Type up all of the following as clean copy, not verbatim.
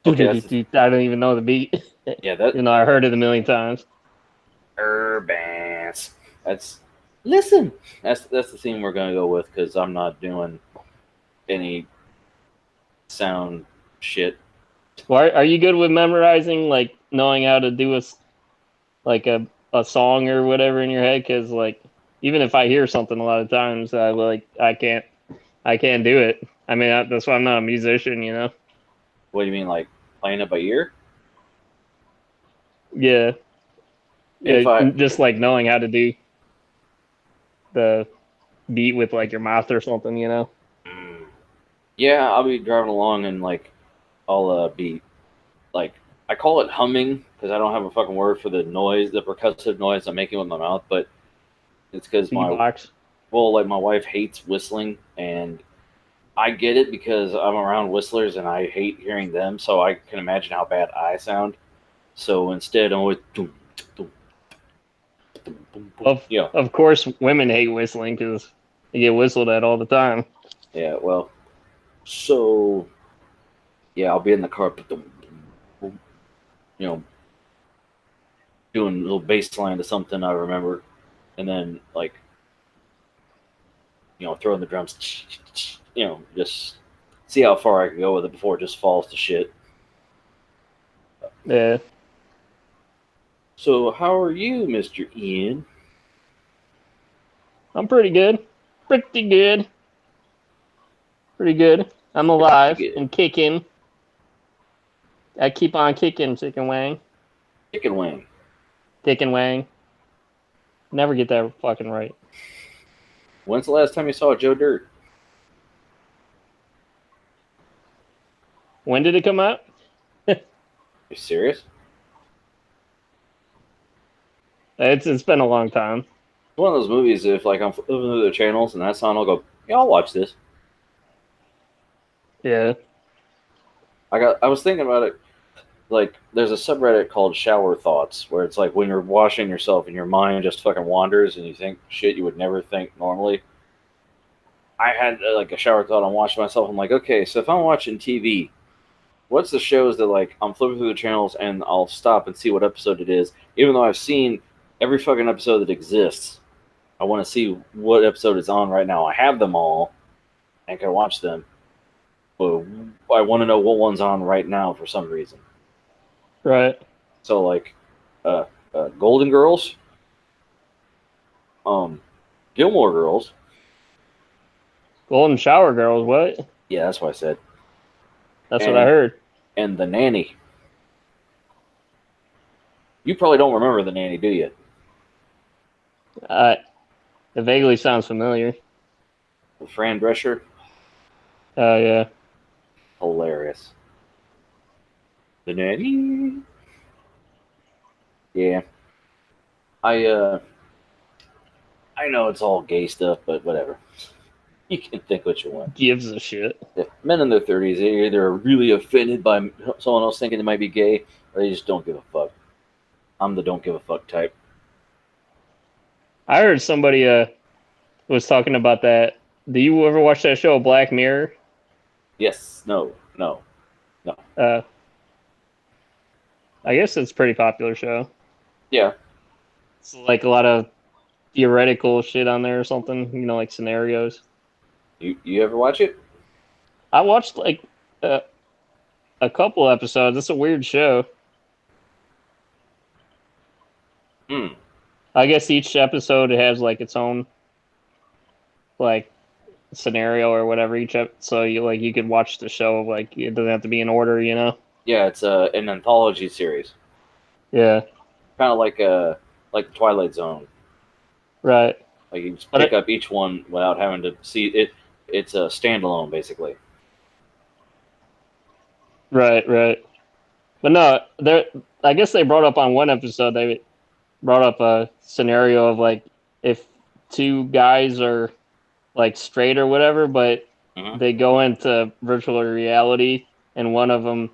Okay, that's I don't even know the beat. yeah. That I heard it a million times. Urbans. That's listen. That's the theme we're gonna go with because I'm not doing any sound shit. Well, are you good with memorizing, like knowing how to do like a song or whatever in your head? Because like even if I hear something a lot of times, I can't do it. I mean that's why I'm not a musician. What do you mean, like playing it by ear? Yeah, If yeah, I just like knowing how to do the beat with like your mouth or something. mm, yeah, I'll be driving along and like I'll be like I call it humming because I don't have a fucking word for the noise, the percussive noise I'm making with my mouth, but it's because Beatbox. like my wife hates whistling and I get it because I'm around whistlers and I hate hearing them, so I can imagine how bad I sound. So instead, I'm always boom, boom, boom, boom, boom. Of of course, women hate whistling because they get whistled at all the time. Yeah. Well, so yeah, I'll be in the car, boom, boom, boom, you know, doing a little bass line to something I remember, and then like throwing the drums, just see how far I can go with it before it just falls to shit. Yeah, So how are you, Mister Ian? I'm pretty good. Pretty good. Pretty good. I'm Pretty alive good. and kicking. I keep on kicking, chicken wang. Chicken wing. Chicken wang. Never get that fucking right. When's the last time you saw Joe Dirt? When did it come out? You serious? It's been a long time. It's one of those movies. If like I'm flipping through the channels and that's on, I'll go, yeah, I'll watch this. Yeah. I was thinking about it. Like, there's a subreddit called Shower Thoughts where it's like when you're washing yourself and your mind just fucking wanders and you think shit you would never think normally. I had like a shower thought on watching myself. I'm like, okay, so if I'm watching TV, what's the shows that like I'm flipping through the channels and I'll stop and see what episode it is, even though I've seen every fucking episode that exists. I want to see what episode is on right now. I have them all and can watch them, but I want to know what one's on right now for some reason. Right. So like, Golden Girls, Gilmore Girls. Golden Shower Girls. What? Yeah, that's what I said. That's what I And heard. The Nanny. You probably don't remember the Nanny, do you? Uh, it vaguely sounds familiar. With Fran Drescher, Oh yeah. hilarious. The Nanny. Yeah, I I know it's all gay stuff, but whatever. You can think what you want. Gives a shit. Yeah. Men in their 30s, they either are really offended by someone else thinking they might be gay, or they just don't give a fuck. I'm the don't give a fuck type. I heard somebody was talking about that. Do you ever watch that show Black Mirror? Yes, no, no, no. Uh, I guess it's a pretty popular show. Yeah, It's like a lot of theoretical shit on there or something, like scenarios. you ever watch it? I watched like uh, a couple episodes. It's a weird show. Hmm. I guess each episode has like its own like scenario or whatever so you could watch the show like it doesn't have to be in order. Yeah, it's an anthology series, Yeah, kind of like the Twilight Zone. right. Like you just But pick up each one without having to see it. It's a standalone, basically. right. But no, there. I guess they brought up on one episode. They brought up a scenario of like if two guys are like straight or whatever, but Mm-hmm. they go into virtual reality, and one of them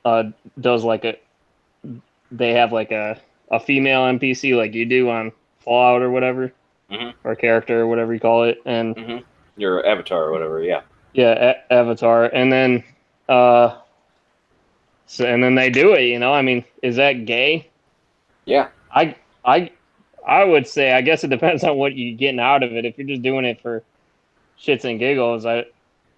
uh, does like they have like a female NPC like you do on Fallout or whatever, Mm-hmm. or character or whatever you call it, and Mm-hmm. Your avatar or whatever. Yeah. Yeah, Avatar, and then and then they do it. You know, I mean, is that gay? Yeah. I I I would say I guess it depends on what you're getting out of it. If you're just doing it for shits and giggles, I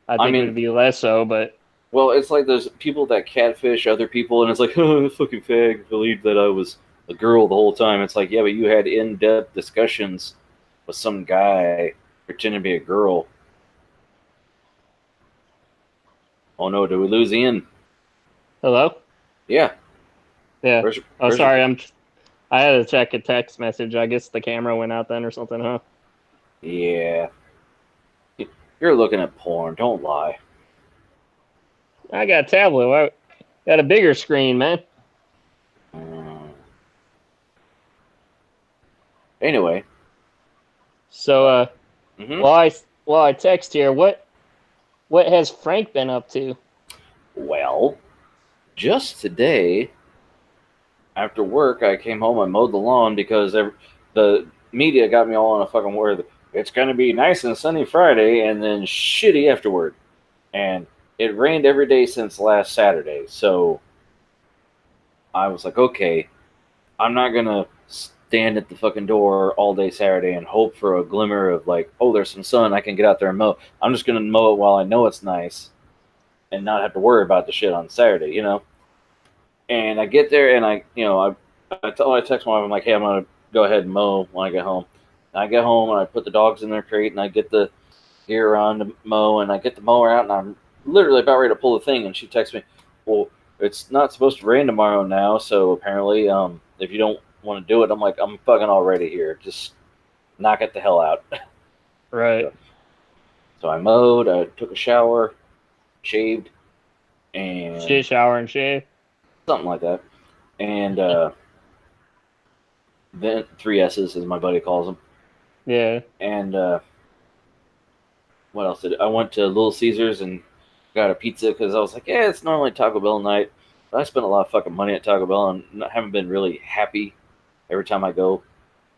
I think it mean, would be less so. But well, it's like there's people that catfish other people, and it's like, oh, the fucking fag believed that I was a girl the whole time. It's like, yeah, but you had in-depth discussions with some guy pretending to be a girl. Oh no, did we lose Ian? hello, Yeah. yeah. Where's Oh, where's your? sorry, I had to check a text message. I guess the camera went out then or something, huh? Yeah. You're looking at porn. Don't lie. I got a tablet. I got a bigger screen, man. Mm. Anyway. So, Hmm. while I text here, what has Frank been up to? Well, just today after work, I came home and mowed the lawn because the media got me all on a fucking word. It's going to be nice and sunny Friday and then shitty afterward. And it rained every day since last Saturday. So I was like, okay, I'm not going to stand at the fucking door all day Saturday and hope for a glimmer of like, oh, there's some sun. I can get out there and mow. I'm just going to mow it while I know it's nice and not have to worry about the shit on Saturday, you know? And I get there and I text my wife, I'm like, hey, I'm going to go ahead and mow when I get home. And I get home and I put the dogs in their crate and I get the gear on to mow and I get the mower out and I'm literally about ready to pull the thing. And she texts me, well, it's not supposed to rain tomorrow now. So apparently, if you don't want to do it, I'm like, I'm fucking already here. Just knock it the hell out. Right. So I mowed, I took a shower, shaved, and Shit, shower, and shave. something like that. And then three S's, as my buddy calls them. Yeah. And what else did I went to Little Caesars and got a pizza because I was like, yeah, it's normally Taco Bell night. But I spent a lot of fucking money at Taco Bell and haven't been really happy every time I go.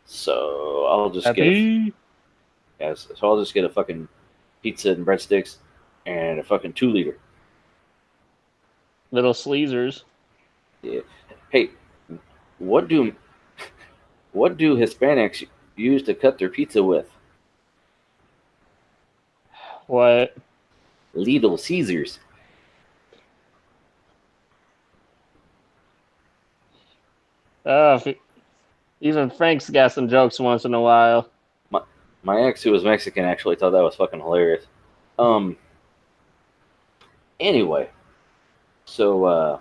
So I'll just get a Happy. yes. So I'll just get a fucking pizza and breadsticks and a fucking 2 liter. Little sleazers. Yeah. Hey, what do what do Hispanics use to cut their pizza with? What? Little Caesars. Uh, even Frank's got some jokes once in a while. My my ex, who was Mexican, actually thought that was fucking hilarious. Um. Anyway, so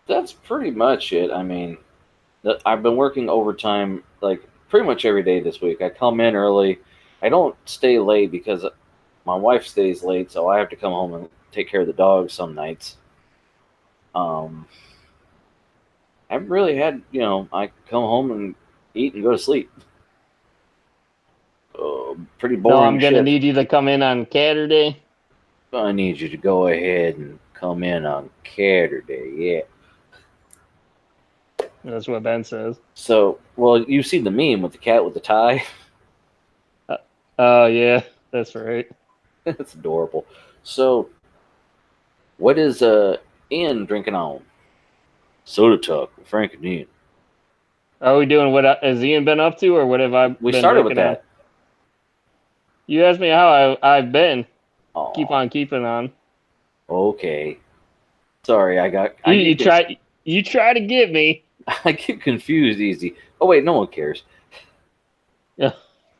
that's pretty much it. I mean, I've been working overtime like pretty much every day this week. I come in early. I don't stay late because my wife stays late, so I have to come home and take care of the dogs some nights. Um, I haven't really had, I come home and eat and go to sleep. Pretty No, boring I'm gonna shift. need you to come in on Saturday. I need you to go ahead and come in on Saturday, yeah. That's what Ben says. So, well, you've seen the meme with the cat with the tie. Oh yeah, that's right. It's adorable. So, what is Ian drinking on? Soda Talk with Frank and Ian. Are we doing what has Ian been up to, or what have I We been started with drinking on? that. You asked me how I've been. Keep Oh, on keeping on. okay. Sorry, You you try to get me. I get confused easy. Oh wait, no one cares. Yeah.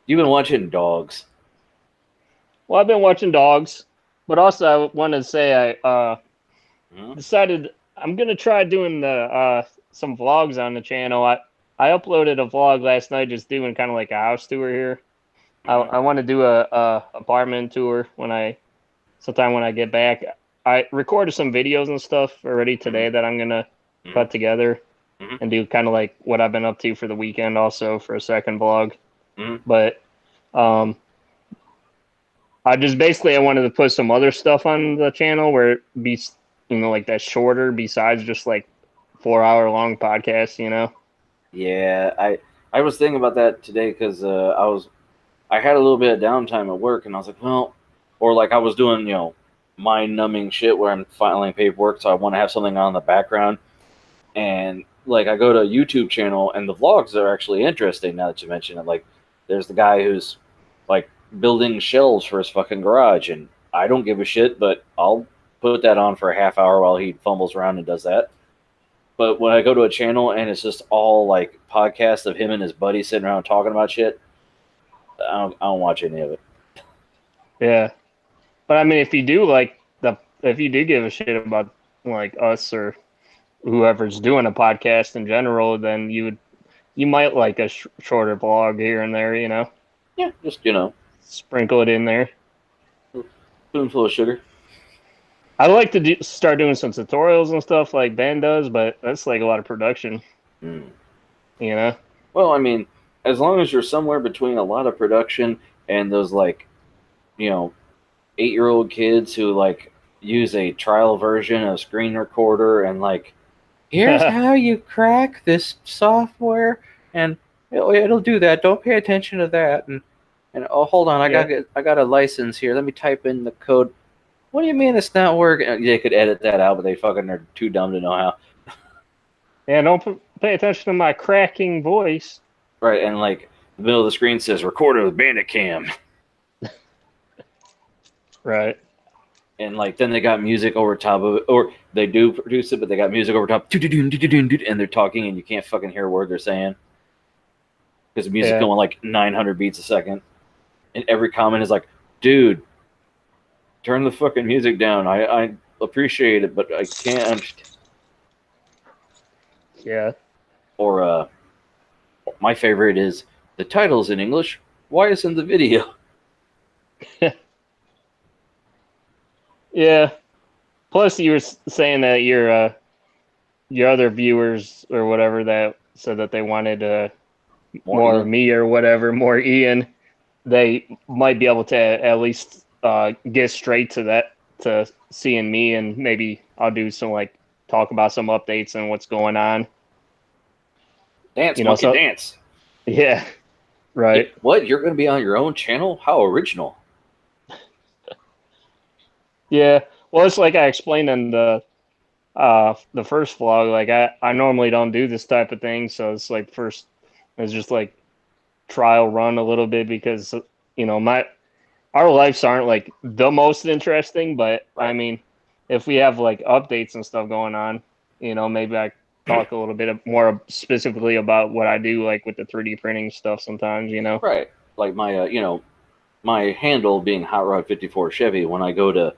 You've been watching Dogs. Well, I've been watching dogs, but also I want to say I Hmm? decided I'm gonna try doing the some vlogs on the channel. I uploaded a vlog last night, just doing kind of like a house tour here. Hmm? I want to do a apartment tour sometime when I get back. I recorded some videos and stuff already Hmm? today that I'm gonna Hmm? cut together Hmm? and do kind of like what I've been up to for the weekend, also for a second vlog. Hmm? But um, I wanted to put some other stuff on the channel where it be like that shorter besides just like 4 hour long podcasts. Yeah, I was thinking about that today because I had a little bit of downtime at work, and I was like, well, Or like I was doing, mind-numbing shit where I'm filing paperwork, so I want to have something on in the background. And like I go to a YouTube channel, and the vlogs are actually interesting now that you mention it. Like, there's the guy who's like building shelves for his fucking garage, and I don't give a shit, but I'll put that on for a half hour while he fumbles around and does that. But when I go to a channel and it's just all like podcasts of him and his buddy sitting around talking about shit, I don't watch any of it. Yeah. But I mean, if you do give a shit about like us or whoever's doing a podcast in general, then you might like a shorter blog here and there, Yeah, just sprinkle it in there. spoonful of sugar. I like to start doing some tutorials and stuff like Ben does, but that's like a lot of production, Mm. you know? Well, I mean, as long as you're somewhere between a lot of production and those like, 8-year-old kids who like use a trial version of screen recorder and like, here's how you crack this software and it'll do that. Don't pay attention to that. And oh, hold on, I got a license here. Let me type in the code. What do you mean it's not working? They could edit that out, but they fucking are too dumb to know how. Yeah, don't pay attention to my cracking voice. Right, and like the middle of the screen says recorded with Bandicam. Right. And like then they got music over top of it, or they do produce it, but they got music over top, and they're talking, and you can't fucking hear a word they're saying because the music's going like 900 beats a second, and every comment is like, "Dude, turn the fucking music down. I appreciate it, but I can't understand." Yeah. Or my favorite is the title's in English. Why isn't the video? Yeah. Plus, you were saying that your other viewers or whatever that said that they wanted more me or whatever, more Ian. They might be able to at least get straight to seeing me, and maybe I'll do some like talk about some updates and what's going on. Dance, monkey, dance. Yeah. Right. What? You're going to be on your own channel? How original. Yeah, well, it's like I explained in the first vlog. Like I normally don't do this type of thing, so it's like first it's just like trial run a little bit because our lives aren't like the most interesting, but right. I mean, if we have like updates and stuff going on, maybe I talk a little bit more specifically about what I do, like with the 3D printing stuff sometimes, Right, like my my handle being Hot Rod 54 Chevy. When I go to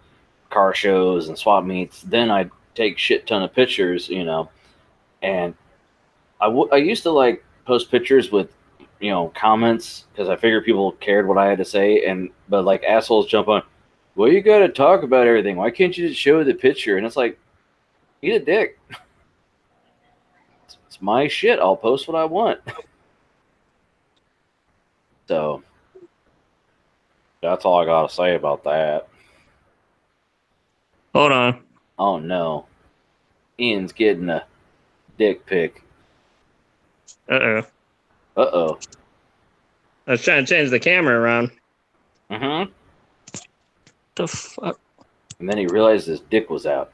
car shows and swap meets, then I take shit ton of pictures, and I used to like post pictures with comments because I figured people cared what I had to say, but like assholes jump on, well, you got to talk about everything, why can't you just show the picture? And it's like, eat a dick. It's my shit, I'll post what I want. So that's all I gotta say about that. Hold on. Oh no. Ian's getting a dick pic. Uh-oh. Uh-oh. I was trying to change the camera around. Mm-hmm. The fuck? And then he realized his dick was out.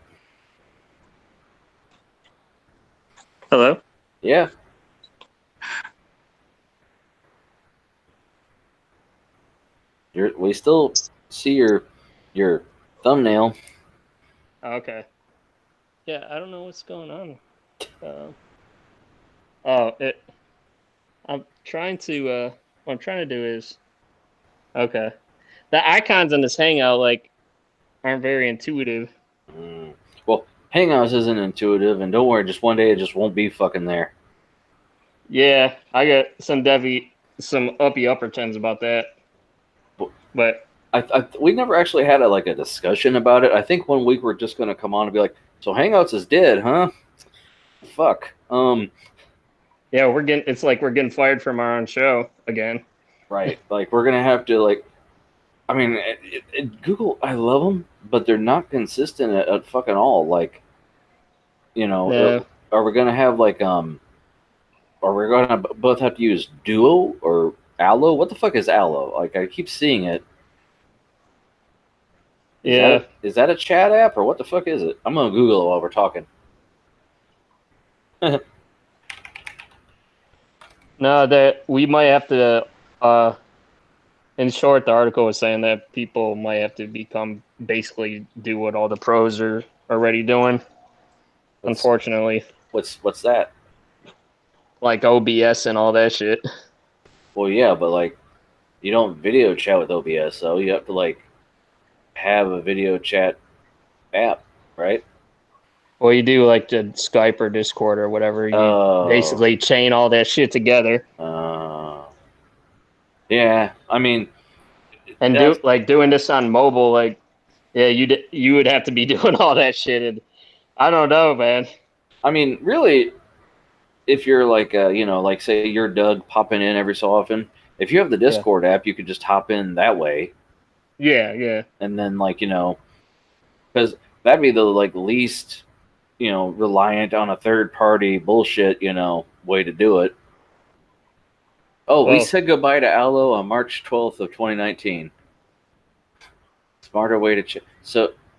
Hello? Yeah. We still see your thumbnail. Okay. Yeah, I don't know what's going on. I'm trying to. What I'm trying to do is. Okay. The icons in this Hangout aren't very intuitive. Well, Hangouts isn't intuitive, and don't worry, just one day it just won't be fucking there. Yeah, I got some uppy upper tens about that. But we never actually had a discussion about it. I think one week we're just gonna come on and be like, so Hangouts is dead, huh? Fuck. Yeah, we're getting fired from our own show again. Right. Like we're gonna have to I mean, Google, I love them, but they're not consistent at fucking all. Like, Yeah. are we gonna have are we gonna both have to use Duo or Allo? What the fuck is Allo? Like, I keep seeing it. Is that a chat app or what the fuck is it? I'm gonna Google it while we're talking. No, that we might have to. In short, the article was saying that people might have to basically do what all the pros are already doing. Unfortunately, what's that? like OBS and all that shit. Well, yeah, but like, you don't video chat with OBS, so you have to like have a video chat app, right? Well, you do like the Skype or Discord or whatever. You basically chain all that shit together. Yeah, I mean, and doing this on mobile, like, yeah, you would have to be doing all that shit. And I don't know, man. I mean, really, if you're like, like say you're Doug popping in every so often, if you have the Discord app, you could just hop in that way. Yeah. And then like, because that'd be the like least, reliant on a third party bullshit, way to do it. Oh, we said goodbye to Allo on March 12th of 2019. Smarter way to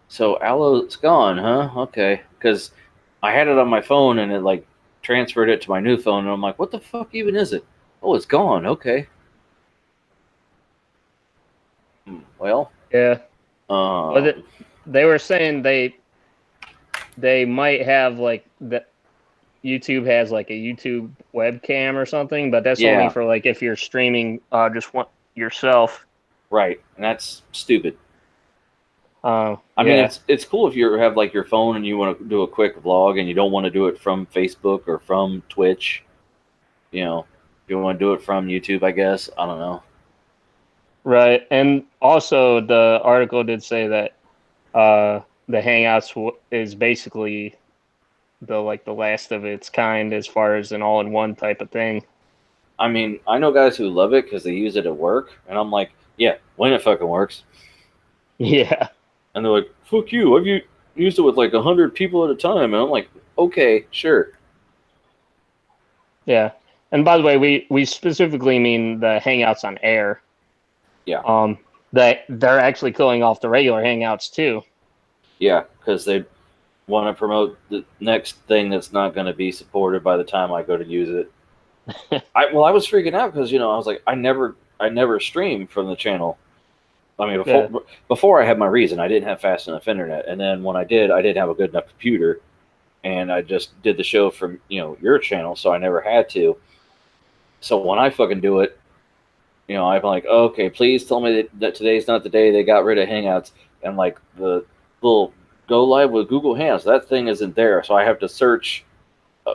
so Allo's gone, huh? Okay, because I had it on my phone and it like transferred it to my new phone, and I'm like, what the fuck even is it? Oh, it's gone. Okay. Well. Yeah. They were saying they might have like that. YouTube has like a YouTube webcam or something, but that's only for like if you're streaming just yourself. Right, and that's stupid. I mean, it's cool if you have like your phone and you want to do a quick vlog and you don't want to do it from Facebook or from Twitch. If you want to do it from YouTube, I guess. I don't know. Right, and also the article did say that the Hangouts is basically the last of its kind as far as an all-in-one type of thing. I mean, I know guys who love it because they use it at work, and I'm like, yeah, when it fucking works. Yeah. And they're like, fuck you, I've used it with like 100 people at a time. And I'm like, okay, sure. Yeah. And by the way, we specifically mean the Hangouts on Air. Yeah. They're actually killing off the regular Hangouts too. Yeah, because they want to promote the next thing that's not going to be supported by the time I go to use it. I was freaking out because, I was like, I never stream from the channel. I mean, before I had my reason, I didn't have fast enough internet. And then when I didn't have a good enough computer. And I just did the show from, your channel, so I never had to. So when I fucking do it, I'm like, oh, okay, please tell me that today's not the day they got rid of Hangouts. And like the little go live with Google Hangouts, that thing isn't there. So I have to search.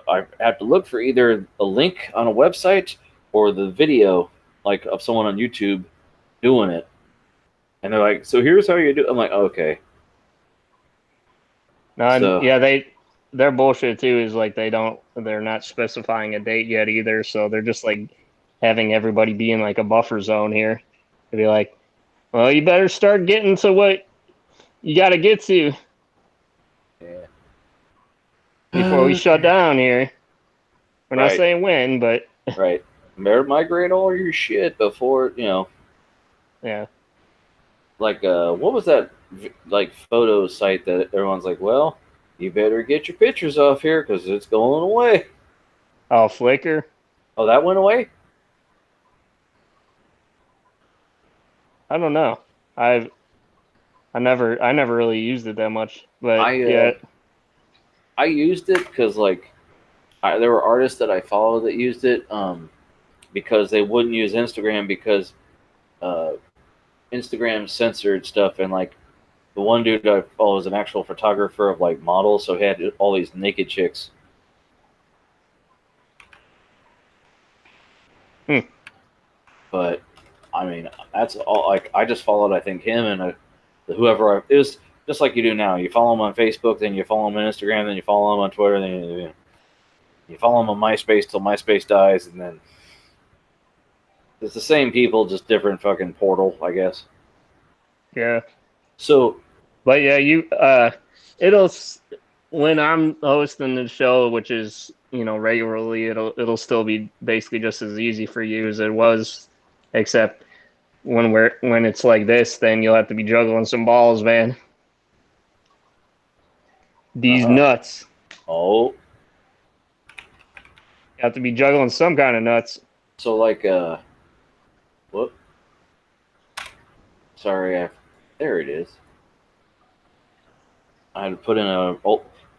I have to look for either a link on a website or the video, like of someone on YouTube doing it. And they're like, so here's how you do it. I'm like, okay. Their bullshit too is like they're not specifying a date yet either. So they're just like having everybody be in like a buffer zone here. To be like, well, you better start getting to what you got to get to. Yeah. Before we shut down here. We're not saying when, but. Right. Better migrate all your shit before, Yeah. Like, what was that, like, photo site that everyone's like, well, you better get your pictures off here because it's going away. Oh, Flickr? Oh, that went away? I don't know. I never really used it that much, but I used it because like there were artists that I followed that used it because they wouldn't use Instagram because Instagram censored stuff, and like the one dude I follow is an actual photographer of like models, so he had all these naked chicks. But I mean, that's all. Like, I just followed, I think, him and whoever. It was just like you do now. You follow him on Facebook, then you follow him on Instagram, then you follow him on Twitter, then you follow him on MySpace till MySpace dies, and then it's the same people, just different fucking portal, I guess. Yeah. So, but yeah, it'll when I'm hosting the show, which is regularly, it'll still be basically just as easy for you as it was, except when it's like this, then you'll have to be juggling some balls, man. These nuts. Oh. You have to be juggling some kind of nuts. So like whoop. Sorry, there it is. I had to put in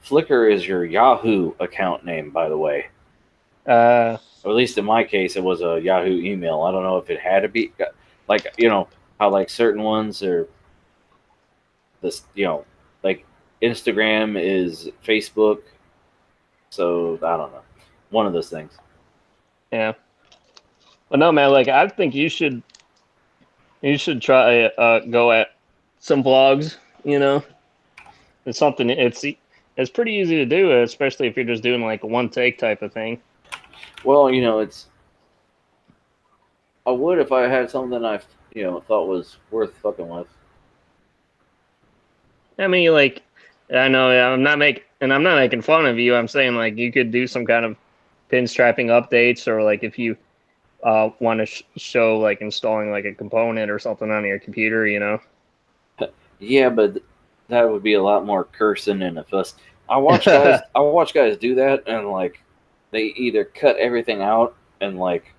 Flickr is your Yahoo account name, by the way. Or at least in my case, it was a Yahoo email. I don't know if it had to be, like, you know, how like certain ones are this, you know, like Instagram is Facebook. So I don't know. One of those things. Yeah. But no, man, like I think you should try go at some vlogs, you know. It's something it's pretty easy to do, especially if you're just doing like a one take type of thing. Well, you know, I would if I had something I, you know, thought was worth fucking with. I mean, like, I know I'm not making fun of you. I'm saying like you could do some kind of pinstrapping updates, or like if you want to show like installing like a component or something on your computer, you know. Yeah, but that would be a lot more cursing and a fuss. I watch guys do that, and like they either cut everything out and like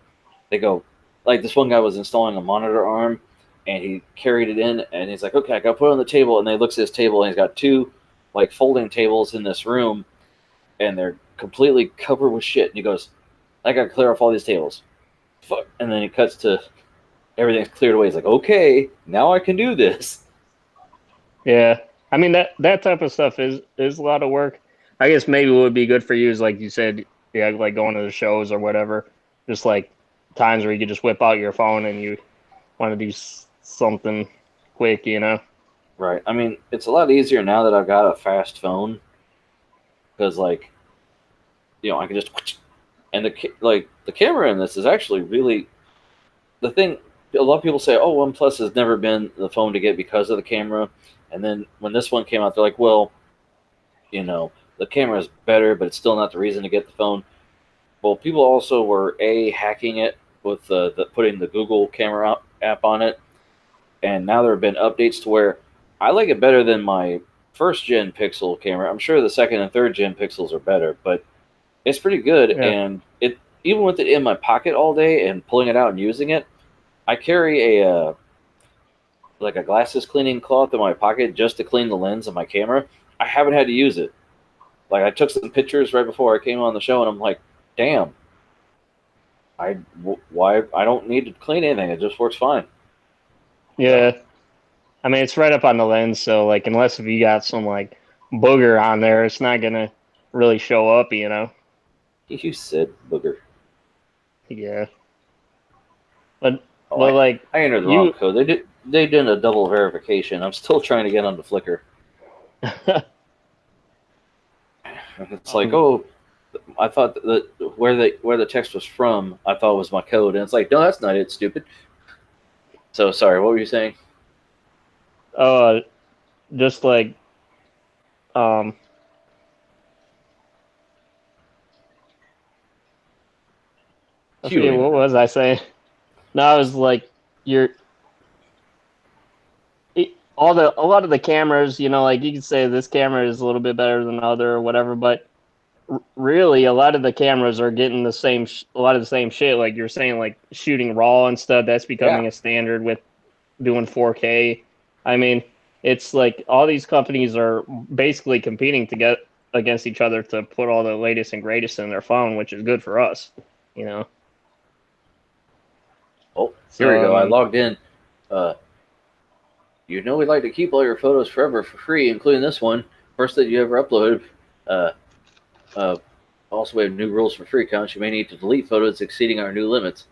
they go, like this one guy was installing a monitor arm, and he carried it in, and he's like, okay, I got to put it on the table, and then he looks at his table, and he's got two like folding tables in this room, and they're completely covered with shit, and he goes, I got to clear off all these tables. Fuck, and then he cuts to everything's cleared away. He's like, okay, now I can do this. Yeah, I mean that type of stuff is a lot of work. I guess maybe what would be good for you is like you said, yeah, like going to the shows or whatever. Just like times where you could just whip out your phone and you want to do something quick, you know. Right. I mean, it's a lot easier now that I've got a fast phone because, like, you know, I can just and the camera in this is actually really the thing. A lot of people say, "Oh, OnePlus has never been the phone to get because of the camera," and then when this one came out, they're like, "Well, you know, the camera is better, but it's still not the reason to get the phone." Well, people also were hacking it with putting the Google camera app on it, and now there have been updates to where I like it better than my first gen Pixel camera. I'm sure the second and third gen Pixels are better, but it's pretty good. Yeah. And it even with it in my pocket all day and pulling it out and using it, I carry a like a glasses cleaning cloth in my pocket just to clean the lens of my camera. I haven't had to use it. Like I took some pictures right before I came on the show, and I'm like, damn, why I don't need to clean anything. It just works fine. Yeah, I mean it's right up on the lens, so like unless if you got some like booger on there, it's not gonna really show up, you know. You said booger. Yeah, but I entered the wrong code. They did a double verification. I'm still trying to get onto Flickr. It's like, oh, I thought that where the text was from, I thought was my code, and it's like, no, that's not it, stupid. So sorry, what were you saying? Just like okay, what was I saying? No, I was like a lot of the cameras, you know, like you could say this camera is a little bit better than the other or whatever, but really a lot of the cameras are getting a lot of the same shit. Like you're saying, like shooting RAW and stuff, that's becoming a standard with doing 4K. I mean, it's like all these companies are basically competing to get against each other to put all the latest and greatest in their phone, which is good for us, you know. Oh, here we go. I logged in. You know we like to keep all your photos forever for free, including this one, first that you ever uploaded. Also, we have new rules for free accounts. You may need to delete photos exceeding our new limits.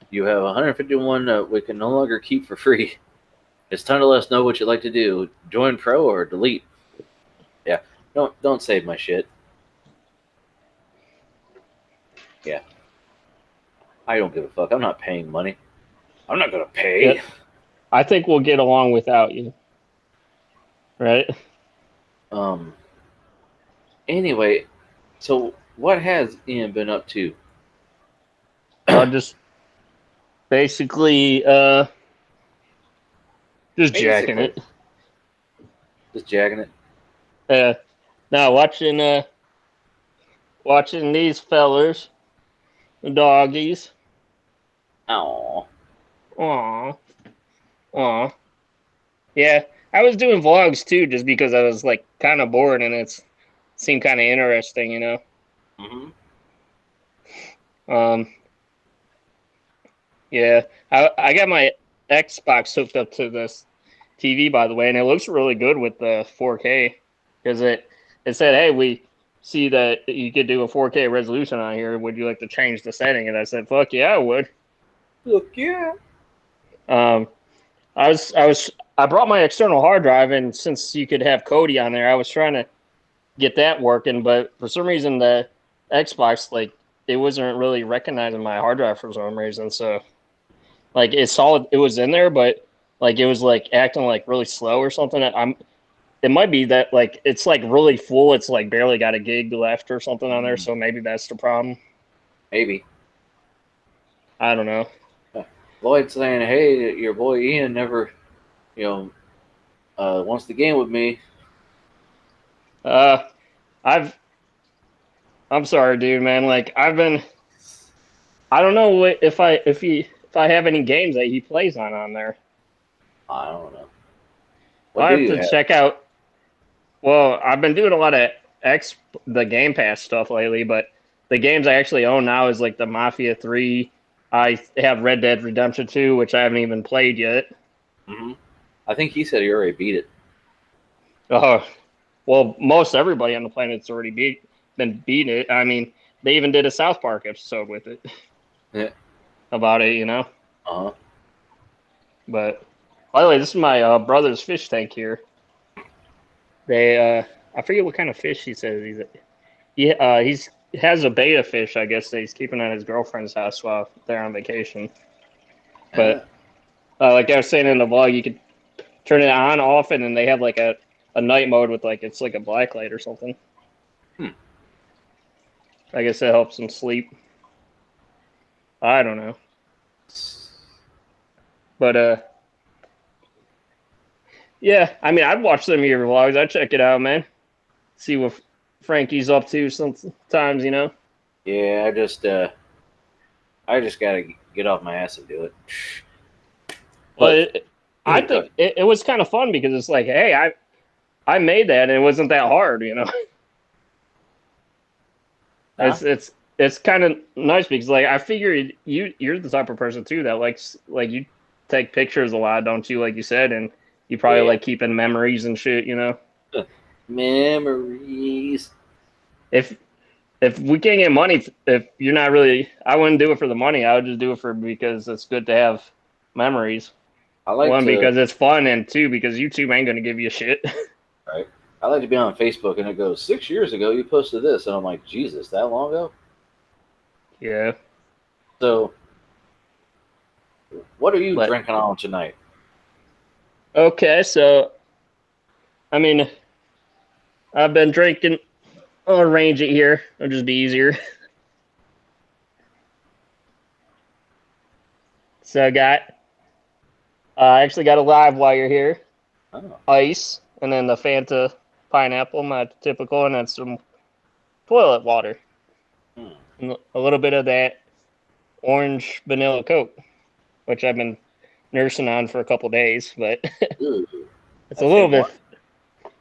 You have 151 we can no longer keep for free. It's time to let us know what you'd like to do. Join Pro or delete. Yeah, don't save my shit. Yeah. I don't give a fuck. I'm not paying money. I'm not gonna pay. Yeah. I think we'll get along without you. Right? Anyway, so what has Ian been up to? Just basically Just jacking it. Just jacking it. Now watching these fellers, the doggies. Aww. Aw. Yeah, I was doing vlogs too, just because I was like kind of bored and it seemed kind of interesting, you know. Yeah, I got my Xbox hooked up to this TV, by the way, and it looks really good with the 4K because it said, "Hey, we see that you could do a 4K resolution on here. Would you like to change the setting?" And I said, "Fuck yeah, I would." Look, yeah. I brought my external hard drive, and since you could have Kodi on there, I was trying to get that working, but for some reason the Xbox, like, it wasn't really recognizing my hard drive for some reason. So like it was in there, but like it was like acting like really slow or something. It might be that like it's like really full, it's like barely got a gig left or something on there, so maybe that's the problem. Maybe. I don't know. Lloyd saying, "Hey, your boy Ian never, wants the game with me." I'm sorry, dude, man. Like I don't know if I have any games that he plays on there. I don't know. I have to check out. Well, I've been doing a lot of the Game Pass stuff lately, but the games I actually own now is like the Mafia 3. I have Red Dead Redemption 2, which I haven't even played yet. I think he said he already beat it. Well, most everybody on the planet's already been beating it. I mean, they even did a South Park episode with it. Yeah. About it, you know? But, by the way, this is my brother's fish tank here. I forget what kind of fish he says he has a betta fish, I guess, that he's keeping at his girlfriend's house while they're on vacation. But like I was saying in the vlog, you could turn it on, off, and then they have like a night mode with like it's like a black light or something. I guess that helps them sleep. I don't know. But yeah, I mean, I'd watch some of your vlogs. I'd check it out, man. See what Frankie's up to sometimes, you know? Yeah, I just got to get off my ass and do it. But I think it was kind of fun because it's like, hey, I made that and it wasn't that hard, you know? It's kind of nice because like I figured you're the type of person too that likes like you take pictures a lot, don't you? Like you said, and you probably like keeping memories and shit, you know? Memories. If we can't get money, if you're not really, I wouldn't do it for the money. I would just do it because it's good to have memories. Because it's fun, and two, because YouTube ain't gonna give you shit. Right. I like to be on Facebook, and it goes 6 years ago you posted this, and I'm like, Jesus, that long ago? Yeah. So, what are you drinking on tonight? Okay, so, I mean, I've been drinking. I'll arrange it here. It'll just be easier. So I actually got a live wire here. Ice, and then the Fanta pineapple, my typical, and then some toilet water. And a little bit of that orange vanilla Coke, which I've been nursing on for a couple days, but it's a little bit.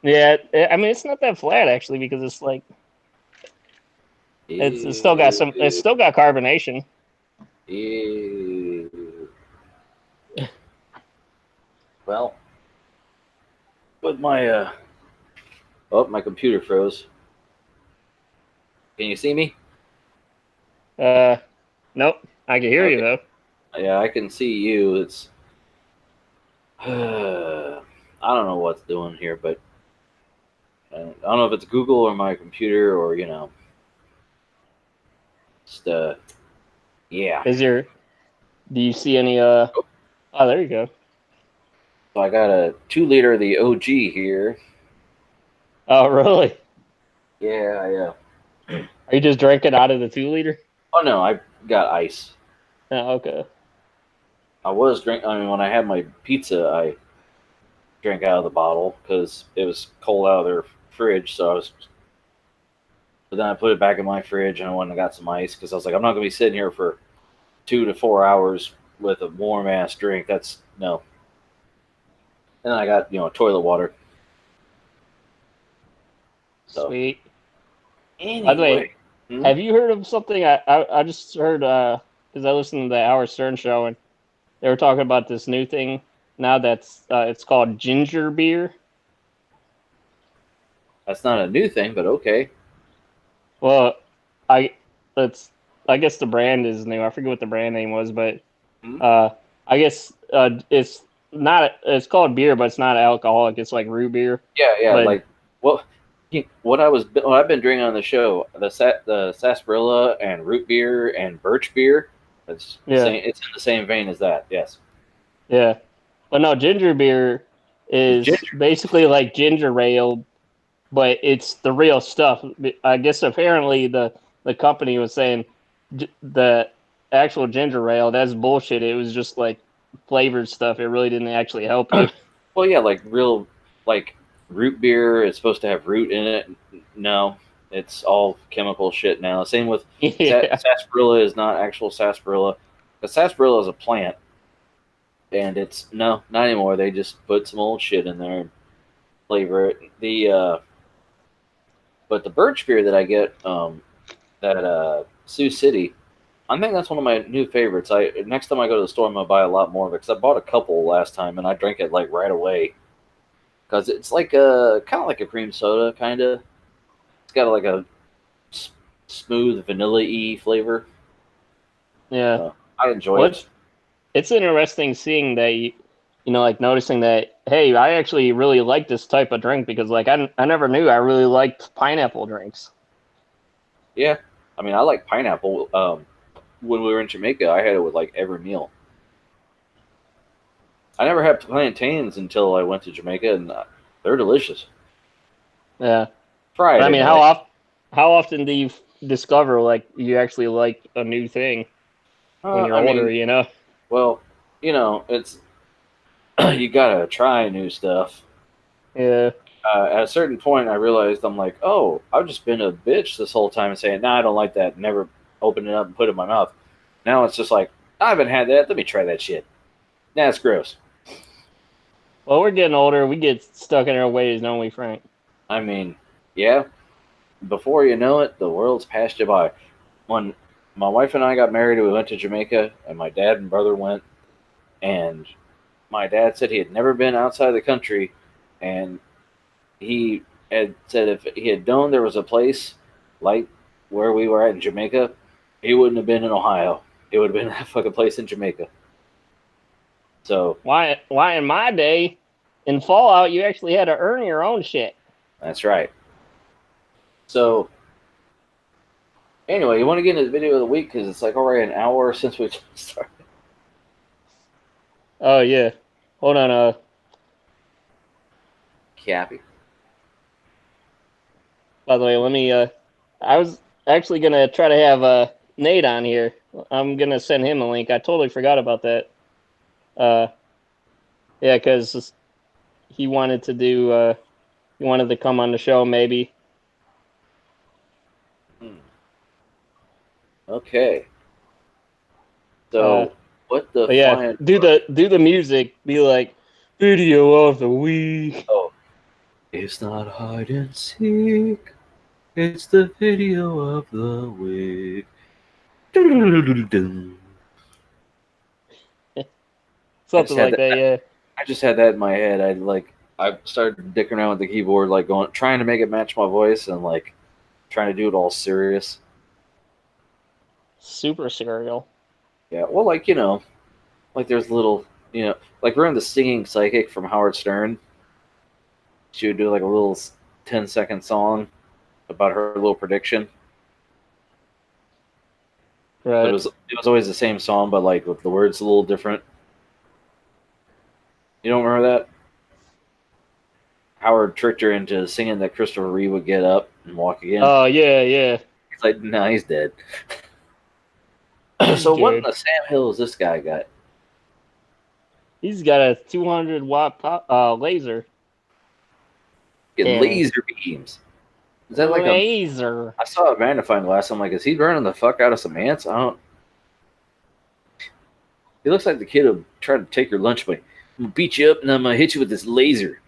Yeah, I mean, it's not that flat actually because it's like it's still got carbonation. Well, but my my computer froze. Can you see me? Nope. I can hear you though. Yeah, I can see you. It's I don't know what's doing here, but I don't know if it's Google or my computer or just yeah. Do you see any oh, there you go. So I got a 2-liter of the OG here. Oh, really? Yeah. Are you just drinking out of the 2-liter? Oh no, I got ice. Oh, okay. I was drinking. I mean, when I had my pizza, drink out of the bottle because it was cold out of their fridge. But then I put it back in my fridge and I went and got some ice because I was like, I'm not gonna be sitting here for 2 to 4 hours with a warm ass drink. That's no. And then I got toilet water. So Sweet. By the way, anyway, have you heard of something? I just heard because I listened to the Howard Stern show and they were talking about this new thing now that's it's called ginger beer. that's not a new thing, but okay. Well, I it's I guess the brand is new. I forget what the brand name was, but Hmm? I guess it's not. It's called beer, but it's not alcoholic. It's like root beer. Yeah. But Like what? What I've been drinking on the show, the sarsaparilla and root beer and birch beer. It's the yeah, same. It's in the same vein as that. Yes. yeah. But no, ginger beer It's is ginger. basically like ginger ale, but it's the real stuff. I guess apparently the company was saying the actual ginger ale, that's bullshit. It was just like flavored stuff. It really didn't actually help you. Well, yeah, like real, like root beer is supposed to have root in it. No, it's all chemical shit now. Same with Yeah. sarsaparilla is not actual sarsaparilla. The sarsaparilla is a plant, and it's no, not anymore. They just put some old shit in there and flavor it. But the birch beer that I get, that Sioux City, I think that's one of my new favorites. I next time I go to the store, I'm gonna buy a lot more of it because I bought a couple last time and I drank it like right away because it's like a kind of like a cream soda, kind of. It's got like a smooth vanilla-y flavor. Yeah. I enjoy Well, it. it's interesting seeing that like noticing that, hey, I actually really like this type of drink because like I never knew I really liked pineapple drinks. Yeah, I mean I like pineapple. When we were in Jamaica, I had it with like every meal. I never had plantains until I went to Jamaica, and they're delicious. Yeah. But Fried I mean, anyway. how often do you discover like you actually like a new thing when you're I older, mean, you know? well, it's you gotta try new stuff. Yeah. At a certain point, I realized I'm like, oh, I've just been a bitch this whole time and saying, nah, I don't like that. Never open it up and put it in my mouth. Now it's just like, I haven't had that. Let me try that shit. Nah, it's gross. Well, we're getting older. We get stuck in our ways, don't we, Frank? I mean, yeah, before you know it, the world's passed you by. When my wife and I got married, we went to Jamaica, and my dad and brother went, and my dad said he had never been outside the country, and he had said if he had known there was a place like where we were at in Jamaica, he wouldn't have been in Ohio. It would have been that fucking place in Jamaica. So Why in my day, in Fallout, you actually had to earn your own shit. that's right. So anyway, you want to get into the video of the week because it's like already an hour since we started. Oh yeah. Hold on. Cappy. By the way, let me. I was actually gonna try to have Nate on here. I'm gonna send him a link. I totally forgot about that. Uh, yeah, because he wanted to do. He wanted to come on the show, maybe. Okay. Uh, So what the but yeah, flying? do the music. Be like video of the week. Oh, it's not hide and seek. It's the video of the week. Something like that. Yeah. I just had that in my head. I started dicking around with the keyboard, like trying to make it match my voice, and like trying to do it all serious. Super serial. Yeah, well, like there's little, like we're in the Singing Psychic from Howard Stern. She would do like a little 10-second song about her little prediction. But Right. it was always the same song, but like with the words a little different. You don't remember that? Howard tricked her into singing that Christopher Reeve would get up and walk again. Oh yeah, yeah. He's like, no, he's dead. He's So what in dead. the Sam Hill is this guy got? He's got a 200-watt laser. Get And laser beams. Is that like a? laser. I saw a magnifying glass. I'm like, is he burning the fuck out of some ants? I don't. He looks like the kid who tried to take your lunch money. I'm gonna beat you up and I'm gonna hit you with this laser.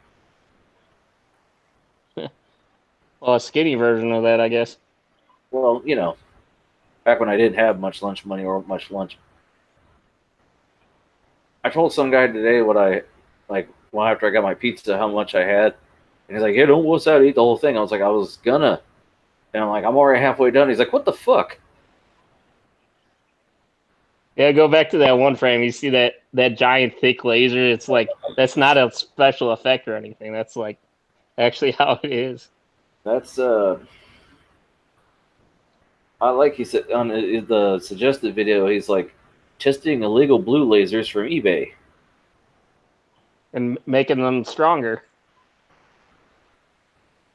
Well, a skinny version of that, I guess. Well, you know, back when I didn't have much lunch money or much lunch. I told some guy today what I like. Well, after I got my pizza, how much I had, and he's like, "Yeah, don't wuss out, eat the whole thing." I was like, "I was gonna," and I'm like, "I'm already halfway done." He's like, "What the fuck?" Yeah, go back to that one frame. You see that giant thick laser? It's like that's not a special effect or anything. That's like actually how it is. That's I like he said on the suggested video. He's like testing illegal blue lasers from eBay. And making them stronger.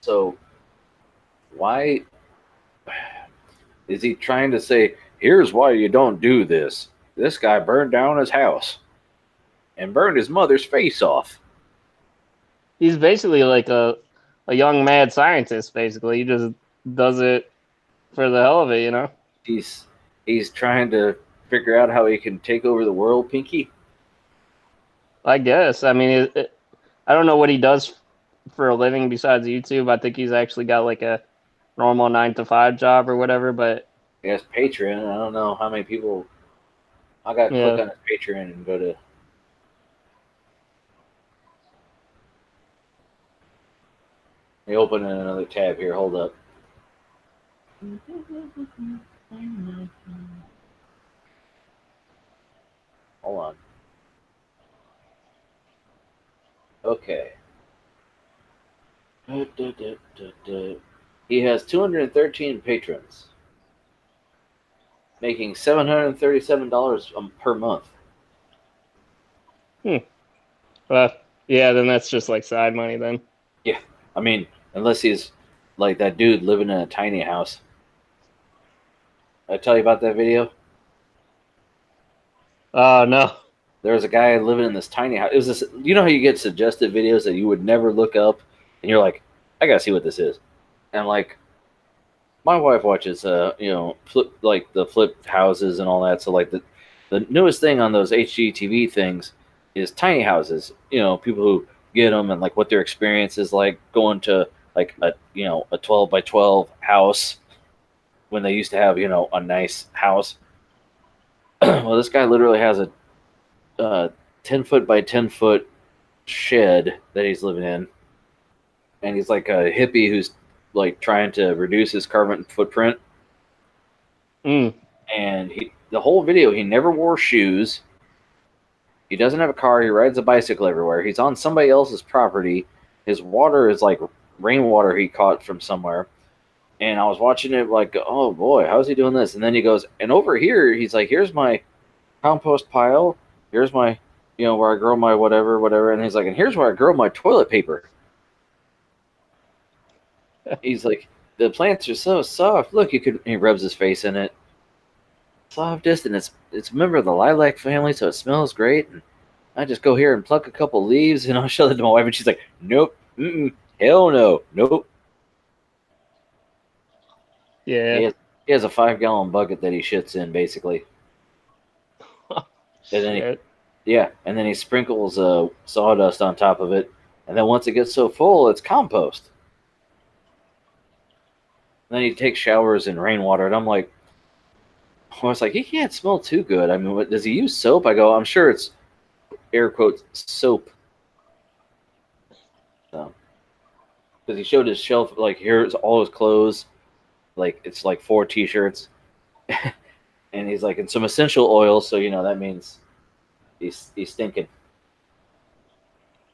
So why is he trying to say? Here's why you don't do this. This guy burned down his house and burned his mother's face off. He's basically like a young mad scientist. Basically, he just does it for the hell of it, you know. He's he's trying to figure out how he can take over the world, Pinky. I guess. I mean, I don't know what he does for a living besides YouTube. I think he's actually got like a normal 9 to 5 job or whatever. But He has Patreon. I don't know how many people. I got to click yeah, on his Patreon and go to. Let me open another tab here. Hold up. Hold on. Okay. He has 213 patrons, making $737 per month. yeah. Then that's just like side money. Then Yeah, I mean, unless he's like that dude living in a tiny house. I tell you about that video. no, There was a guy living in this tiny house. It was this. You know how you get suggested videos that you would never look up, and you're like, I gotta see what this is. And like, my wife watches, flip like the flip houses and all that. So like the newest thing on those HGTV things is tiny houses. You know, people who get them and like what their experience is like going to like a 12 by 12 house when they used to have a nice house. Well, this guy literally has a 10 foot by 10 foot shed that he's living in, and he's like a hippie who's like trying to reduce his carbon footprint. mm. And the whole video, he never wore shoes. He doesn't have a car. He rides a bicycle everywhere. He's on somebody else's property. His water is like rainwater he caught from somewhere. And I was watching it like, oh boy, how's he doing this? And then he goes, and over here, he's like, here's my compost pile. Here's my, where I grow my whatever, whatever. And he's like, and here's where I grow my toilet paper. He's like, the plants are so soft. Look, he rubs his face in it. Softest, and it's a member of the lilac family, so it smells great. And I just go here and pluck a couple leaves, and I'll show it to my wife, and she's like, nope, hell no, nope. Yeah. He has a 5-gallon bucket that he shits in, basically. And then and then he sprinkles sawdust on top of it, and then once it gets so full, it's compost. And then he takes showers in rainwater, and I'm like, I was like, he can't smell too good. I mean, does he use soap? I go, I'm sure it's air quotes soap. So, because he showed his shelf, like here's all his clothes, like it's like 4 t-shirts, and he's like, and some essential oils. So that means he's stinking.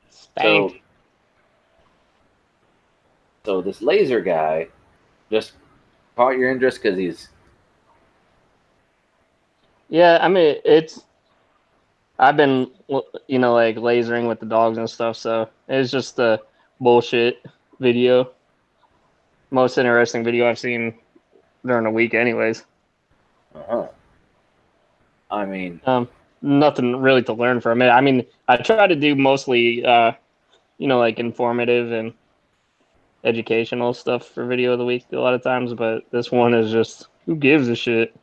Stank. So this laser guy just caught your interest because he's. Yeah, I mean I've been like lasering with the dogs and stuff, so it's just a bullshit video. Most interesting video I've seen during the week, anyways. I mean, nothing really to learn from it. I mean, I try to do mostly, like informative and educational stuff for video of the week a lot of times, but this one is just who gives a shit.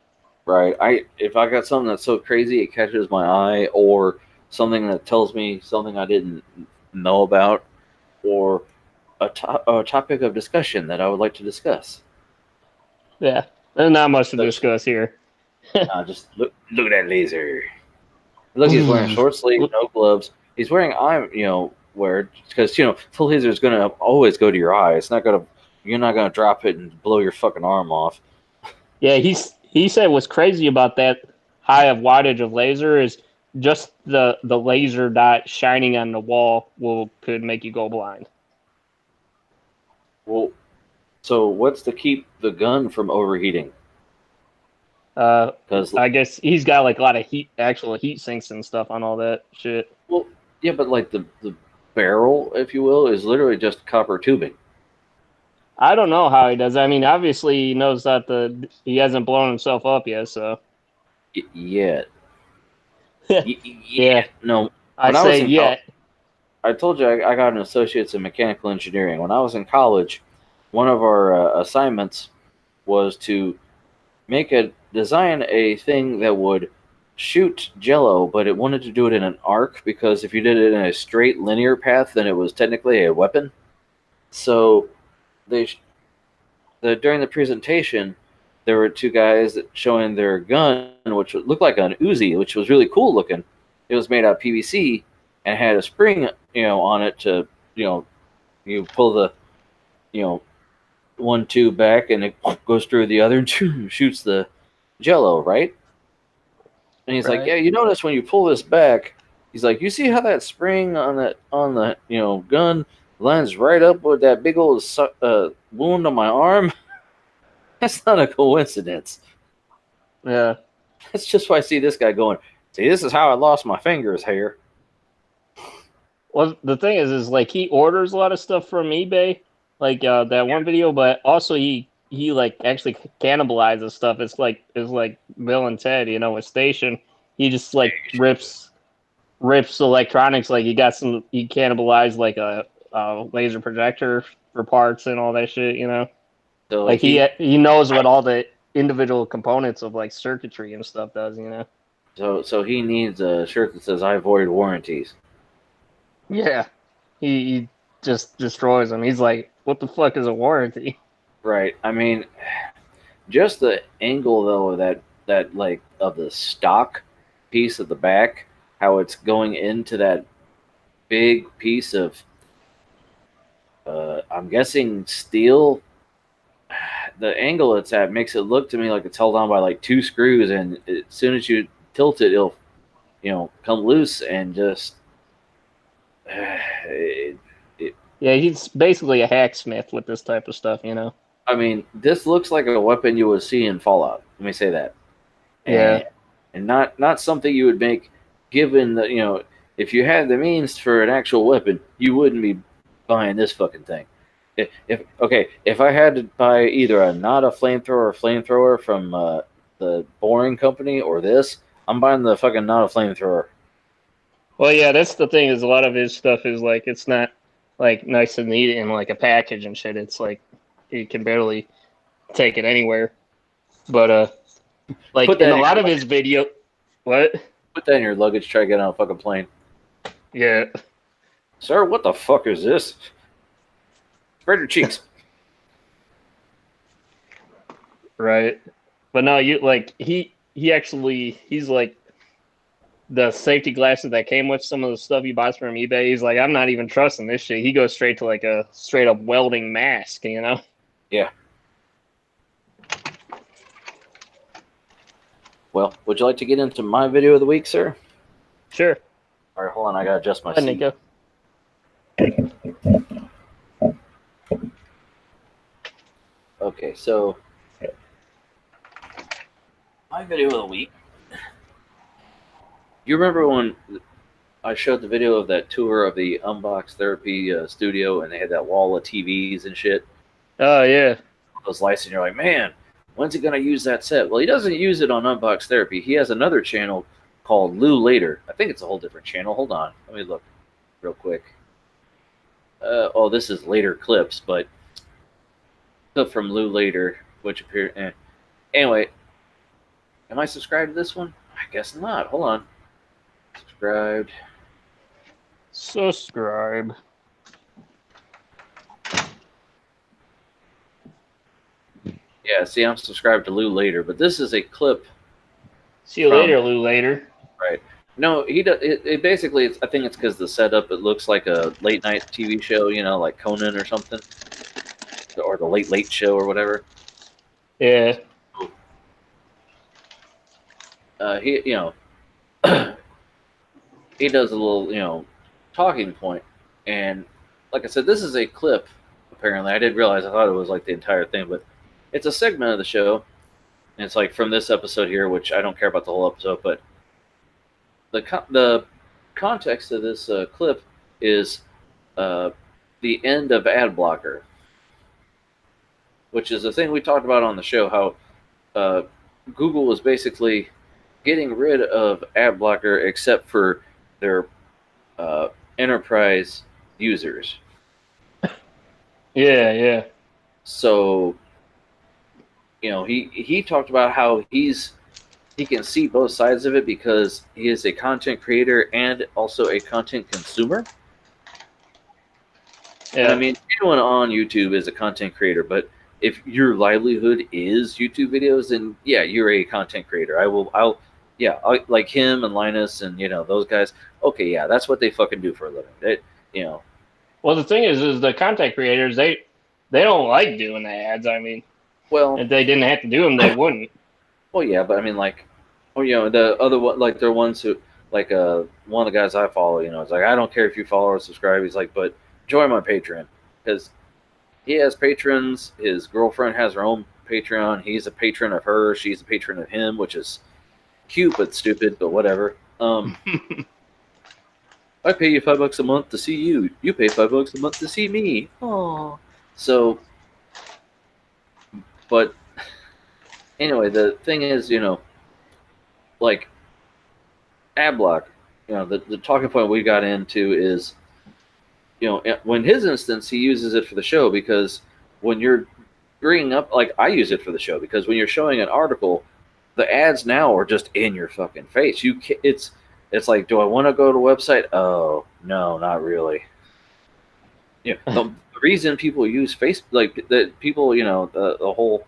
Right. If I got something that's so crazy it catches my eye, or something that tells me something I didn't know about, or a topic of discussion that I would like to discuss. Yeah, there's not much to Such, discuss here. just look at that laser. Look, he's wearing short sleeve, no gloves. He's wearing wear because the laser is gonna always go to your eye. You're not gonna drop it and blow your fucking arm off. Yeah, he said what's crazy about that high of wattage of laser is just the laser dot shining on the wall could make you go blind. Well, so what's to keep the gun from overheating? Because I guess he's got like a lot of actual heat sinks and stuff on all that shit. Well, yeah, but like the barrel, if you will, is literally just copper tubing. I don't know how he does. I mean, obviously he knows that he hasn't blown himself up yet, so. Yet. Yeah. No. I say yet. I told you I got an associate's in mechanical engineering. When I was in college, one of our assignments was to design a thing that would shoot Jello, but it wanted to do it in an arc, because if you did it in a straight linear path, then it was technically a weapon. So during the presentation, there were two guys showing their gun, which looked like an Uzi, which was really cool looking. It was made out of PVC and had a spring, on it to, you pull the, one tube back and it goes through the other and shoots the Jello, right? And he's like, yeah, you notice when you pull this back, he's like, you see how that spring on the gun lines right up with that big old wound on my arm? That's not a coincidence. Yeah. That's just why I see this guy going, see, this is how I lost my fingers here. Well, the thing is like he orders a lot of stuff from eBay, like that one video, but also he like actually cannibalizes stuff. It's like Bill and Ted, with Station. He just like rips electronics. Like he cannibalized like a laser projector for parts and all that shit. So like he knows what all the individual components of like circuitry and stuff does. So he needs a shirt that says "I void warranties." Yeah, he just destroys them. He's like, what the fuck is a warranty? Right. I mean, just the angle though of that like of the stock piece at the back, how it's going into that big piece of I'm guessing steel. The angle it's at makes it look to me like it's held on by like two screws, and as soon as you tilt it, it'll come loose and just yeah, he's basically a hacksmith with this type of stuff, I mean, this looks like a weapon you would see in Fallout. Let me say that. Yeah. And not something you would make, given that, if you had the means for an actual weapon, you wouldn't be buying this fucking thing. If I had to buy either not a flamethrower from the Boring Company or this, I'm buying the fucking not a flamethrower. Well, yeah, that's the thing, is a lot of his stuff is like, it's not like nice and neat in like a package and shit. It's like you can barely take it anywhere. But like in a lot of his video, what? Put that in your luggage. Try to get on a fucking plane. Yeah. Sir, what the fuck is this? Spread your cheeks. Right. But no, you like he's like the safety glasses that came with some of the stuff he buys from eBay. He's like, I'm not even trusting this shit. He goes straight to like a straight up welding mask, Yeah. Well, would you like to get into my video of the week, sir? Sure. All right, hold on. I gotta adjust my seat. Nico. Okay, so my video of the week. You remember when I showed the video of that tour of the Unbox Therapy studio, and they had that wall of TVs and shit? Oh, yeah. Those lights, and you're like, man, when's he going to use that set? Well, he doesn't use it on Unbox Therapy. He has another channel called Lou Later. I think it's a whole different channel. Hold on, let me look real quick. Oh, this is Later Clips, but clip from Lou Later, which appeared. Anyway, am I subscribed to this one? I guess not. Hold on. Subscribed. Subscribe. Yeah, see, I'm subscribed to Lou Later, but this is a clip. See you later, Lou Later. Right. No, he does. It basically, I think it's because the setup. It looks like a late night TV show, like Conan or something, or the Late Late Show or whatever. Yeah. He, he does a little, talking point, and like I said, this is a clip. Apparently, I didn't realize. I thought it was like the entire thing, but it's a segment of the show. And it's like from this episode here, which I don't care about the whole episode, but the context of this clip is the end of ad blocker, which is a thing we talked about on the show. How Google was basically getting rid of ad blocker except for their enterprise users. Yeah. So, he talked about how he can see both sides of it because he is a content creator and also a content consumer. Yeah. And I mean, anyone on YouTube is a content creator, but if your livelihood is YouTube videos, then yeah, you're a content creator. I'll like him and Linus and those guys. Okay, yeah, that's what they fucking do for a living. Well, the thing is the content creators they don't like doing the ads. I mean, well, if they didn't have to do them, they wouldn't. Well, yeah, but I mean, the other one, like they're ones who, like one of the guys I follow, it's like I don't care if you follow or subscribe. He's like, but join my Patreon because he has patrons. His girlfriend has her own Patreon. He's a patron of her. She's a patron of him, which is cute but stupid, but whatever. I pay you $5 a month to see you. You pay $5 a month to see me. Aww. So, but anyway, the thing is, like ad block, the talking point we got into is, when his instance, he uses it for the show because when you're bringing up, like I use it for the show because when you're showing an article, the ads now are just in your fucking face. It's like, do I want to go to a website? Oh, no, not really. The reason people use Facebook, like the people, the whole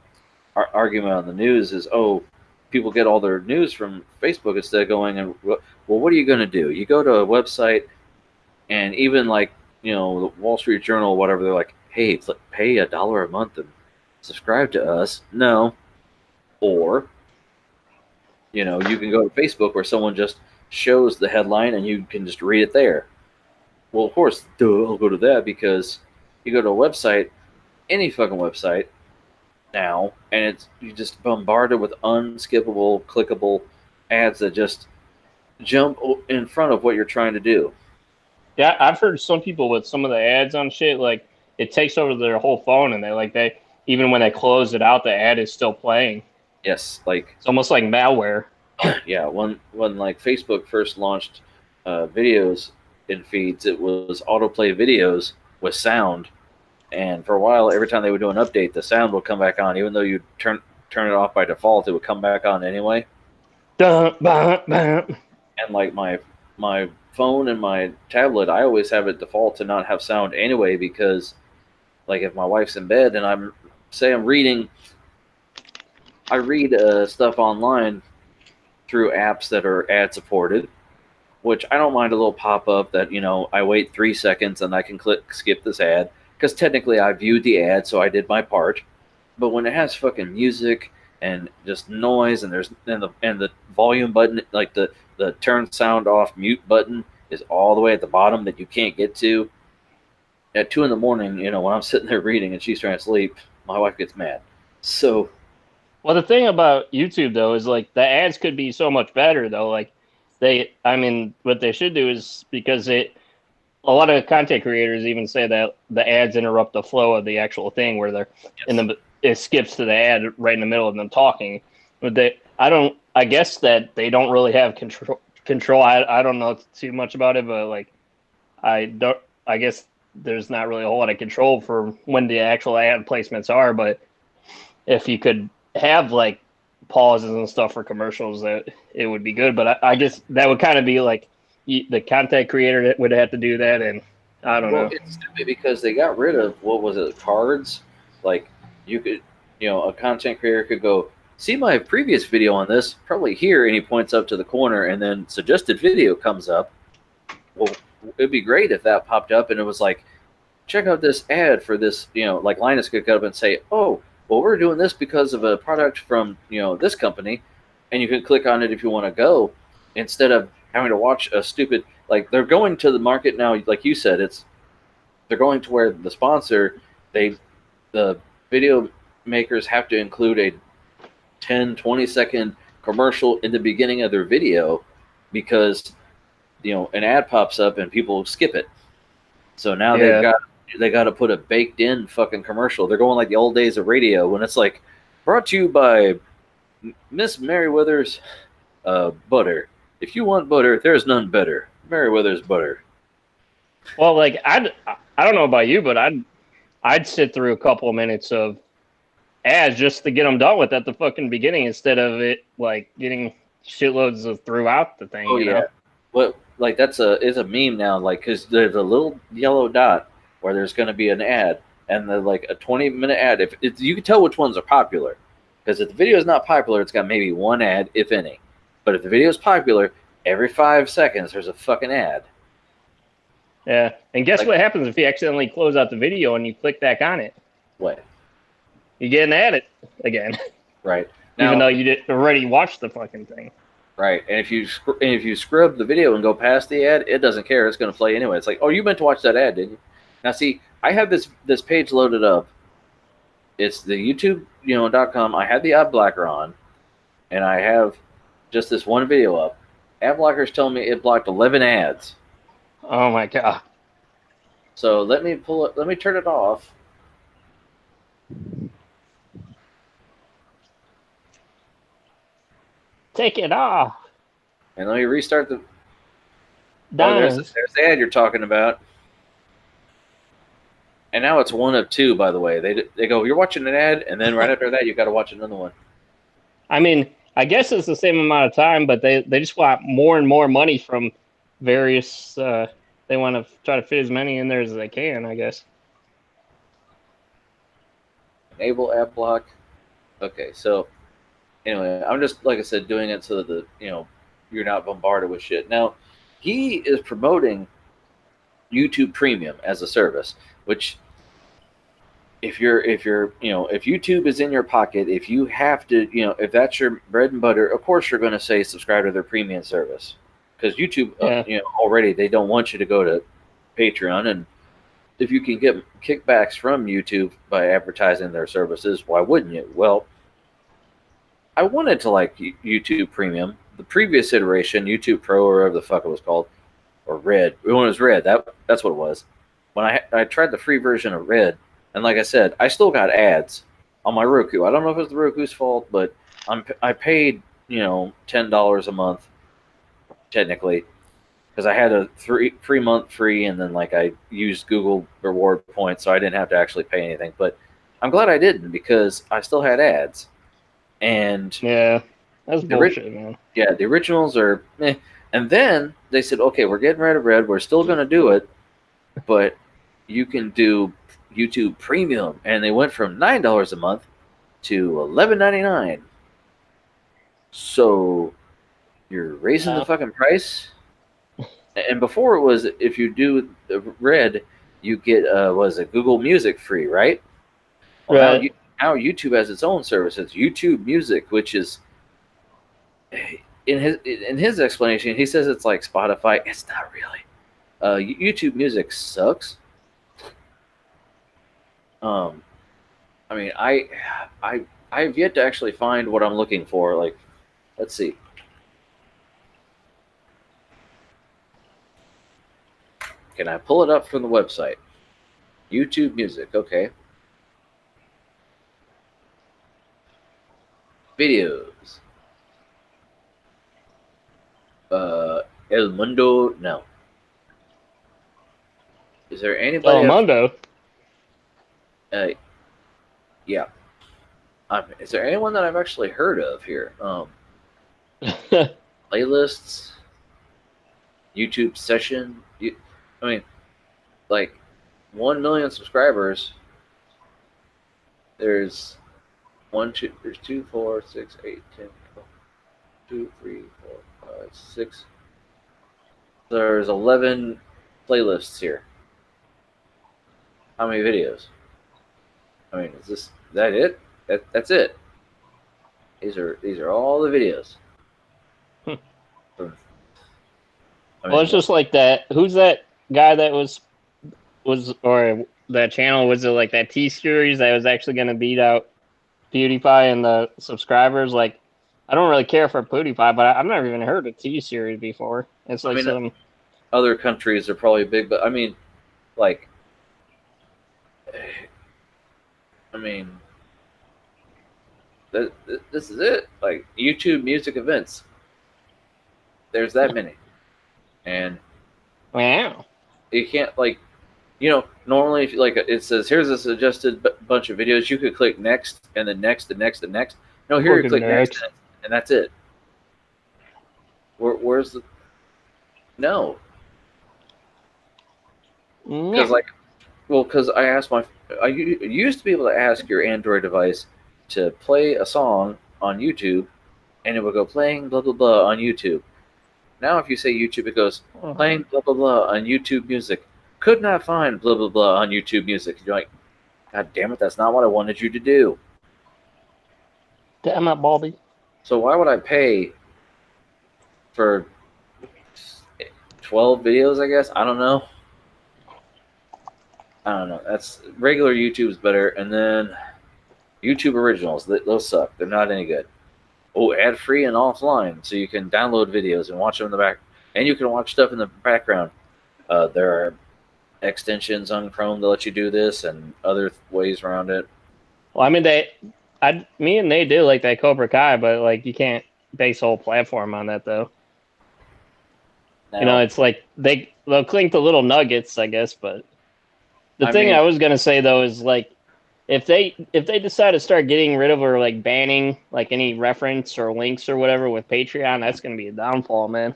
argument on the news is, oh, people get all their news from Facebook instead of going and, well, what are you going to do? You go to a website, and even like, the Wall Street Journal or whatever, they're like, hey, pay $1 a month and subscribe to us. No. Or, you can go to Facebook where someone just shows the headline and you can just read it there. Well, of course, I'll go to that because you go to a website, any fucking website now, and you just bombarded with unskippable, clickable ads that just jump in front of what you're trying to do. Yeah, I've heard some people with some of the ads on shit, like it takes over their whole phone, and they even when they close it out, the ad is still playing. Yes, like it's almost like malware. Yeah, when like Facebook first launched videos in feeds, it was autoplay videos with sound, and for a while, every time they would do an update, the sound would come back on, even though you turn it off by default, it would come back on anyway. Dun, dun, dun. And like my phone and my tablet, I always have it default to not have sound anyway, because like if my wife's in bed and I'm reading, I read stuff online through apps that are ad supported, which I don't mind a little pop up that, I wait 3 seconds and I can click skip this ad because technically I viewed the ad, so I did my part. But when it has fucking music and just noise and the volume button, like the turn sound off mute button is all the way at the bottom that you can't get to. At 2 a.m, when I'm sitting there reading and she's trying to sleep, my wife gets mad. So, well, the thing about YouTube though is like the ads could be so much better though. Like what they should do is, because a lot of content creators even say that the ads interrupt the flow of the actual thing where they're it skips to the ad right in the middle of them talking. But I guess that they don't really have control. I don't know too much about it, but like I guess there's not really a whole lot of control for when the actual ad placements are, but if you could have like pauses and stuff for commercials, that it would be good. But I guess that would kind of be like the content creator that would have to do that, and I don't know. It's stupid because they got rid of, what was it, cards? Like, you could, a content creator could go, see my previous video on this, probably here, and he points up to the corner, and then suggested video comes up. Well, it'd be great if that popped up and it was like, check out this ad for this, like Linus could go up and say, oh, well, we're doing this because of a product from, this company, and you can click on it if you want to go, instead of having to watch a stupid, like, they're going to the market now, like you said, they're going to where the sponsor, the video makers have to include a 10, 20-second commercial in the beginning of their video because, an ad pops up and people skip it. So now they got to put a baked in fucking commercial. They're going like the old days of radio when it's like, brought to you by Miss Merriweather's butter. If you want butter, there's none better. Merriweather's butter. Well, like I don't know about you, but I'd sit through a couple of minutes of ads just to get them done with at the fucking beginning instead of it like getting shitloads of throughout the thing. Oh, you know? Well, like it's a meme now, like, because there's a little yellow dot where there's going to be an ad, and the like a 20-minute ad. If it's, you can tell which ones are popular, because if the video is not popular, it's got maybe one ad, if any. But if the video is popular, every 5 seconds there's a fucking ad. Yeah, and guess what happens if you accidentally close out the video and you click back on it? What? You get an ad again. Right. Now, even though you did already watch the fucking thing. Right, and if you scrub the video and go past the ad, it doesn't care. It's going to play anyway. It's like, oh, you meant to watch that ad, didn't you? Now, see, I have this page loaded up. It's the YouTube.com. I have the ad blocker on, and I have just this one video up. Ad blocker's telling me it blocked 11 ads. Oh my god! So let me turn it off. Take it off. And let me restart the. Oh, there's the ad you're talking about. And now it's one of two, by the way. They go, you're watching an ad, and then right after that, you got to watch another one. I mean, I guess it's the same amount of time, but they just want more and more money from various. They want to try to fit as many in there as they can, I guess. Enable ad block. Okay, so anyway, I'm just, like I said, doing it so that you're not bombarded with shit. Now, he is promoting YouTube Premium as a service, which if YouTube is in your pocket, if you have to, if that's your bread and butter, of course you're going to say subscribe to their premium service, because YouTube, already they don't want you to go to Patreon, and if you can get kickbacks from YouTube by advertising their services, why wouldn't you? Well, I wanted to like YouTube Premium. The previous iteration, YouTube Pro, or whatever the fuck it was called, or Red. When it was Red, that's what it was. When I tried the free version of Red, and like I said, I still got ads on my Roku. I don't know if it's the Roku's fault, but I paid $10 a month technically, because I had a 3-month free, and then like I used Google reward points, so I didn't have to actually pay anything. But I'm glad I didn't, because I still had ads. And yeah, that's bullshit, man. Yeah, the originals are meh. And then they said, okay, we're getting rid of Red. We're still going to do it, but you can do YouTube Premium. And they went from $9 a month to $11.99. So you're raising the fucking price. And before it was, if you do the Red, you get Google Music free, right? Well, right. Now YouTube has its own service. It's YouTube Music, which is, in his explanation, he says it's like Spotify. It's not really. YouTube Music sucks. I mean, I've yet to actually find what I'm looking for. Like, let's see. Can I pull it up from the website? YouTube Music, okay. Videos. El Mundo. No. Is there anybody? Telemundo. Uh, yeah. Is there anyone that I've actually heard of here? Playlists, YouTube session. I mean, like 1 million subscribers. There's there's 2, 4, 6, 8, 10, 12, 2, 3, 4, 5, 6. There's 11 playlists here. How many videos? I mean, is that it? That's it. These are all the videos. Well, it's just like that. Who's that guy that was or that channel? Was it like that T series that was actually going to beat out PewDiePie and the subscribers? Like, I don't really care for PewDiePie, but I've never even heard of T series before. It's like some other countries are probably big, but I mean, like, this is it. Like YouTube music events. There's that many, and wow. You can't normally if like it says here's a suggested bunch of videos, you could click next and then next and next and next. No, here you click next and that's it. Where's the no? Because I asked I used to be able to ask your Android device to play a song on YouTube, and it would go playing blah blah blah on YouTube. Now, if you say YouTube, it goes playing blah blah blah on YouTube Music. Could not find blah blah blah on YouTube Music. You're like, God damn it, that's not what I wanted you to do. Damn it, Bobby. So why would I pay for 12 videos? I guess I don't know. That's regular YouTube's better, and then YouTube Originals. Those suck. They're not any good. Oh, ad-free and offline, so you can download videos and watch them in the back, and you can watch stuff in the background. There are extensions on Chrome that let you do this, and other ways around it. Well, I mean, me and they did like that Cobra Kai, but like you can't base a whole platform on that though. No. It's like they'll clink the little nuggets, I guess. But the thing I was gonna say though is like, if they decide to start getting rid of or like banning like any reference or links or whatever with Patreon, that's going to be a downfall, man.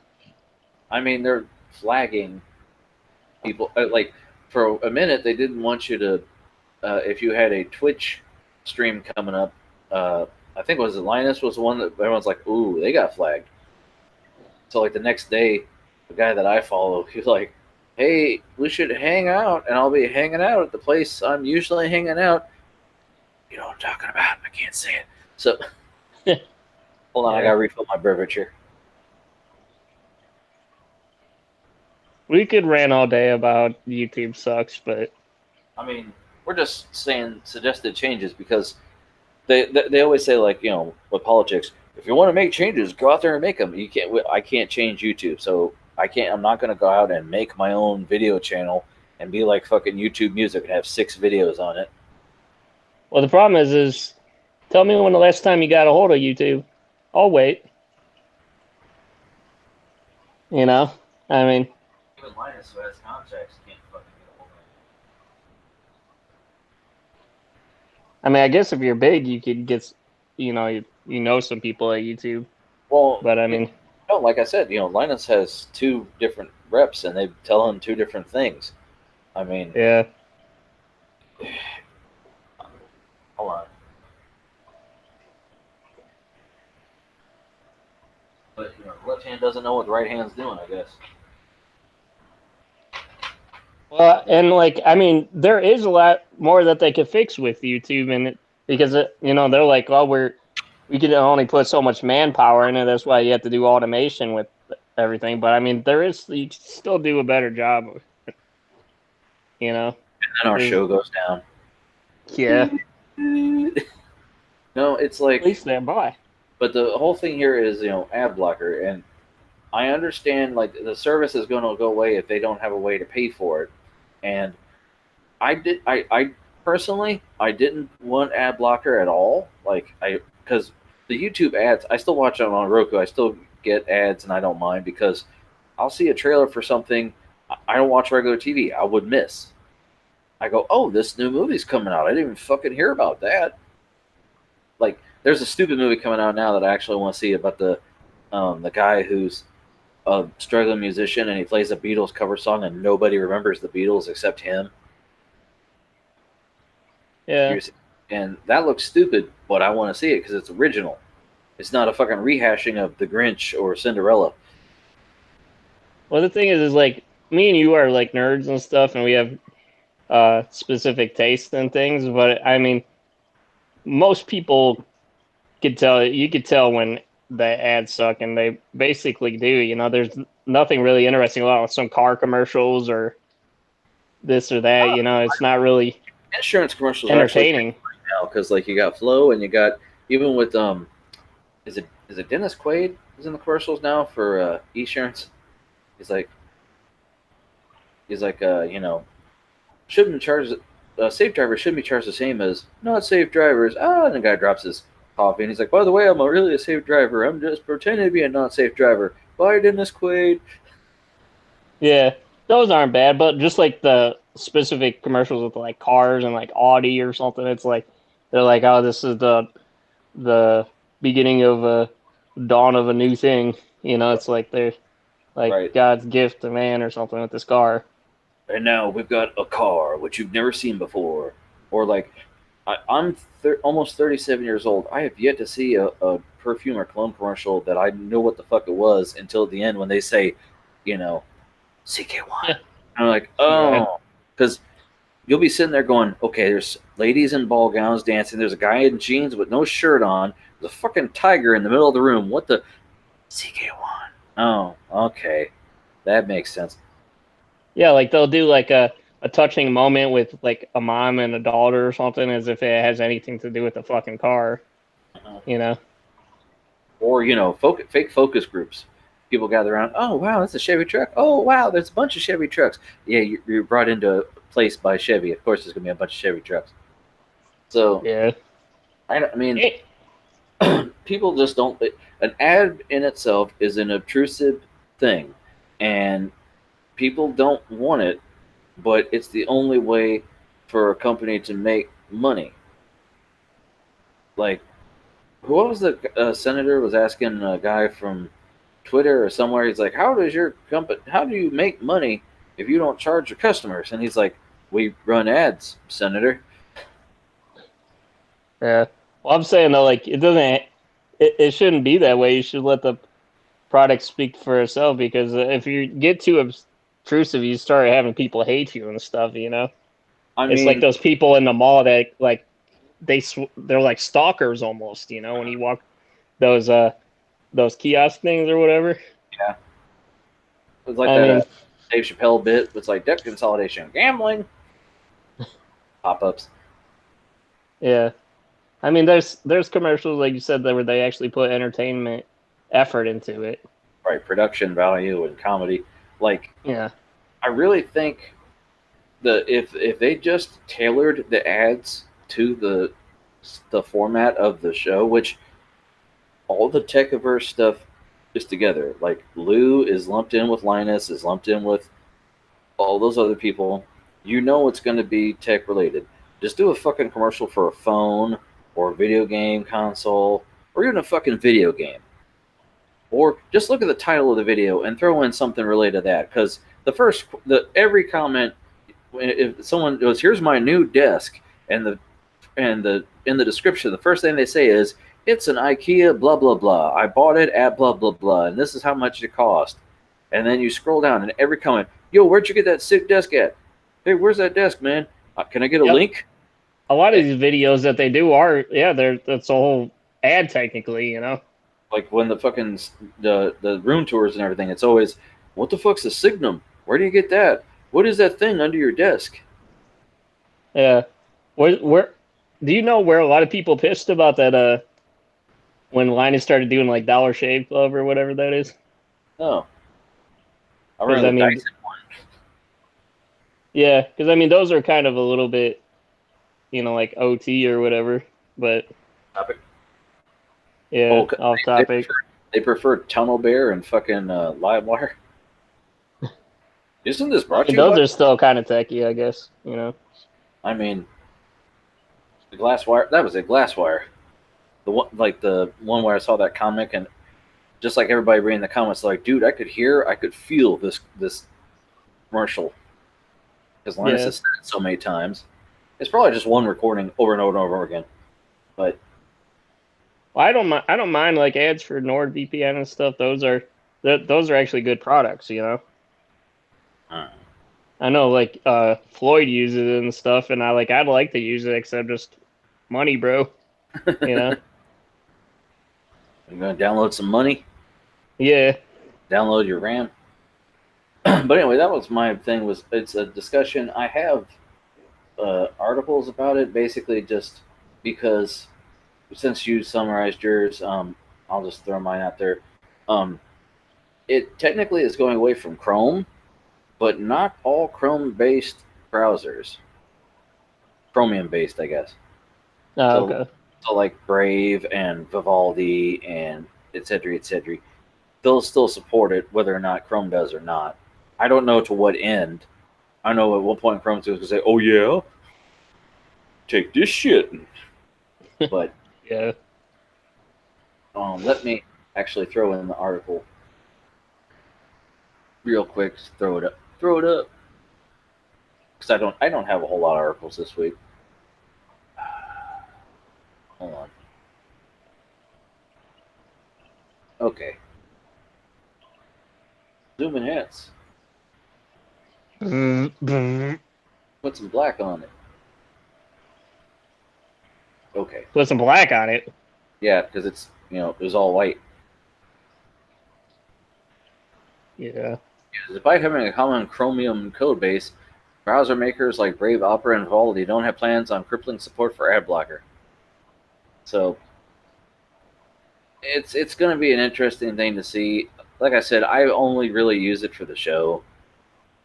I mean, they're flagging people. Like for a minute, they didn't want you to. If you had a Twitch stream coming up, I think Linus was the one that everyone's like, "Ooh, they got flagged." So like the next day, the guy that I follow, he's like, "Hey, we should hang out," and I'll be hanging out at the place I'm usually hanging out. You know what I'm talking about? I can't say it. So, hold on, I gotta refill my beverage here. We could rant all day about YouTube sucks, but I mean, we're just saying suggested changes because they always say like with politics, if you want to make changes, go out there and make them. You can't. I can't change YouTube, so I can't. I'm not gonna go out and make my own video channel and be like fucking YouTube Music and have 6 videos on it. Well, the problem is tell me when the last time you got a hold of YouTube. I'll wait. I mean, even Linus, who has contacts, can't fucking get a hold of it. I mean, I guess if you're big, you could get, you know some people at YouTube. Well, but I mean, like I said, Linus has 2 different reps, and they tell him 2 different things. I mean, yeah. Hold on. But the left hand doesn't know what the right hand's doing, I guess. Well, and like, I mean, there is a lot more that they could fix with YouTube, and because they're like, well, we can only put so much manpower in it. That's why you have to do automation with everything. But I mean, you still do a better job. And then our show goes down. Yeah. No, it's like. Please stand by. But the whole thing here is, ad blocker, and I understand like the service is going to go away if they don't have a way to pay for it. And I personally, I didn't want ad blocker at all. Like because the YouTube ads, I still watch them on Roku. I still get ads and I don't mind because I'll see a trailer for something I don't watch regular TV. I would miss. I go, oh, this new movie's coming out. I didn't even fucking hear about that. Like, there's a stupid movie coming out now that I actually want to see about the guy who's a struggling musician and he plays a Beatles cover song and nobody remembers the Beatles except him. Yeah. And that looks stupid, but I want to see it because it's original. It's not a fucking rehashing of The Grinch or Cinderella. Well, the thing is like me and you are like nerds and stuff, and we have specific tastes and things. But I mean, most people could tell. You could tell when the ads suck, and they basically do. You know, there's nothing really interesting about some car commercials or this or that. You know, it's not really insurance commercials entertaining right now because like you got Flo and you got even with is it Dennis Quaid is in the commercials now for insurance. He's like you know, shouldn't charge safe drivers shouldn't be charged the same as not safe drivers. And the guy drops his coffee and he's like, by the way, I'm really a safe driver. I'm just pretending to be a not safe driver. Bye, Dennis Quaid. Yeah, those aren't bad, but just like the specific commercials with like cars and like Audi or something, it's like they're like, oh, this is the beginning of a dawn of a new thing. You know, it's like they're like right. God's gift to man or something with this car. And now we've got a car which you've never seen before, or like I'm almost 37 years old. I have yet to see a perfume or cologne commercial that I know what the fuck it was until the end when they say, you know, CK1. Yeah. I'm like, oh, because you'll be sitting there going, okay, there's ladies in ball gowns dancing. There's a guy in jeans with no shirt on. There's a fucking tiger in the middle of the room. What the? CK1. Oh, okay. That makes sense. Yeah, like they'll do like a touching moment with like a mom and a daughter or something as if it has anything to do with the fucking car. You know? Or, you know, fake focus groups. People gather around, oh, wow, that's a Chevy truck. Oh, wow, there's a bunch of Chevy trucks. Yeah, you're brought into a place by Chevy. Of course, there's going to be a bunch of Chevy trucks. So, yeah. I mean, people just don't. An ad in itself is an obtrusive thing. And people don't want it, but it's the only way for a company to make money. Like, who was the senator was asking a guy from Twitter or somewhere? He's like, how do you make money if you don't charge your customers? And he's like, we run ads, Senator. Yeah. Well, I'm saying though, like it shouldn't be that way. You should let the product speak for itself, because if you get too obtrusive, you start having people hate you and stuff. You know, it's like those people in the mall that like they're like stalkers almost. You know, when you walk those kiosk things or whatever. Yeah, it's like that Dave Chappelle bit. It's like debt consolidation, gambling, pop-ups. Yeah, I mean, there's commercials like you said where they actually put entertainment effort into it. Right, production value and comedy. Like, yeah, I really think if they just tailored the ads to the format of the show, which all the Techiverse stuff is together. Like Lou is lumped in with Linus, is lumped in with all those other people. You know it's going to be tech related. Just do a fucking commercial for a phone or a video game console or even a fucking video game. Or just look at the title of the video and throw in something related to that. Because every comment, if someone goes, "Here's my new desk," and in the description, the first thing they say is, "It's an IKEA blah blah blah. I bought it at blah blah blah, and this is how much it cost." And then you scroll down, and every comment, "Yo, where'd you get that sick desk at? Hey, where's that desk, man? Can I get a link?" A lot of these videos that they do are that's a whole ad technically, you know. Like when the fucking the room tours and everything, it's always, "What the fuck's a Signum? Where do you get that? What is that thing under your desk?" Yeah, where do you know where a lot of people pissed about that? When Linus started doing like Dollar Shave Club or whatever that is. Oh, I remember the Dyson one. Yeah, because I mean those are kind of a little bit, you know, like OT or whatever, but topic. Yeah, off topic. They prefer Tunnel Bear and fucking Livewire. Isn't this I brought to mean, you those by? are still kind of techy, I guess. You know. I mean, the Glasswire. That was a Glasswire. The one where I saw that comic, and just like everybody reading the comments, like, dude, I could feel this commercial because Linus Yeah. has said it so many times. It's probably just one recording over and over and over again. But Well, I don't mind like ads for NordVPN and stuff. Those are actually good products. You know. uh, I know like Floyd uses it and stuff, and I'd like to use it, except just money, bro. You know. you're gonna download some money, Yeah. download your RAM. But anyway, that was my thing. Was it's a discussion I have articles about it, basically just because since you summarized yours, I'll just throw mine out there. Um, it technically is going away from Chrome, but not all Chrome-based browsers. Chromium-based, I guess. So, Okay. so like Brave and Vivaldi and et cetera, et cetera, they'll still support it whether or not Chrome does or not. I don't know to what end. I know at one point Chrome's going to say, "Oh yeah, take this shit," but Yeah. let me actually throw in the article real quick. Just throw it up, because I don't have a whole lot of articles this week. Hold on. Okay, zooming hits. Put some black on it. Okay, Put some black on it. yeah, because it's it was all white. Yeah. Despite having a common Chromium code base, browser makers like Brave, Opera, and Vivaldi don't have plans on crippling support for ad blocker. So it's going to be an interesting thing to see. Like I said, I only really use it for the show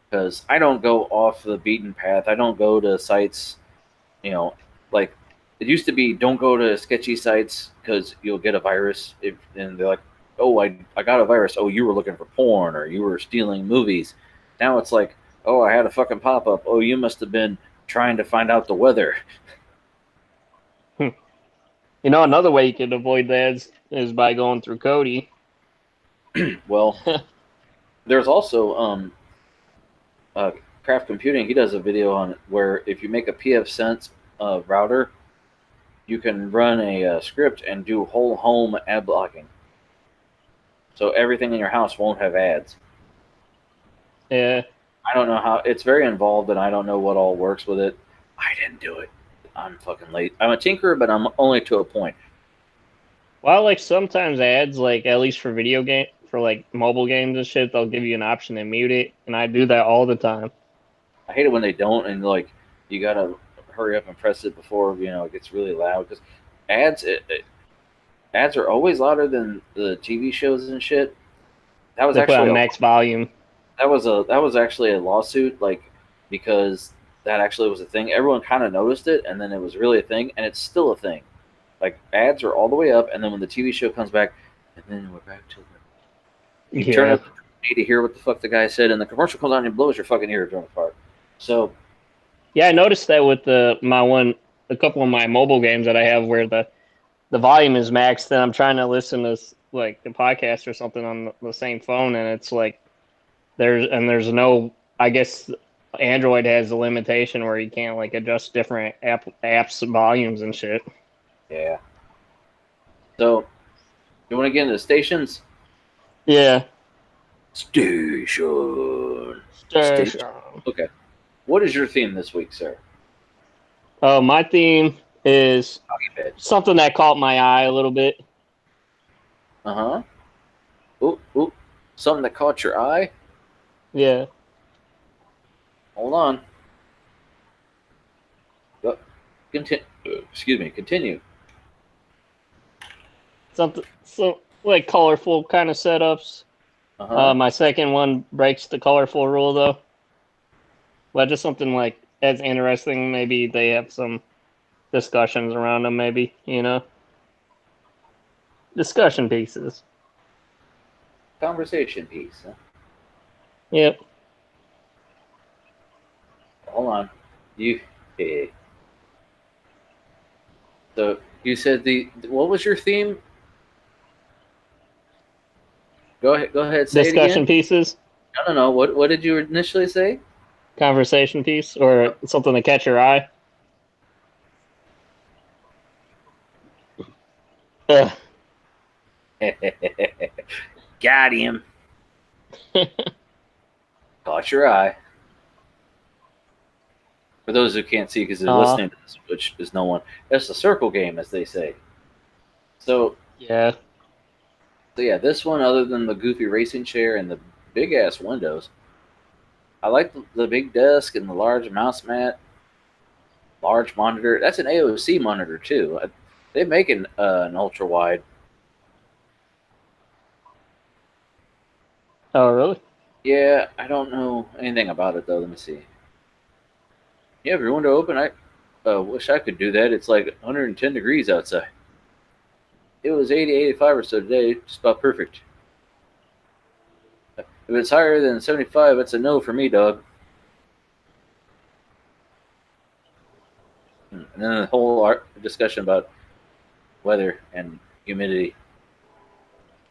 because I don't go off the beaten path. I don't go to sites, like it used to be. Don't go to sketchy sites because you'll get a virus. And they're like, "Oh, I got a virus. Oh, you were looking for porn or you were stealing movies." Now it's like, "Oh, I had a fucking pop up. Oh, you must have been trying to find out the weather." You know, another way you can avoid that is by going through Cody. Well, there's also Craft Computing. He does a video on it where if you make a pfSense router, you can run a script and do whole home ad blocking. So everything in your house won't have ads. Yeah. I don't know how. It's very involved, and I don't know what all works with it. I didn't do it. I'm fucking late. I'm a tinkerer, but I'm only to a point. Well, like sometimes ads, like at least for video game, for like mobile games and shit, they'll give you an option to mute it, and I do that all the time. I hate it when they don't, and like you gotta hurry up and press it before it gets really loud because ads ads are always louder than the TV shows and shit. That was They put actually on a max volume. that was actually a lawsuit, like because that actually was a thing. Everyone kind of noticed it, and then it was really a thing, and it's still a thing. Like ads are all the way up, and then when the TV show comes back, and then we're back to you turn Yeah. up to hear what the fuck the guy said, and the commercial comes on and blows your fucking eardrum apart. So Yeah, I noticed that with a couple of my mobile games that I have where the volume is maxed, and I'm trying to listen to like the podcast or something on the same phone, and it's like there's no. I guess Android has a limitation where you can't like adjust different apps volumes and shit. yeah. So you want to get into stations? Yeah. Station. Station. Station. Okay. What is your theme this week, sir? Oh, my theme is something that caught my eye a little bit. Uh huh. Oop, oop. Something that caught your eye? Yeah. Hold on. Excuse me. Continue. Something so like colorful kind of setups. Uh huh. My second one breaks the colorful rule though. But just something like as interesting. Maybe they have some discussions around them. Maybe discussion pieces. Conversation piece. Huh? Yep. Hold on. You. Hey. So you said what was your theme? Go ahead. Go ahead. Say it again. Discussion pieces, No. What did you initially say? conversation piece, or something to catch your eye. Ugh. Got him. Caught your eye. For those who can't see because they're listening to this, which is no one, that's the circle game, as they say. So Yeah. So yeah, this one, other than the goofy racing chair and the big ass windows, I like the big desk and the large mouse mat, large monitor. That's an AOC monitor too. They make an ultra wide. Oh, really? Yeah, I don't know anything about it though. Let me see. You have your window open. I wish I could do that. It's like 110 degrees outside. It was 80, 85 or so today. Just about perfect. If it's higher than 75, that's a no for me, dog. And then the whole discussion about weather and humidity.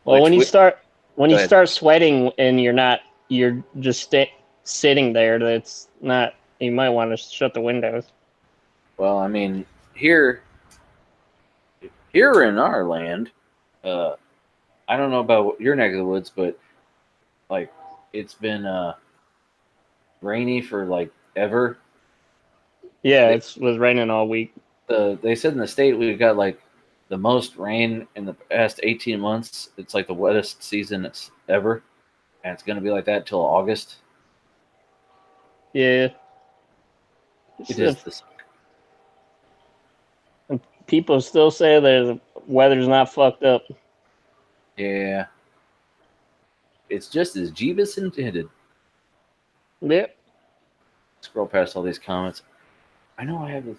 Well, when you start Go ahead. sweating and you're just sitting there. That's not. You might want to shut the windows. Well, I mean, here in our land, I don't know about your neck of the woods, but like it's been rainy for like ever. Yeah, it was raining all week. They said in the state we've got like the most rain in the past 18 months. It's like the wettest season it's ever, and it's going to be like that till August. Yeah. It is this. People still say the weather's not fucked up. Yeah. It's just as Jeebus intended. Yep. Scroll past all these comments. I know I have this.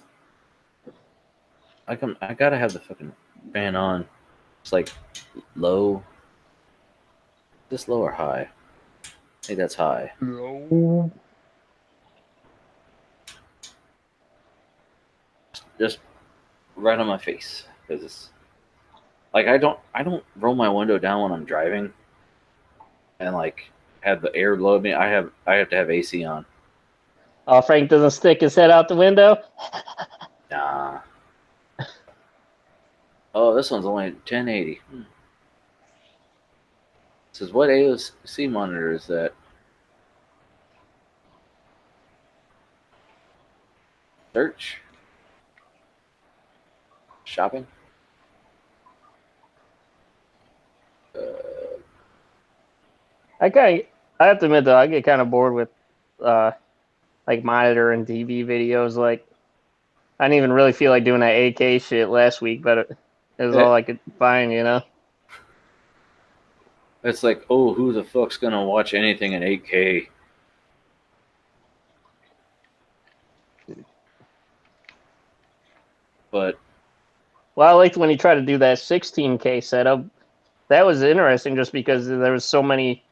I gotta have the fucking fan on. It's like low. This low or high? I think that's high. No. Just right on my face because it's like I don't roll my window down when I'm driving and like have the air blow at me. I have to have AC on. Oh, Frank doesn't stick his head out the window. Nah. Oh, this one's only 1080. It says what AOC monitor is that? Search. Shopping. I have to admit though, I get kind of bored with like monitor and TV videos. Like I didn't even really feel like doing that 8K shit last week, but it was all I could find, you know. It's like, oh, who the fuck's gonna watch anything in 8K? But well, I liked when he tried to do that 16K setup. That was interesting, just because there was so many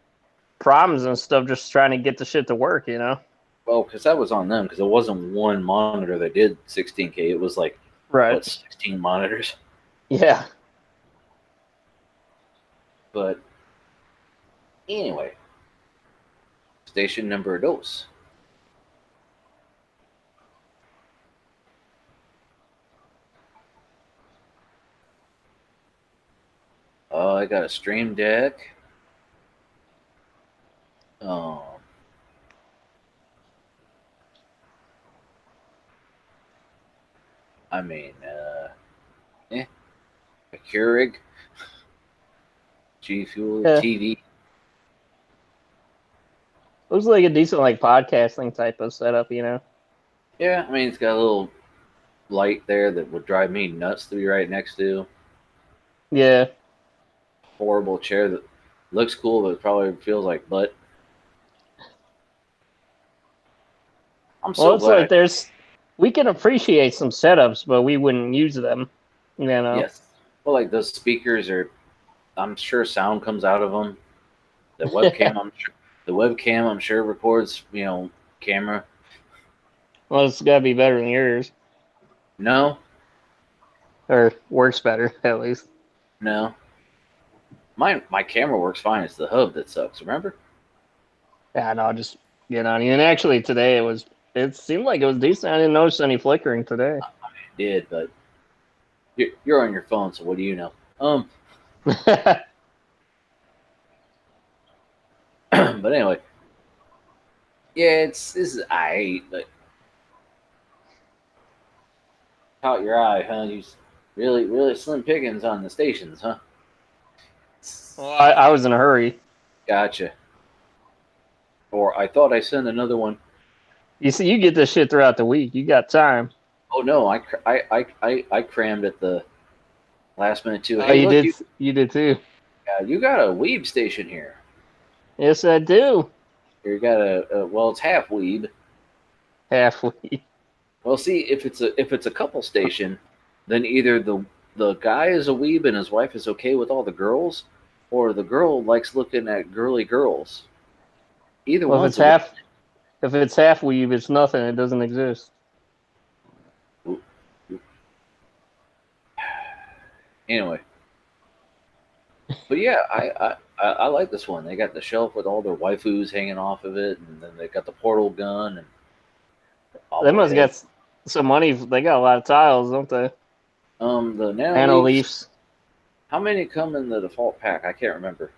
problems and stuff, just trying to get the shit to work, you know. well, because that was on them, because it wasn't one monitor that did 16K. It was like, right, 16 monitors. Yeah. But anyway, station number dos. Oh, I got a Stream Deck. I mean, a Keurig, G Fuel, TV. It was like a decent like podcasting type of setup, you know. Yeah, I mean, it's got a little light there that would drive me nuts to be right next to. Yeah. Horrible chair that looks cool, but probably feels like butt. I'm so glad. Like we can appreciate some setups, but we wouldn't use them, you know. Yes. Well, like those speakers are, I'm sure sound comes out of them. The webcam, I'm sure records, camera. Well, it's got to be better than yours, No, or works better at least. no. My camera works fine. It's the hub that sucks. Remember? Yeah, no, just get on you. And actually, today it seemed like it was decent. I didn't notice any flickering today. It did, but you're on your phone, so what do you know? But anyway, yeah, this is I but caught your eye, huh? You really slim pickings on the stations, huh? Well, I was in a hurry. Gotcha. Or I thought I sent another one. You see, you get this shit throughout the week. You got time. Oh no, I crammed at the last minute too. Oh, Hey, you look, did. You did too. you got a weeb station here. Yes, I do. You got well, it's half weeb. Halfway. Well, see, if it's a couple station, then either the guy is a weeb and his wife is okay with all the girls, or the girl likes looking at girly girls. Either Well, one's a weeb. if it's half weave, it's nothing. It doesn't exist. Anyway, but yeah, I like this one. They got the shelf with all their waifus hanging off of it, and then they got the portal gun and They bobblehead. must get some money. They got a lot of tiles, don't they? The Nano nanoleafs. leafs. How many come in the default pack? I can't remember.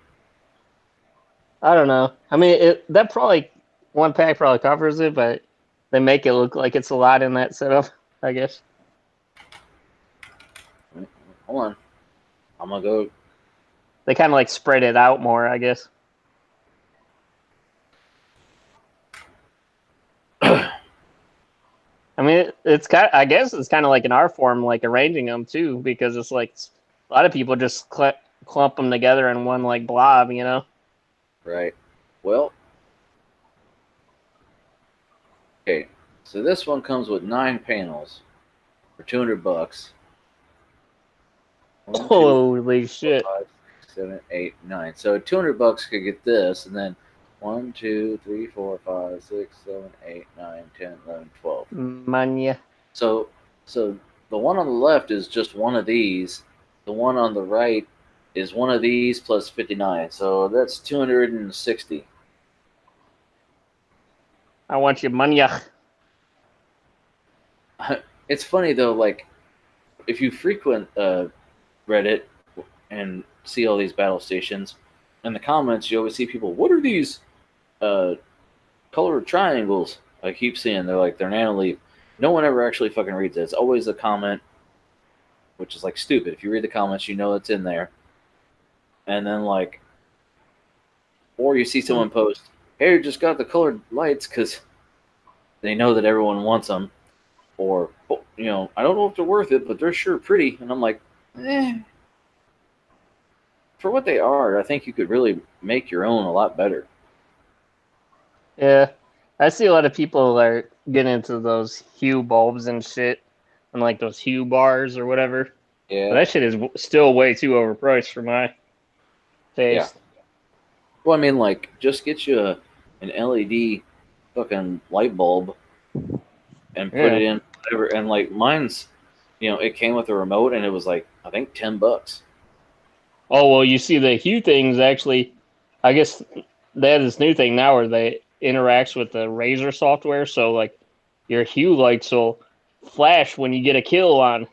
I don't know. I mean, that probably one pack probably covers it, but they make it look like it's a lot in that setup. I guess. Hold on, I'm gonna go. They kind of like spread it out more, I guess. I mean, it's kind. I guess it's kind of like an art form, like arranging them too, because it's like a lot of people just clump them together in one like blob, you know. Right. Well, okay. So this one comes with 9 panels for $200. 1, 2, 3, Holy 4, shit! 5, 6, 7, 8, 9. So $200 could get this, and then 1, 2, 3, 4, 5, 6, 7, 8, 9, 10, 11, 12. Mania. So the one on the left is just one of these. The one on the right is one of these plus 59. So that's 260. I want your mania. It's funny though, like if you frequent Reddit and see all these battle stations, in the comments you always see people, what are these colored triangles? I keep seeing they're nanoleaf. No one ever actually fucking reads it. It's always a comment, which is like stupid. If you read the comments, you know it's in there. And then or you see someone post, "Hey, you just got the colored lights," because they know that everyone wants them. Or I don't know if they're worth it, but they're sure pretty. And I'm like, for what they are, I think you could really make your own a lot better. Yeah, I see a lot of people are getting into those hue bulbs and shit, and like those hue bars or whatever. Yeah. But that shit is still way too overpriced for my taste. Yeah. Well, I mean, just get you an LED fucking light bulb and put it in whatever. And mine's, it came with a remote and it was I think $10. Oh well, you see the hue things actually. I guess they have this new thing now where they interacts with the Razer software, so like your hue lights will flash when you get a kill on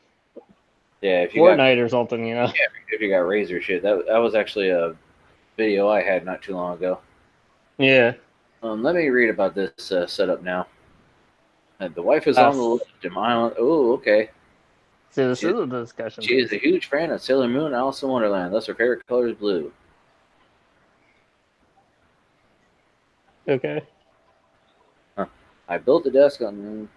if you Fortnite or something, you know. Yeah, if you got Razer shit, that was actually a video I had not too long ago. Yeah. Let me read about this setup now. The wife is on the left. Oh, okay. See, this is a discussion. She is a huge fan of Sailor Moon and Alice in Wonderland. Thus, her favorite color is blue. Okay. I built the desk and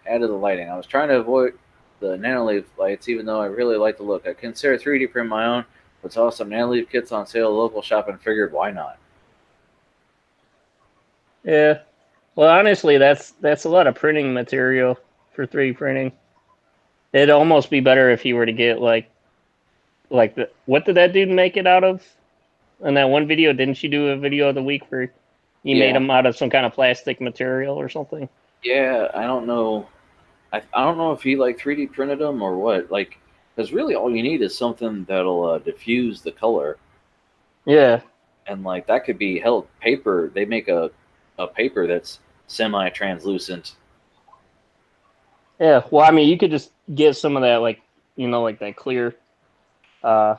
added the lighting. I was trying to avoid the nanoleaf lights, even though I really like the look. I considered 3D print my own, but saw some nanoleaf kits on sale at a local shop and figured, why not? Yeah. Well, honestly, that's a lot of printing material for 3D printing. It'd almost be better if you were to get like what did that dude make it out of? In that one video, didn't you do a video of the week where you made them out of some kind of plastic material or something? Yeah, I don't know. I don't know if he like 3D printed them or what. Like, because really all you need is something that'll diffuse the color. Yeah. And like that could be held paper. They make a paper that's semi-translucent. Yeah. Well, I mean, you could just get some of that, like, like that clear, uh,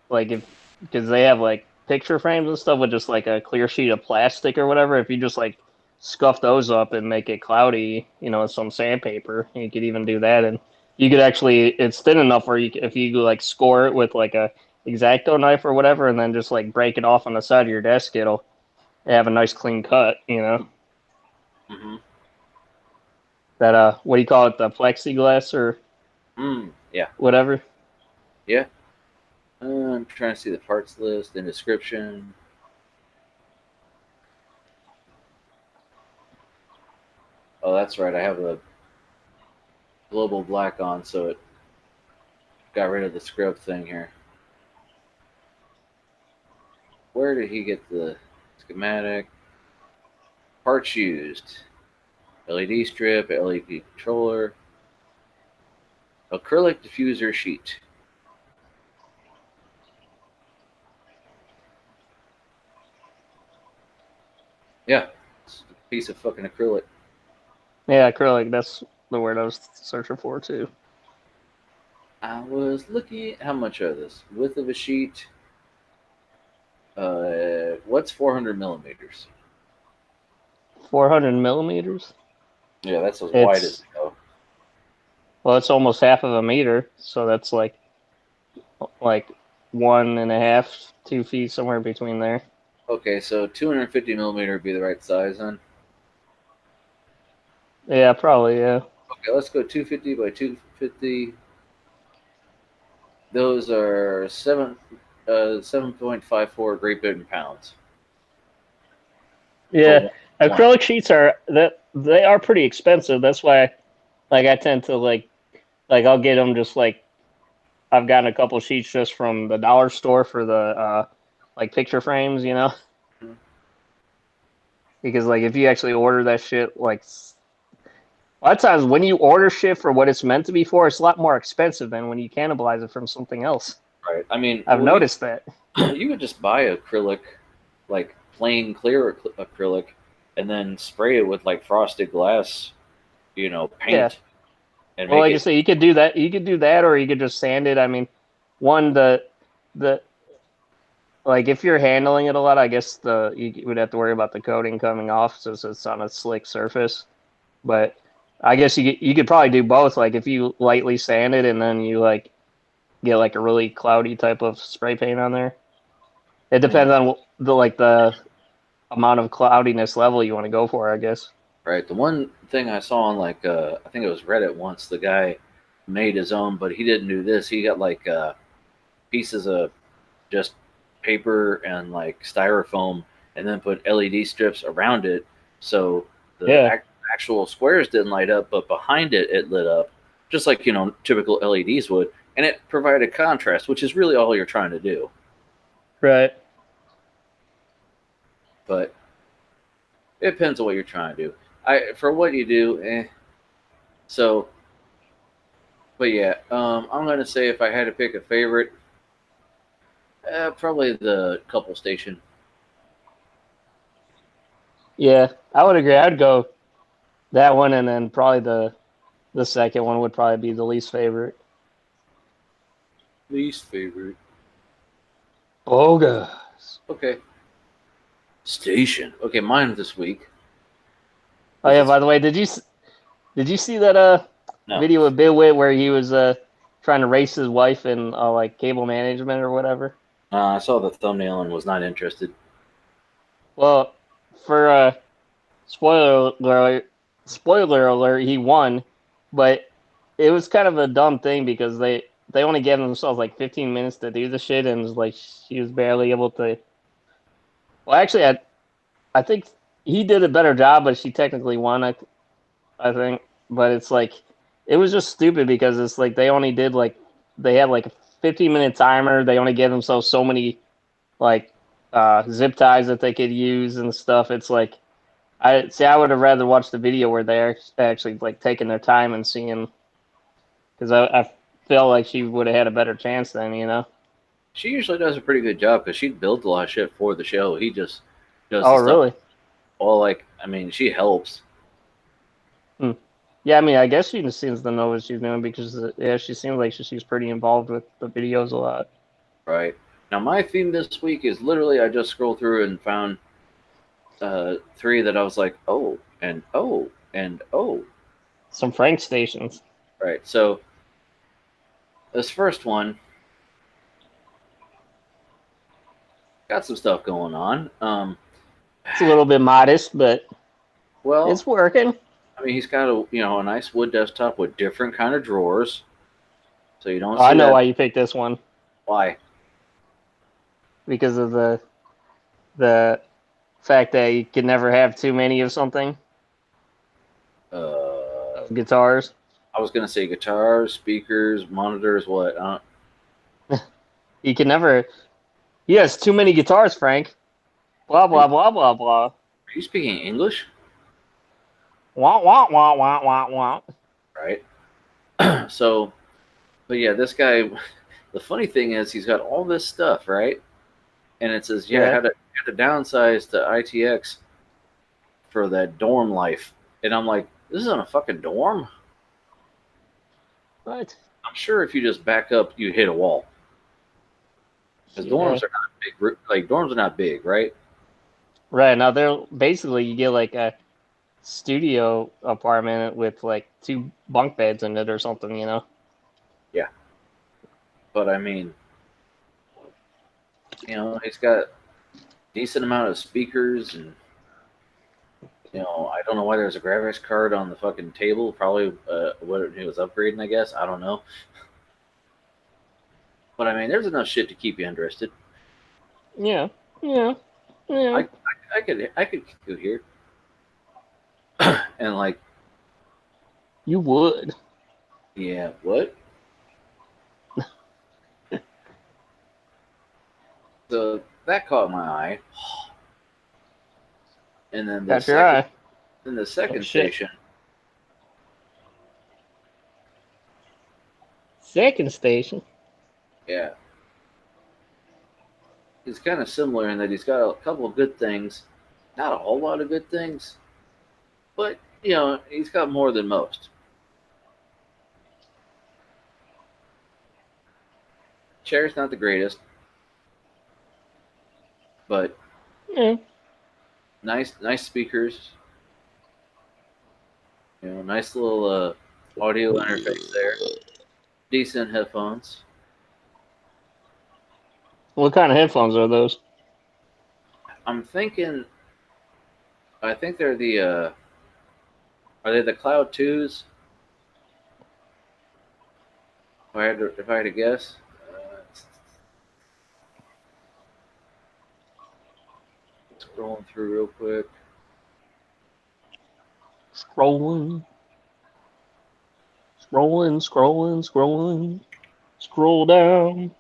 like if, because they have like picture frames and stuff with just like a clear sheet of plastic or whatever. If you just like scuff those up and make it cloudy, with some sandpaper, you could even do that. And you could actually, it's thin enough where if you like score it with like a X-Acto knife or whatever, and then just like break it off on the side of your desk, it'll have a nice clean cut. Mm-hmm. That what do you call it? The plexiglass or Yeah. whatever. Yeah. I'm trying to see the parts list and description. Oh, that's right. I have the global black on, so it got rid of the scrub thing here. Where did he get the schematic? Parts used. LED strip, LED controller, acrylic diffuser sheet. Yeah, it's a piece of fucking acrylic. Yeah, acrylic. That's the word I was searching for too. I was looking at how much of this width of a sheet. What's 400 millimeters? 400 millimeters. Yeah, that's as wide as they go. Well, it's almost half of a meter, so that's like 1.5, 2 feet, somewhere between there. Okay, so 250 millimeter would be the right size then. Yeah, probably. Yeah. Okay, let's go 250 by 250. Those are 7.54 Great Britain pounds. Yeah, acrylic sheets they are pretty expensive. That's why, I tend to like I'll get them just like I've gotten a couple sheets just from the dollar store for the picture frames, Mm-hmm. because like if you actually order that shit, like a lot of times when you order shit for what it's meant to be for, it's a lot more expensive than when you cannibalize it from something else. Right. I mean, I've noticed that. You could just buy acrylic, like plain clear acrylic, and then spray it with like frosted glass, paint. Yeah. And well, like I say, you could do that. You could do that, or you could just sand it. I mean, the like if you're handling it a lot, I guess you would have to worry about the coating coming off since it's on a slick surface. But I guess you could probably do both. Like if you lightly sand it and then you get like a really cloudy type of spray paint on there. It depends on the amount of cloudiness level you want to go for, I guess. Right. The one thing I saw on I think it was Reddit once, the guy made his own, but he didn't do this. He got like pieces of just paper and like styrofoam, and then put LED strips around it, so the actual squares didn't light up, but behind it lit up, just like typical LEDs would, and it provided contrast, which is really all you're trying to do. Right. But it depends on what you're trying to do. For what you do, So, but yeah, I'm gonna say if I had to pick a favorite, probably the couple station. Yeah, I would agree. I'd go that one, and then probably the second one would probably be the least favorite. Least favorite. Bogus. Okay. Station. Okay, mine this week. Oh yeah. By the way, did you see that video of Bill Witt where he was trying to race his wife in like cable management or whatever? I saw the thumbnail and was not interested. Well, for spoiler alert, he won, but it was kind of a dumb thing because they only gave themselves like 15 minutes to do the shit, and it was like she was barely able to. Well, actually, I think he did a better job, but she technically won. I think, but it's like it was just stupid because it's like they only did they had like a 15-minute timer. They only gave themselves so many like zip ties that they could use and stuff. It's like I would have rather watched the video where they're actually like taking their time and seeing, because I feel like she would have had a better chance then, you know. She usually does a pretty good job because she builds a lot of shit for the show. He just does Oh, the stuff. really? Well, like, I mean, she helps. Yeah, I mean, I guess she just seems to know what she's doing because yeah, she seems like she's pretty involved with the videos a lot. Right. Now, my theme this week is literally I just scrolled through and found 3 that I was like, oh, and oh, and oh. Some Frank stations. Right. So, this first one got some stuff going on. It's a little bit modest, but Well, it's working. I mean, he's got a nice wood desktop with different kind of drawers, so you don't Oh, see I know that. why you picked this one, Why? because of the fact that you can never have too many of something. Guitars. I was gonna say guitars, speakers, monitors. What? You can never. He has too many guitars, Frank. Blah blah blah blah blah. Are you speaking English? Wah wah wah wah wah wah. Right. So, but yeah, this guy. The funny thing is, he's got all this stuff, right? And it says, yeah, I had to downsize to ITX for that dorm life. And I'm like, this isn't a fucking dorm. What? I'm sure if you just back up, you hit a wall. Because dorms are not big. Like dorms are not big, right? Right, now they're basically you get like a studio apartment with like 2 bunk beds in it or something, you know. Yeah. But I mean, he's got decent amount of speakers, and I don't know why there's a graphics card on the fucking table. Probably what he was upgrading, I guess. I don't know. But I mean, there's enough shit to keep you interested. Yeah. I could go here, and like, you would. yeah, what? So that caught my eye, and then Got your eye. then the second shit. station. Second station. Yeah. He's kind of similar in that he's got a couple of good things, not a whole lot of good things, but he's got more than most. Chair's not the greatest, but nice speakers. Nice little audio interface there. Decent headphones. What kind of headphones are those? I think they're the are they the Cloud 2s? If I had to guess. Scrolling through real quick. Scrolling. Scroll down.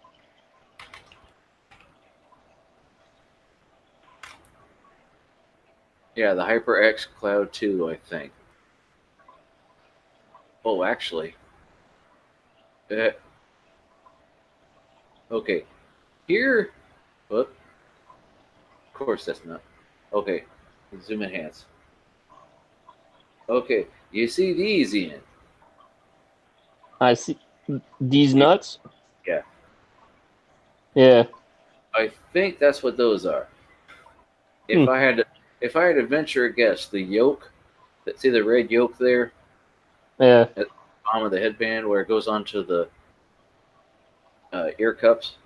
Yeah, the HyperX Cloud 2, I think. Oh, actually. Okay. Here. Whoop. Of course that's not. Okay. Zoom enhance. Okay. You see these, Ian? I see these nuts. Yeah. Yeah. I think that's what those are. If I had to venture a guess, the yoke, see the red yoke there? Yeah. At the bottom of the headband where it goes onto the ear cups.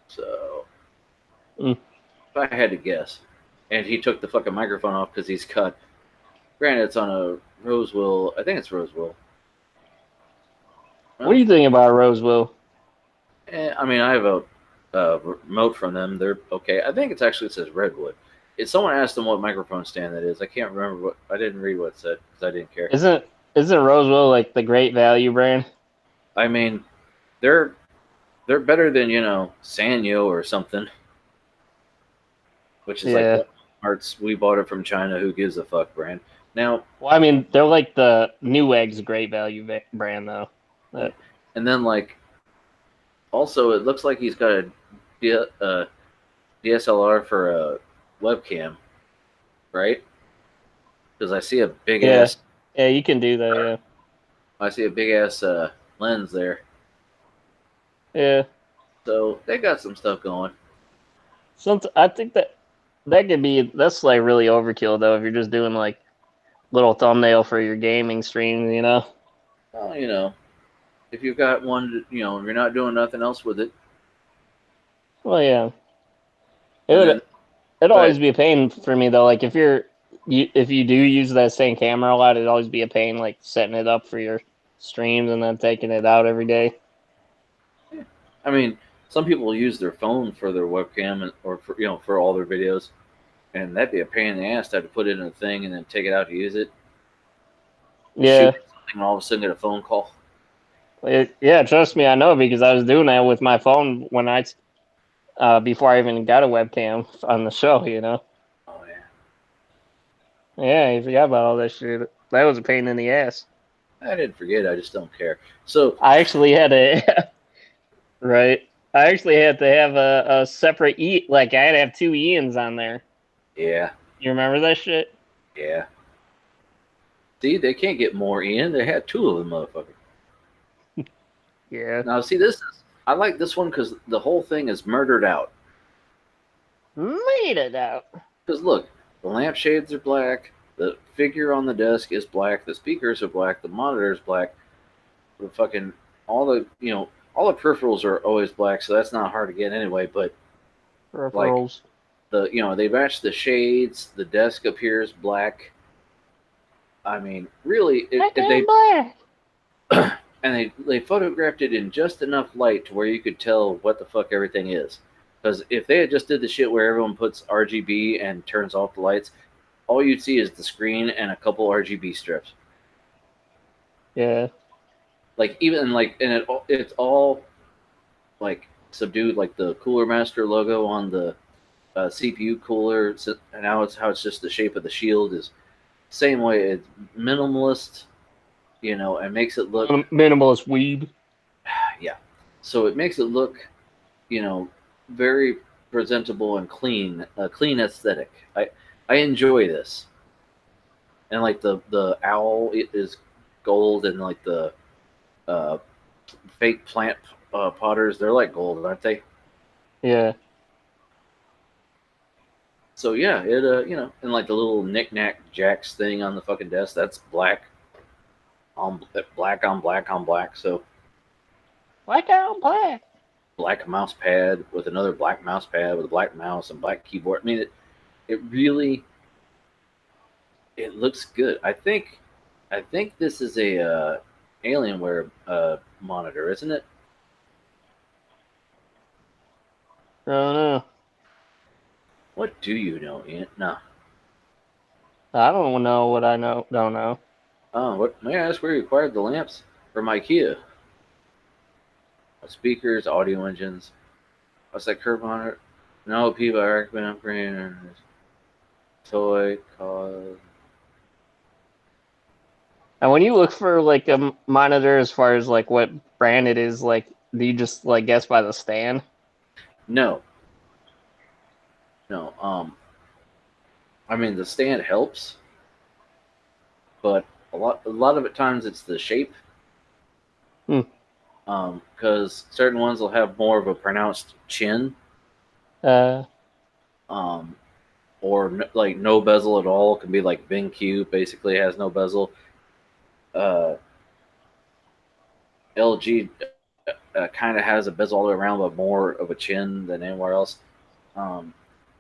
So, if I had to guess, and he took the fucking microphone off because he's cut. Granted, it's on a Rosewill. I think it's Rosewill. What do you think about Rosewill? I mean, I have a remote from them. They're okay. I think it says Redwood. If someone asked them what microphone stand that is, I can't remember what. I didn't read what it said because I didn't care. Isn't Rosewill like the great value brand? I mean, they're better than Sanyo or something. which is like Yeah. what parts we bought it from China. Who gives a fuck brand? Now, Well, I mean, they're like the Newegg's great value brand though. yeah. But, And then like also, it looks like he's got a DSLR for a webcam, right? Because I see a big yeah. ass. Yeah, you can do that. Yeah. I see a big ass lens there. Yeah. So they got some stuff going. I think that could be that's like really overkill though if you're just doing like little thumbnail for your gaming stream, you know. Well, if you've got one, you're not doing nothing else with it, Well, yeah. It and would then it'd go always ahead. be a pain for me though. Like if you do use that same camera a lot, it'd always be a pain like setting it up for your streams and then taking it out every day. I mean, some people use their phone for their webcam or for all their videos, and that'd be a pain in the ass to have to put it in a thing and then take it out to use it. Shoot Yeah. something and all of a sudden get a phone call. Yeah, trust me, I know because I was doing that with my phone when I before I even got a webcam on the show, you know. Oh yeah, Yeah, you forgot about all that shit. That was a pain in the ass. I didn't forget. I just don't care. So I actually had a right. I actually had to have a separate like I had to have two Ians on there. yeah, You remember that shit? yeah. See, they can't get more in. They had two of them, motherfucker. Yeah. Now, see, I like this one because the whole thing is murdered out. Made it out. Because look, the lampshades are black. The figure on the desk is black. The speakers are black. The monitor is black. The fucking all the all the peripherals are always black, so that's not hard to get anyway. But like Peripherals. they match the shades. The desk appears black. I mean, really, Black if and they black. and they photographed it in just enough light to where you could tell what the fuck everything is. Because if they had just did the shit where everyone puts RGB and turns off the lights, all you'd see is the screen and a couple RGB strips. Yeah. Like even like and it's all like subdued, like the Cooler Master logo on the CPU cooler, and now it's how it's just the shape of the shield is same way. It's minimalist, and makes it look Minimalist weeb. yeah. So it makes it look, very presentable and clean, a clean aesthetic. I enjoy this, and like the owl is gold, and like the uh, fake plant potters, they're like gold, aren't they? Yeah. So yeah, it and like the little knick-knack jacks thing on the fucking desk, that's black on black on black on black. So Black on black. black mouse pad with another black mouse pad with a black mouse and black keyboard. I mean, it really it looks good. I think this is a Alienware monitor, isn't it? I don't know. What do you know, Ian? No. I don't know what I know. Don't know. Oh, what? May I ask where you acquired the lamps from IKEA? Speakers, audio engines. What's that curve monitor? No, people are recommend upgrading. Toy, cause. And when you look for like a monitor, as far as like what brand it is, like do you just like guess by the stand? No, no. I mean the stand helps, but a lot of it times it's the shape. Hmm. Because certain ones will have more of a pronounced chin. Uh. Um, or like no bezel at all. It can be like BenQ, basically has no bezel. Uh, LG kind of has a bezel all the way around, but more of a chin than anywhere else. Um,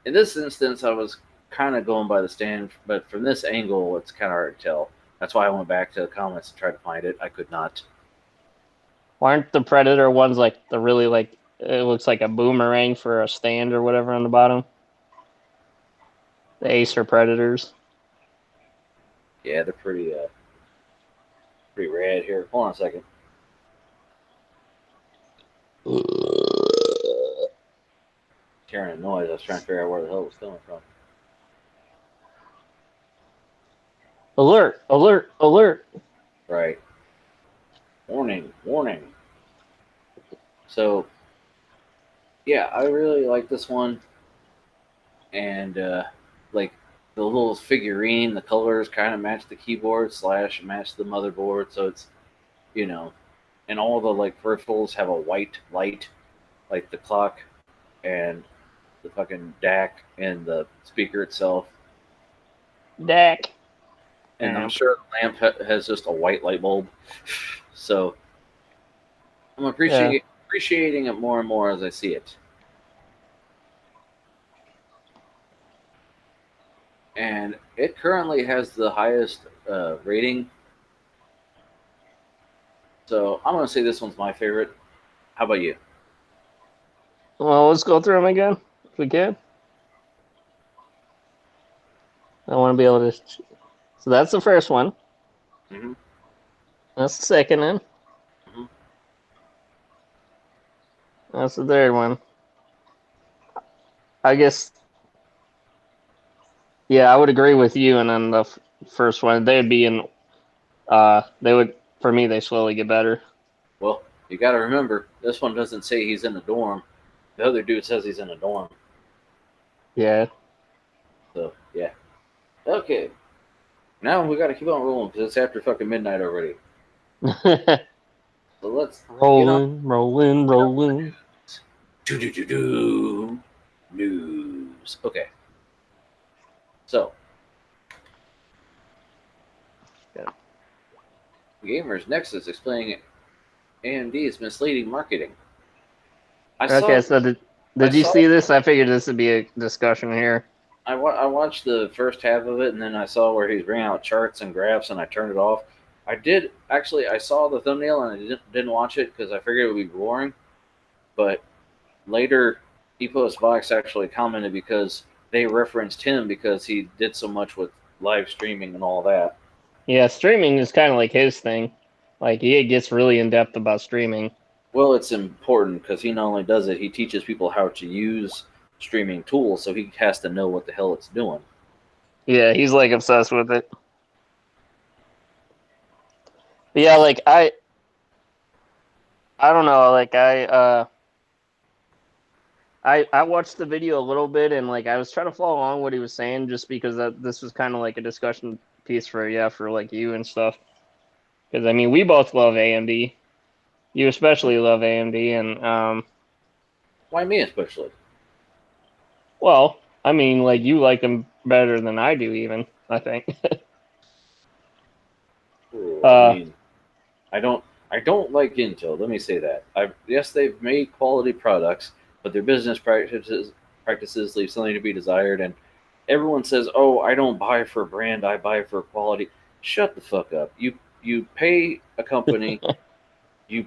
in this instance, I was kind of going by the stand, but from this angle, it's kind of hard to tell. That's why I went back to the comments and tried to find it. I could not. Why aren't the Predator ones like the really like it looks like a boomerang for a stand or whatever on the bottom? The Acer Predators. Yeah, they're pretty rad here. Hold on a second. carrying a noise. I was trying to figure out where the hell it was coming from. Alert! Alert! Alert! Right. Warning! Warning! So, yeah, I really like this one. And, like, the little figurine, the colors kind of match the keyboard / match the motherboard. So it's, you know, and all the, like, peripherals have a white light, like the clock and the fucking DAC and the speaker itself. DAC. And I'm sure the lamp has just a white light bulb. So I'm appreciating it more and more as I see it. And it currently has the highest rating. So I'm going to say this one's my favorite. How about you? Well, let's go through them again, if we can. I want to be able to... So that's the first one. Mm-hmm. That's the second one. Mm-hmm. That's the third one. I guess... Yeah, I would agree with you. And then the first one, they'd be in... they would... For me, they slowly get better. Well, you got to remember, this one doesn't say he's in a dorm. The other dude says he's in a dorm. Yeah. So, yeah. Okay. Now we got to keep on rolling because it's after fucking midnight already. So let's... rolling. News. Okay. So. Yeah. Gamers Nexus explaining AMD's misleading marketing. So did you see this? I figured this would be a discussion here. I watched the first half of it, and then I saw where he's bringing out charts and graphs, and I turned it off. I saw the thumbnail, and I didn't watch it because I figured it would be boring. But later, Epos Vox actually commented because they referenced him because he did so much with live streaming and all that. Yeah, streaming is kind of like his thing. Like, he gets really in-depth about streaming. Well, it's important because he not only does it, he teaches people how to use streaming tools, so he has to know what the hell it's doing. Yeah, he's, like, obsessed with it. But yeah, like, I don't know, like, I watched the video a little bit, and, like, I was trying to follow along what he was saying just because this was kind of like a discussion piece for like, you and stuff. Because, I mean, we both love AMD. You especially love AMD, and... Why me especially? Well, I mean, like, you like them better than I do, even, I think. I mean, I don't like Intel. Let me say that. Yes, they've made quality products, but their business practices leave something to be desired. And everyone says, "Oh, I don't buy for brand. I buy for quality." Shut the fuck up. You pay a company. you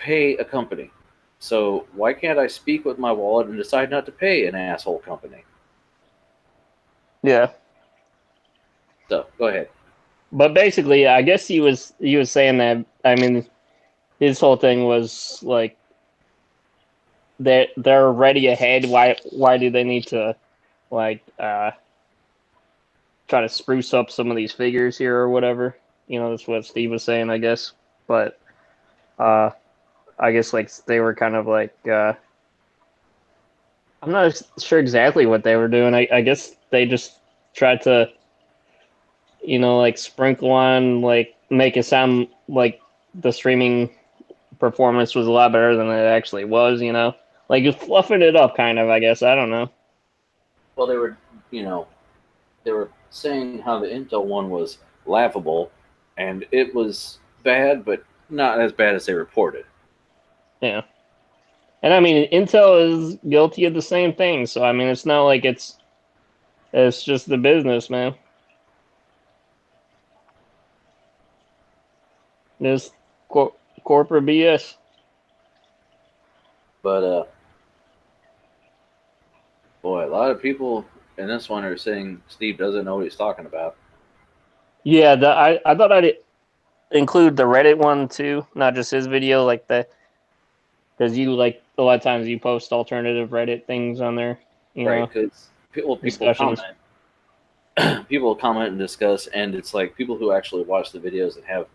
pay a company. So why can't I speak with my wallet and decide not to pay an asshole company? Yeah. So go ahead. But basically, I guess he was saying that. I mean, his whole thing was like they're already ahead. Why do they need to like try to spruce up some of these figures here or whatever? You know, that's what Steve was saying, I guess. But I guess like they were kind of like I'm not sure exactly what they were doing. I guess they just tried to, you know, like sprinkle on, like make it sound like the streaming performance was a lot better than it actually was, you know? Like just fluffing it up kind of, I guess. I don't know. Well, they were saying how the Intel one was laughable, and it was bad, but not as bad as they reported. Yeah. And I mean, Intel is guilty of the same thing, so I mean, it's not like it's just the business, man. It's corporate BS. But boy, a lot of people in this one are saying Steve doesn't know what he's talking about. Yeah, I thought I'd include the Reddit one too, not just his video, like because you like a lot of times you post alternative Reddit things on there. know, because people discussions. people comment and discuss, and it's like people who actually watch the videos and have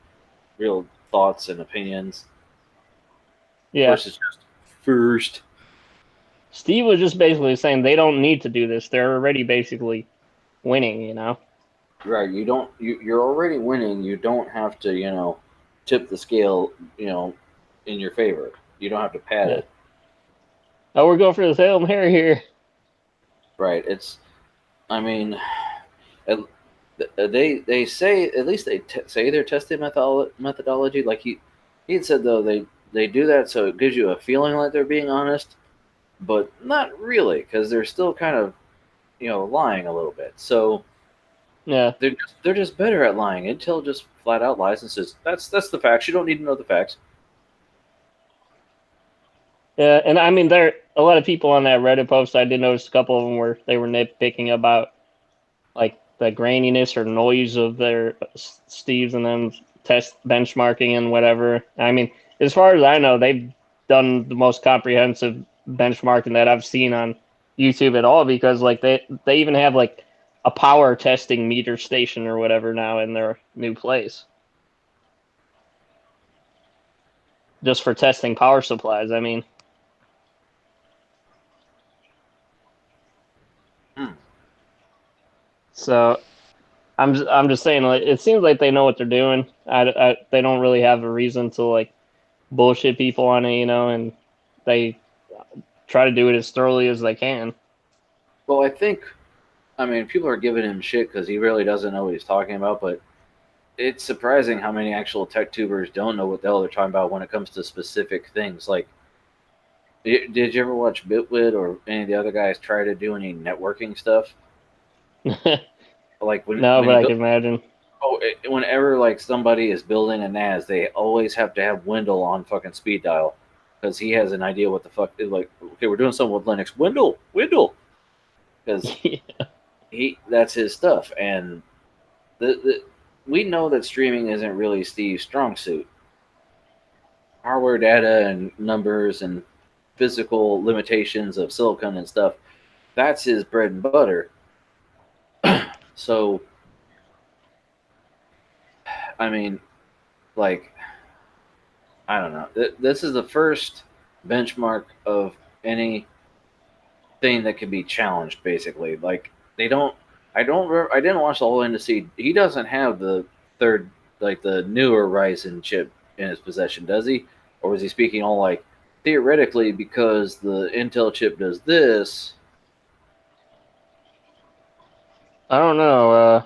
real thoughts and opinions Yeah. versus just first. Steve was just basically saying they don't need to do this. They're already basically winning, you know? Right, you're already winning. You don't have to, tip the scale, in your favor. You don't have to pad Yeah. it. Oh, we're going for the Hail Mary here. Right. I mean, they say, at least they say their testing methodology. Like he had said though, they do that so it gives you a feeling like they're being honest, but not really, because they're still kind of lying a little bit. So Yeah. they're just better at lying. Intel just flat out lies and says that's the facts. You don't need to know the facts. Yeah, and I mean, there a lot of people on that Reddit post. I did notice a couple of them where they were nitpicking about like the graininess or noise of their Steves and them test benchmarking and whatever. I mean, as far as I know, they've done the most comprehensive benchmarking that I've seen on YouTube at all, because like they even have like a power testing meter station or whatever now in their new place, just for testing power supplies. I mean, Hmm. so I'm just saying, like, it seems like they know what they're doing. They don't really have a reason to like bullshit people on it, you know, and they try to do it as thoroughly as they can. Well, I mean, people are giving him shit because he really doesn't know what he's talking about, but it's surprising how many actual tech tubers don't know what the hell they're talking about when it comes to specific things. Like, did you ever watch Bitwit or any of the other guys try to do any networking stuff? Like No, when but he I built, can imagine. whenever like somebody is building a NAS, they always have to have Wendell on fucking speed dial because he has an idea what the fuck. Like, okay, we're doing something with Linux. Wendell, because that's his stuff, and the we know that streaming isn't really Steve's strong suit. Hardware data and numbers and physical limitations of silicon and stuff, that's his bread and butter. So, I mean, like, I don't know. This is the first benchmark of anything that can be challenged, basically. Like, they don't. I didn't watch the whole end to see. He doesn't have the third, like the newer Ryzen chip in his possession, does he? Or was he speaking all like theoretically because the Intel chip does this? I don't know.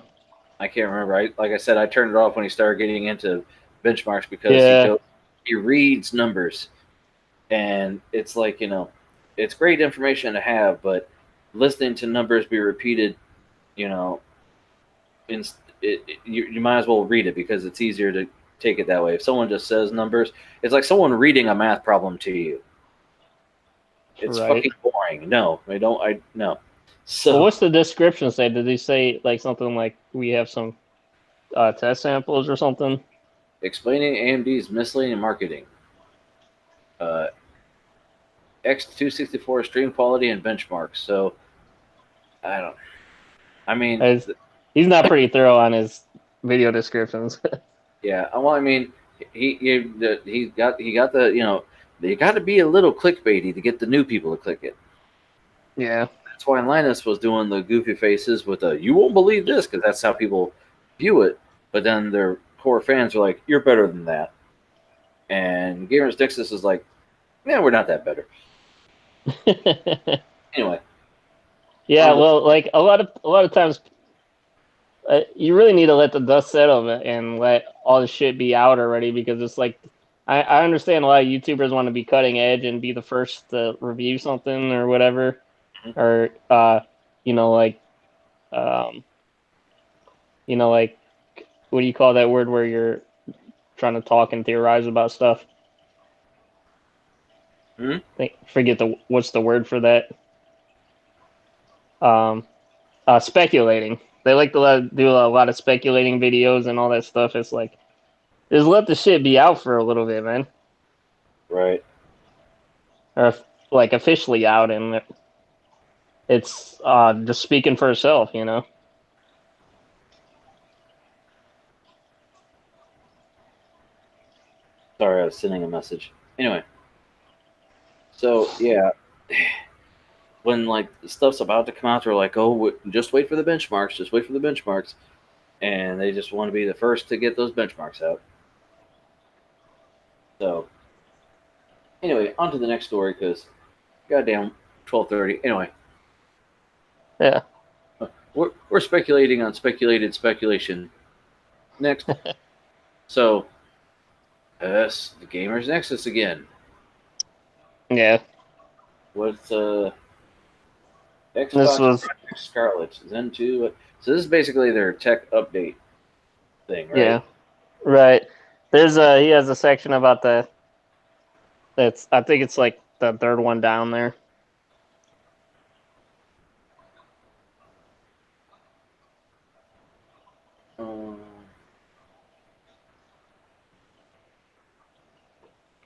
I can't remember. Like I said, I turned it off when he started getting into benchmarks because Yeah, he reads numbers, and it's like it's great information to have, but listening to numbers be repeated, you know, in, you might as well read it because it's easier to take it that way. If someone just says numbers, it's like someone reading a math problem to you. It's right. fucking boring. No, I don't. I no. Well, So what's the description say? Did he say like something like we have some test samples or something? explaining AMD's misleading marketing. Uh, X264 stream quality and benchmarks. So I don't. I mean, He's not pretty thorough on his video descriptions. yeah. Well, I mean, he got the they got to be a little clickbaity to get the new people to click it. Yeah. That's why Linus was doing the goofy faces with the "you won't believe this" because that's how people view it. But then their core fans are like, "You're better than that," and Gamers Nexus is like, "Yeah, we're not that better." Anyway, Yeah, on the well, like a lot of times, you really need to let the dust settle and let all the shit be out already, because it's like I understand a lot of YouTubers want to be cutting edge and be the first to review something or whatever, or you know, like um, like what do you call that word where you're trying to talk and theorize about stuff? Forget what's the word for that. Um, speculating. They like to do a lot of speculating videos and all that stuff. It's like, just let the shit be out for a little bit, man. right. Or like officially out. And it's just speaking for itself, you know. Sorry, I was sending a message. Anyway, so yeah, when like stuff's about to come out, they're like, "Oh, just wait for the benchmarks. Just wait for the benchmarks," and they just want to be the first to get those benchmarks out. So anyway, on to the next story because goddamn 12:30. Anyway, Yeah. we're speculating on speculated speculation. Next, so the Gamers Nexus again. Yeah. What's This Xbox was Project Scarlet Zen 2? So this is basically their tech update thing, right? yeah. Right. He has a section about I think it's like the third one down there.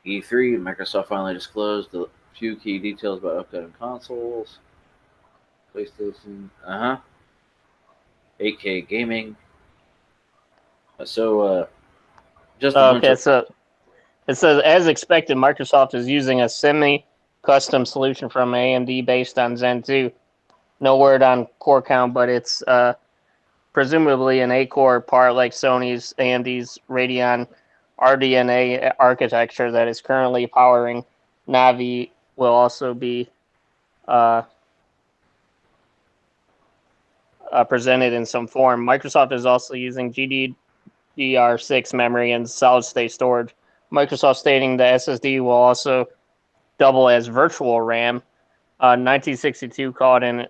E3, Microsoft finally disclosed a few key details about upcoming consoles. PlayStation, 8K gaming. So, just a bunch Okay, of. so it says, as expected, Microsoft is using a semi-custom solution from AMD based on Zen 2. No word on core count, but it's presumably an 8-core part like Sony's AMD's Radeon RDNA architecture that is currently powering Navi will also be uh, presented in some form. Microsoft is also using GDDR6 memory and solid-state storage. Microsoft stating the SSD will also double as virtual RAM. 1962 called in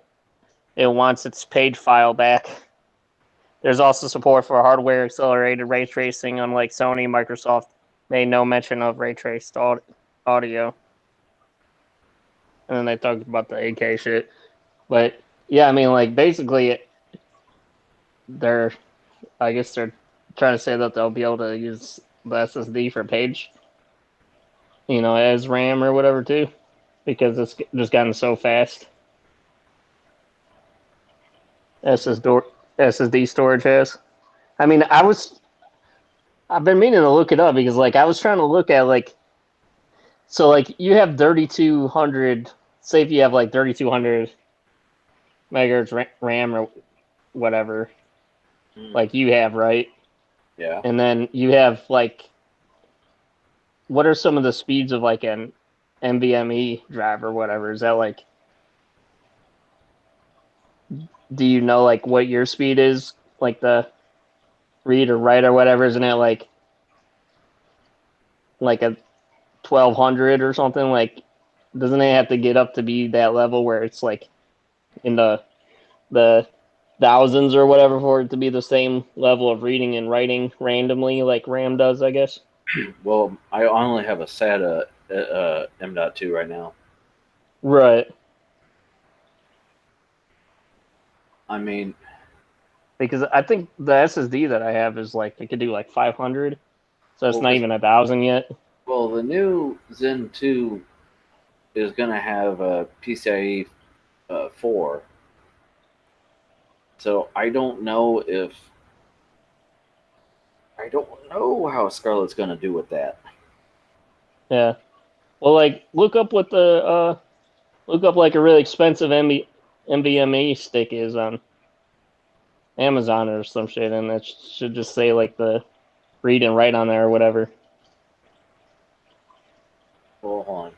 it wants its page file back. There's also support for hardware accelerated ray tracing, unlike Sony. Microsoft made no mention of ray traced audio. And then they talked about the 8K shit. But yeah, I mean, like, basically, they're, I guess they're trying to say that they'll be able to use the SSD for page, as RAM or whatever too, because it's just gotten so fast. SSD storage has. I mean, I've been meaning to look it up because like I was trying to look at like, so like you have 3200, say if you have like 3200 megahertz RAM or whatever, like you have, right? Yeah. And then you have like, what are some of the speeds of like an NVMe drive or whatever? Is that like, do you know like what your speed is, like the read or write or whatever? Isn't it like a 1200 or something? Like, doesn't it have to get up to be that level where it's like in the thousands or whatever for it to be the same level of reading and writing randomly like RAM does, I guess? Well, I only have a SATA M.2 right now. Right. I mean, Because I think the SSD that I have is like, it could do like 500. So it's well, not even 1,000 yet. well, the new Zen 2 is going to have a PCIe 4. So I don't know how Scarlett's going to do with that. Yeah. Well, like, look up like a really expensive NVMe stick is on Amazon or some shit, and it should just say like the read and write on there or whatever. Hold on.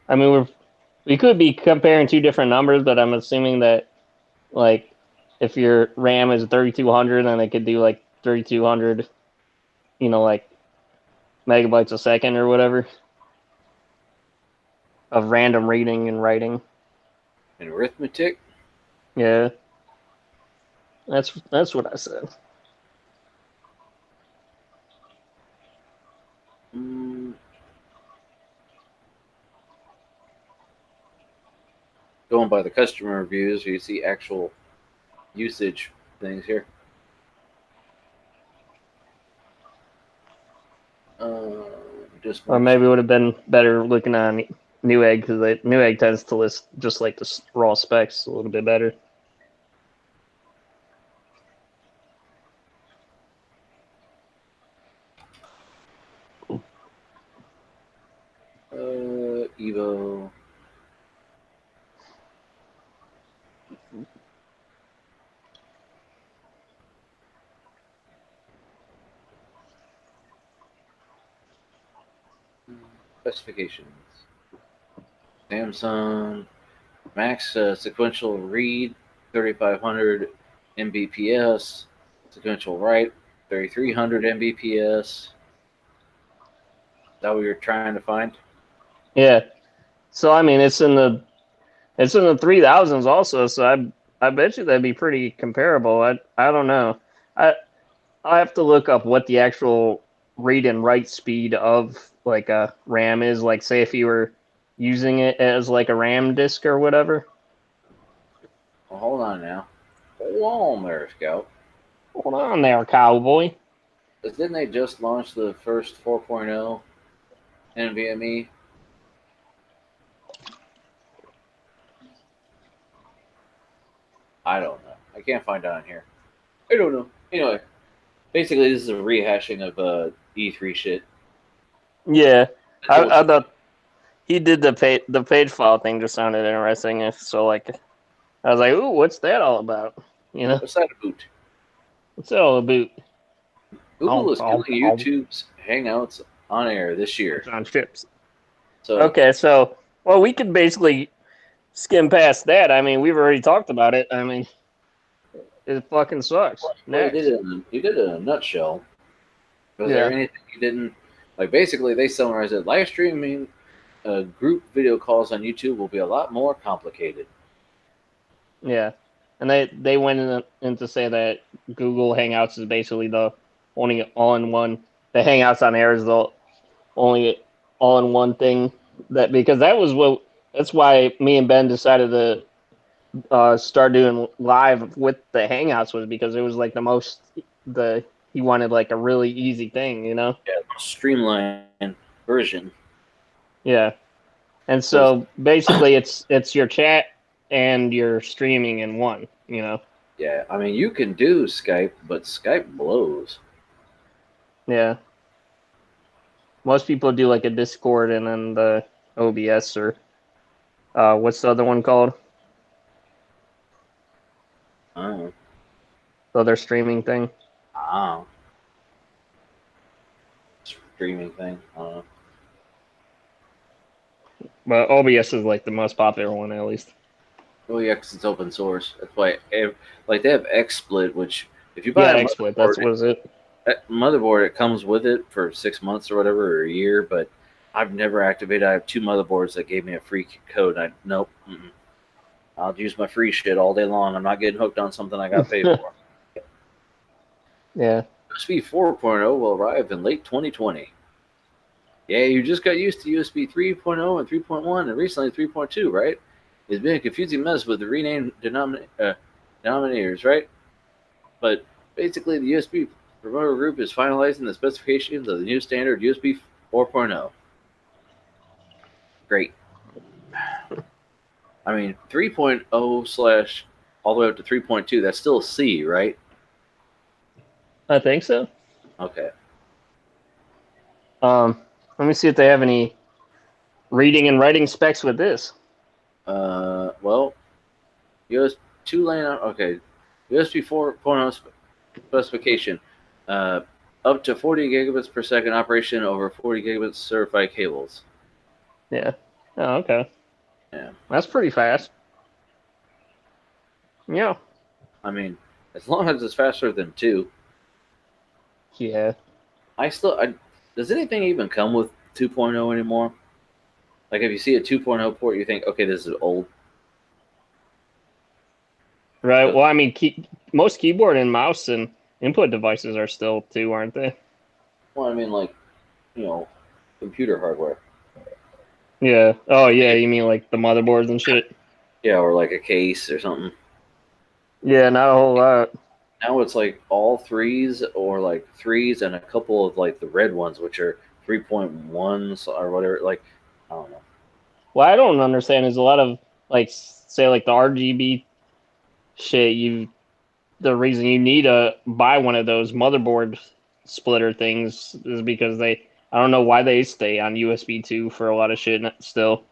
I mean, we could be comparing two different numbers, but I'm assuming that like if your RAM is 3200, then it could do like 3200, like megabytes a second or whatever of random reading and writing. In arithmetic? Yeah, that's what I said. Going by the customer reviews, you see actual usage things here. Just Or maybe it would have been better looking on Newegg because Newegg tends to list just like the raw specs a little bit better. Evo. Specifications. Samsung max sequential read 3500 Mbps, sequential write 3300 Mbps. Is that what you're trying to find? Yeah. So I mean, it's in the 3000s also. So I bet you that'd be pretty comparable. I don't know. I have to look up what the actual read and write speed of like a RAM is. Like, say if you were using it as like a RAM disk or whatever. Well, hold on now. Hold on there, Scout. Hold on there, cowboy. Didn't they just launch the first 4.0 NVMe? I don't know. I can't find out on here. I don't know. Anyway, basically, this is a rehashing of E3 shit. Yeah, I thought he did the page file thing. Just sounded interesting. So like, I was like, ooh, what's that all about? You know, What's that about? what's that all about? Google is killing YouTube's Hangouts on air this year. On chips. So Okay, so well, we could basically skim past that. I mean, we've already talked about it. I mean, it fucking sucks. well, you did it in a nutshell. Was Yeah. there anything you didn't like? Basically, they summarized it. Live streaming group video calls on YouTube will be a lot more complicated. Yeah, and they went in to say that Google Hangouts is basically the only all-in-one. The Hangouts on Air is the only all-in-one thing because that's why me and Ben decided to start doing live with the Hangouts was because it was like he wanted like a really easy thing, you know? Yeah, streamlined version. Yeah. And so basically it's your chat and your streaming in one, you know? Yeah, I mean, you can do Skype, but Skype blows. Yeah. Most people do like a Discord and then the OBS or what's the other one called? Oh. The other streaming thing. Ah. Streaming thing. I don't know. But OBS is like the most popular one at least. Oh yeah, because it's open source. That's why, like they have XSplit, which if you buy a XSplit, that's what is it. Motherboard, it comes with it for 6 months or whatever, or a year. But I've never activated. I have 2 motherboards that gave me a free code. Nope. I'll use my free shit all day long. I'm not getting hooked on something I got paid for. Yeah. USB 4.0 will arrive in late 2020. Yeah, you just got used to USB 3.0 and 3.1 and recently 3.2, right? It's been a confusing mess with the renamed denominators, right? But basically, the USB promoter group is finalizing the specifications of the new standard USB 4.0. Great. I mean, 3.0 / all the way up to 3.2, that's still C, right? I think so. Okay. Let me see if they have any reading and writing specs with this. Well, USB 2 lane. Okay, USB 4.0 specification. Up to 40 gigabits per second operation over 40 gigabits certified cables. Yeah. Oh, okay. Yeah. That's pretty fast. Yeah. I mean, as long as it's faster than 2. Yeah. Does anything even come with 2.0 anymore? Like, if you see a 2.0 port, you think, okay, this is old. Right. Well, I mean, most keyboard and mouse and input devices are still 2, aren't they? Well, I mean, like, computer hardware. Yeah. Oh, yeah. You mean like the motherboards and shit? Yeah, or like a case or something. Yeah, not a whole lot. Now it's like all 3s or like 3s and a couple of like the red ones, which are 3.1 or whatever. Like, I don't know. What I don't understand is a lot of like say like the RGB shit. The reason you need to buy one of those motherboard splitter things is because I don't know why they stay on USB 2 for a lot of shit still.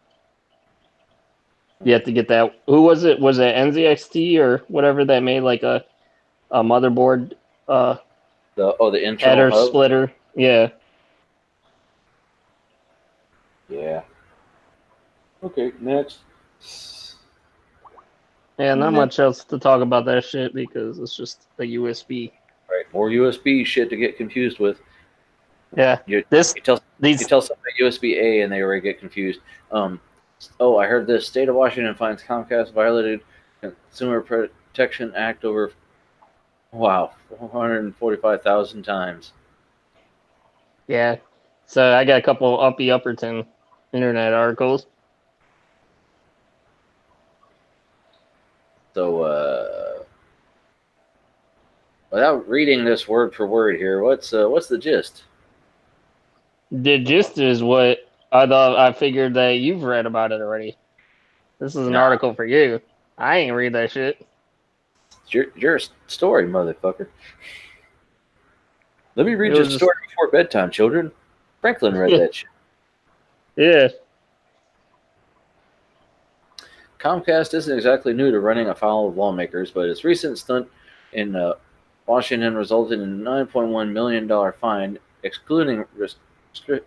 You have to get that. Who was it? Was it NZXT or whatever that made like a motherboard The internal header hub. splitter? Yeah. Yeah. Okay, next. Yeah, not Next. much else to talk about that shit because it's just a USB. Right, more USB shit to get confused with. Yeah. You, This you tell you these tell somebody USB A and they already get confused. Oh, I heard this. State of Washington finds Comcast violated Consumer Protection Act over 445,000 times. Yeah. So I got a couple Uppy Upperton internet articles. So, without reading this word for word here, what's the gist? The gist is what I thought. I figured that you've read about it already. This is an Nah, article for you. I ain't read that shit. it's your story, motherfucker. Let me It read you a was just story before bedtime, children. Franklin read that shit. yeah. Comcast isn't exactly new to running afoul of lawmakers, but its recent stunt in Washington resulted in a $9.1 million fine, excluding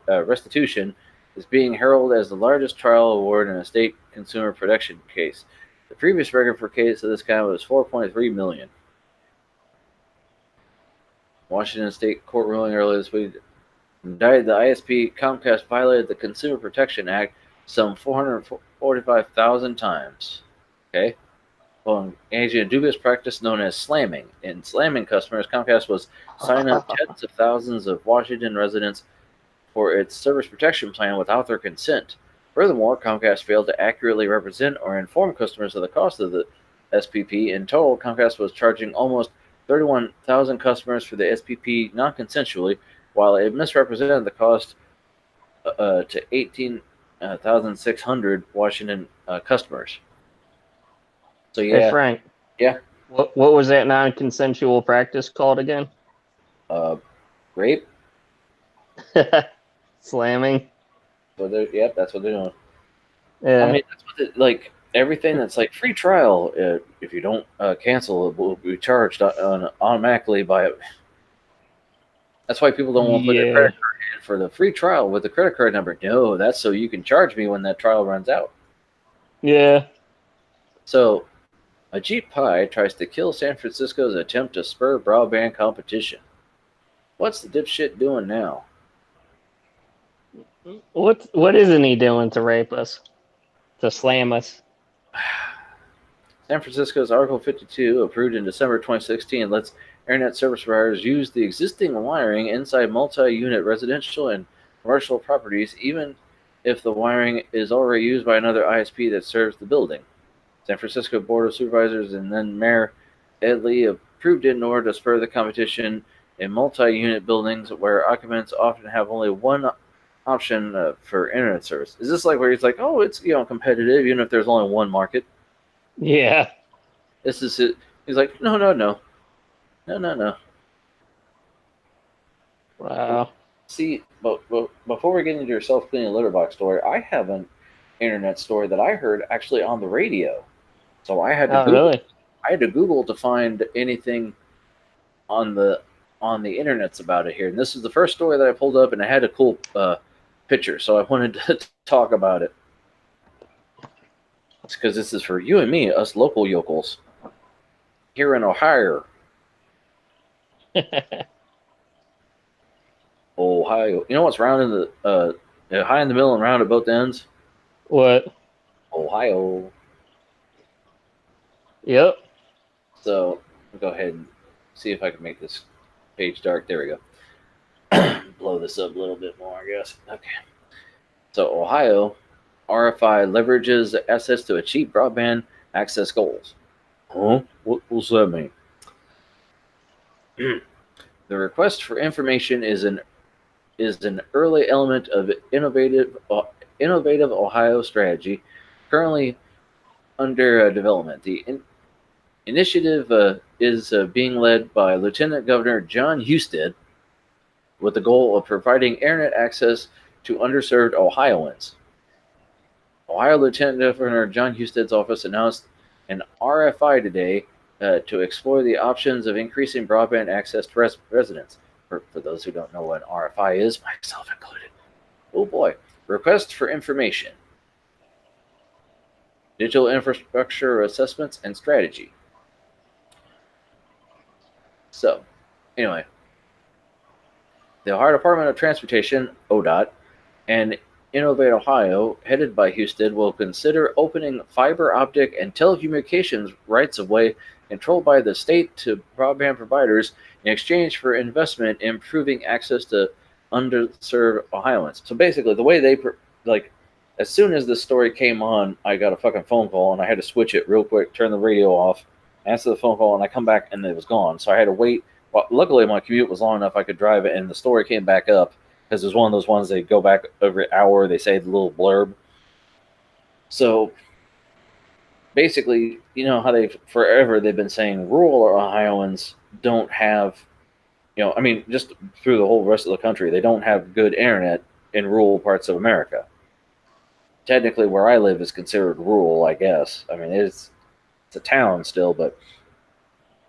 restitution, is being heralded as the largest trial award in a state consumer protection case. The previous record for a case of this kind was $4.3 million. Washington State Court ruling earlier this week indicted the ISP Comcast violated the Consumer Protection Act some 445,000 times. Okay? Well, engaging in a dubious practice known as slamming. In slamming customers, Comcast was signing up tens of thousands of Washington residents for its service protection plan without their consent. Furthermore, Comcast failed to accurately represent or inform customers of the cost of the SPP. In total, Comcast was charging almost 31,000 customers for the SPP non-consensually, while it misrepresented the cost to 18,600 Washington customers. So Hey yeah, Frank, yeah, what was that non-consensual practice called again? uh, rape. Slamming. So yep, that's what they're doing. I Yeah. mean, that's what like everything that's like free trial. If you don't cancel, it will be charged automatically by. That's why people don't want to put their Yeah. credit card in for the free trial with the credit card number. No, that's so you can charge me when that trial runs out. Yeah. So, Ajit Pai tries to kill San Francisco's attempt to spur broadband competition. What's the dipshit doing now? What isn't he doing to rape us? To slam us? San Francisco's Article 52, approved in December 2016, lets internet service providers use the existing wiring inside multi-unit residential and commercial properties, even if the wiring is already used by another ISP that serves the building. San Francisco Board of Supervisors and then Mayor Ed Lee approved it in order to spur the competition in multi-unit buildings where occupants often have only one option for internet service. Is this like where he's like, oh, it's competitive, even if there's only one market? Yeah. This is it. He's like, no, no, no, no, no, no. Wow. See, but before we get into your self-cleaning litter box story, I have an internet story that I heard actually on the radio. So I had to Oh, Google. really? I had to Google to find anything on the internets about it here, and this is the first story that I pulled up, and it had a cool picture, so I wanted to talk about it. It's because this is for you and me, us local yokels here in Ohio. Ohio. You know what's round in the high in the middle and round at both ends? What? Ohio. Yep. So I'll go ahead and see if I can make this page dark. There we go. Blow this up a little bit more, I guess. Okay. So Ohio, RFI leverages assets to achieve broadband access goals. Huh? What's that mean? The request for information is an is an early element of innovative Ohio strategy currently under development. The initiative is being led by Lieutenant Governor John Husted with the goal of providing internet access to underserved Ohioans. Ohio Lieutenant Governor John Husted's office announced an RFI today to explore the options of increasing broadband access to residents. For those who don't know what an RFI is, myself included. Oh boy. Request for information, digital infrastructure assessments, and strategy. So, anyway, the Ohio Department of Transportation, ODOT, and Innovate Ohio, headed by Husted, will consider opening fiber optic and telecommunications rights of way controlled by the state to broadband providers in exchange for investment in improving access to underserved Ohioans. So basically, the way they as soon as this story came on, I got a fucking phone call and I had to switch it real quick, turn the radio off, answer the phone call, and I come back and it was gone. So I had to wait. Well, luckily my commute was long enough I could drive it, and the story came back up because it's one of those ones they go back every hour. They say the little blurb. So basically, you know how they've been saying rural Ohioans don't have, I mean, just through the whole rest of the country, they don't have good internet in rural parts of America. Technically, where I live is considered rural, I guess. I mean, it's a town still, but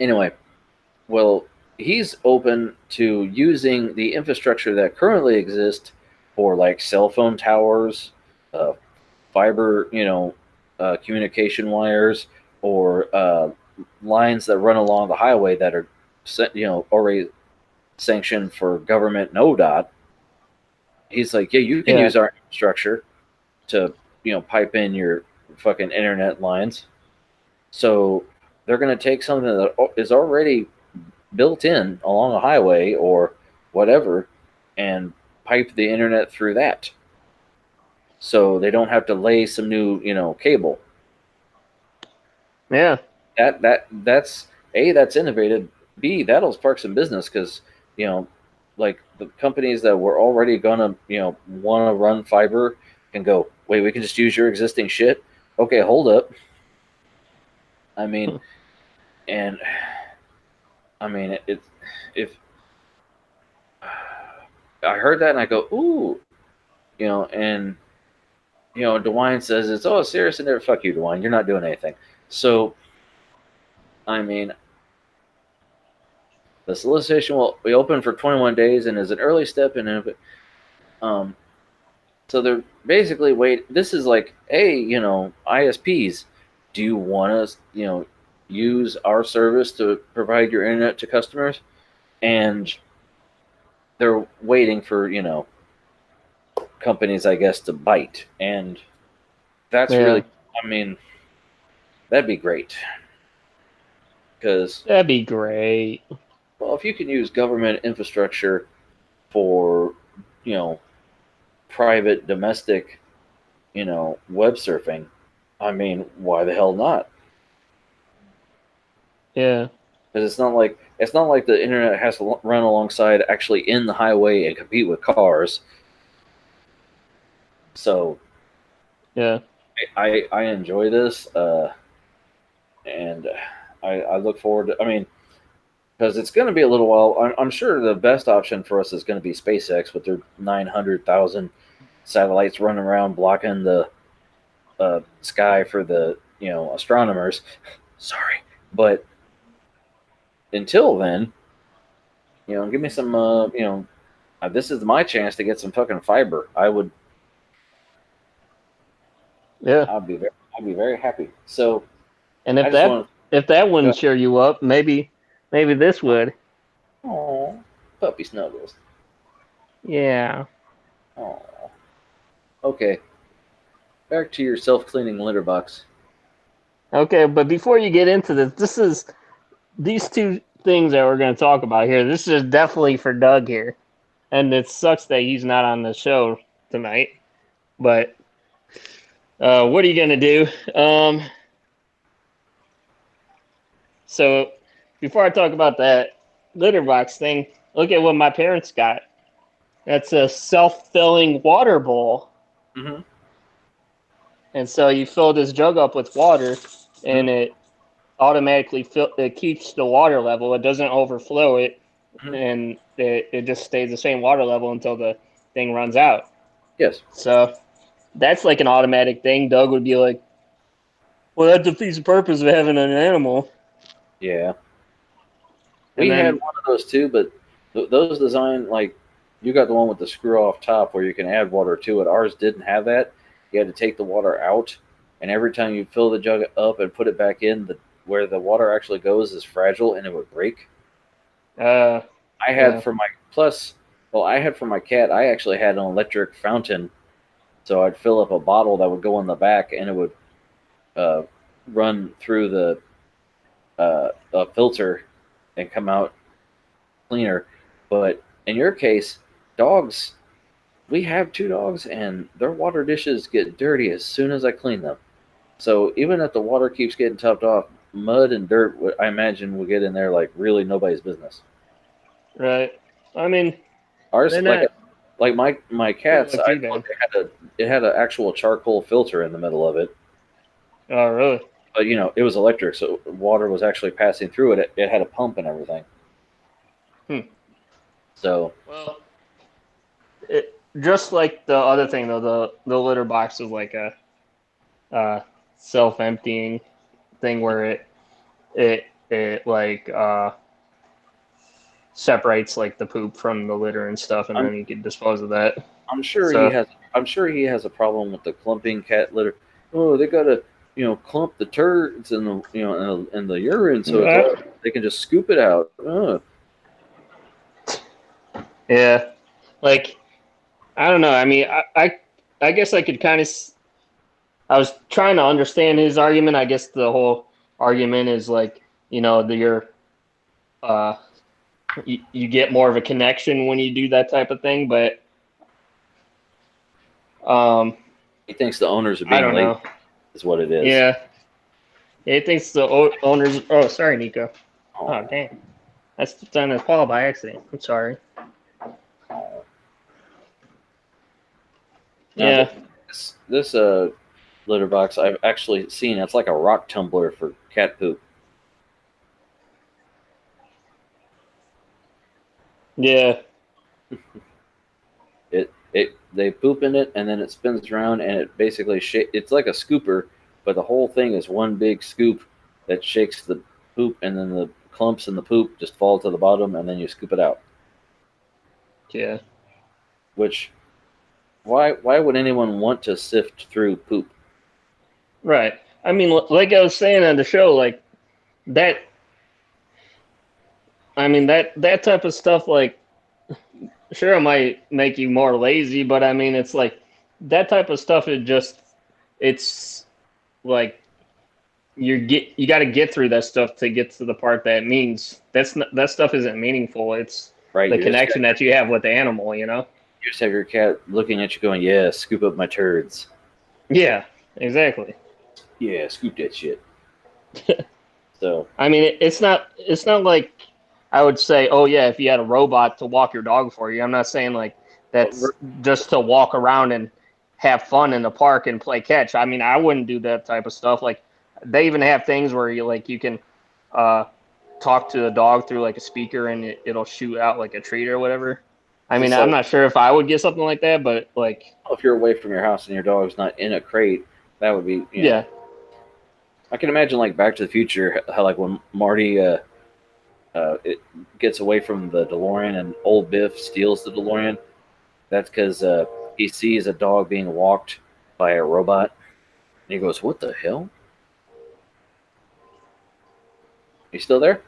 anyway, well, he's open to using the infrastructure that currently exists for like cell phone towers, fiber, communication wires, or lines that run along the highway that are, already sanctioned for government and ODOT. He's like, yeah, you can use our infrastructure to, pipe in your fucking internet lines. So they're going to take something that is already built in along a highway or whatever and pipe the internet through that. So they don't have to lay some new, cable. Yeah. That's A, that's innovative. B, that'll spark some business because, like the companies that were already gonna, want to run fiber can go, wait, we can just use your existing shit? Okay, hold up. I mean, and I mean, if I heard that and I go, ooh, and DeWine says it's serious and there. Fuck you, DeWine. You're not doing anything. So, I mean, the solicitation will be open for 21 days and is an early step in it. So they're basically this is like, hey, ISPs, do you want to, use our service to provide your internet to customers? And they're waiting for, companies, I guess, to bite. And that's really, I mean, that'd be great. That'd be great. Well, if you can use government infrastructure for, private, domestic, web surfing, I mean, why the hell not? Yeah. Because it's not like the internet has to run alongside actually in the highway and compete with cars. So, yeah, I enjoy this, and I look forward to. I mean, because it's going to be a little while. I'm sure the best option for us is going to be SpaceX with their 900,000 satellites running around blocking the sky for the astronomers. Sorry, but until then, give me some. This is my chance to get some fucking fiber. I would. Yeah, I'd be very happy. So, and if that wouldn't cheer you up, maybe this would. Oh, puppy snuggles. Yeah. Oh. Okay. Back to your self-cleaning litter box. Okay, but before you get into this, these two things that we're going to talk about here. This is definitely for Doug here, and it sucks that he's not on the show tonight. But what are you going to do? So before I talk about that litter box thing, look at what my parents got. That's a self-filling water bowl. Mm-hmm. And so you fill this jug up with water, Mm-hmm. and it automatically it keeps the water level. It doesn't overflow it, Mm-hmm. and it just stays the same water level until the thing runs out. Yes. So that's like an automatic thing. Doug would be like, "Well, that defeats the purpose of having an animal." Yeah. And We had then, one of those too, but those design like you got the one with the screw off top where you can add water to it. Ours didn't have that. You had to take the water out, and every time you fill the jug up and put it back in, the where the water actually goes is fragile and it would break. uh, I had yeah, for my plus, well, I had for my cat. I actually had an electric fountain, so I'd fill up a bottle that would go in the back, and it would uh, run through the filter and come out cleaner. But in your case, dogs, we have two dogs, and their water dishes get dirty as soon as I clean them. So even if the water keeps getting topped off, mud and dirt, I imagine, will get in there like really nobody's business. right. I mean, Ours, they're not like my cats, doing I too bad. it had an actual charcoal filter in the middle of it, Oh, really? but it was electric, so water was actually passing through it. It had a pump and everything. Hmm. So Well, just like the other thing though, the litter box is like a self-emptying thing where it like separates like the poop from the litter and stuff, and I'm then you can dispose of that. I'm sure he So has. I'm sure he has a problem with the clumping cat litter. Oh, they gotta, clump the turds and the urine, so it's all they can just scoop it out. yeah, like I don't know. I mean, I guess I could kind of. I was trying to understand his argument. I guess the whole argument is like you're uh you get more of a connection when you do that type of thing, but um He thinks the owners are I being don't lazy, know. is what it is. Yeah, it thinks the owners. Oh, sorry, Nico. Oh, Oh, dang. That's done as Paul by accident. I'm sorry. oh. Now Yeah. this litter box I've actually seen. It's like a rock tumbler for cat poop. Yeah. It they poop in it and then it spins around and it basically it's like a scooper, but the whole thing is one big scoop that shakes the poop and then the clumps in the poop just fall to the bottom and then you scoop it out. Yeah. Which why would anyone want to sift through poop? Right. I mean, like I was saying on the show, like that. I mean that type of stuff. Like, sure, it might make you more lazy, but I mean, it's like that type of stuff. It's like you got to get through that stuff to get to the part that means that stuff isn't meaningful. It's Right? the connection that you have with the animal. You just have your cat looking at you going, "Yeah, scoop up my turds. Yeah. Exactly. Yeah, scoop that shit." So I mean, it's not like I would say, oh yeah, if you had a robot to walk your dog for you. I'm not saying like that's just to walk around and have fun in the park and play catch. I mean, I wouldn't do that type of stuff. Like they even have things where you can uh, talk to the dog through like a speaker and it'll shoot out like a treat or whatever. I mean, just I'm like not sure if I would get something like that, but like, if you're away from your house and your dog's not in a crate, that would be. yeah, I can imagine like Back to the Future, how like when Marty it gets away from the DeLorean and old Biff steals the DeLorean. That's because he sees a dog being walked by a robot, and he goes, "What the hell? You still there?"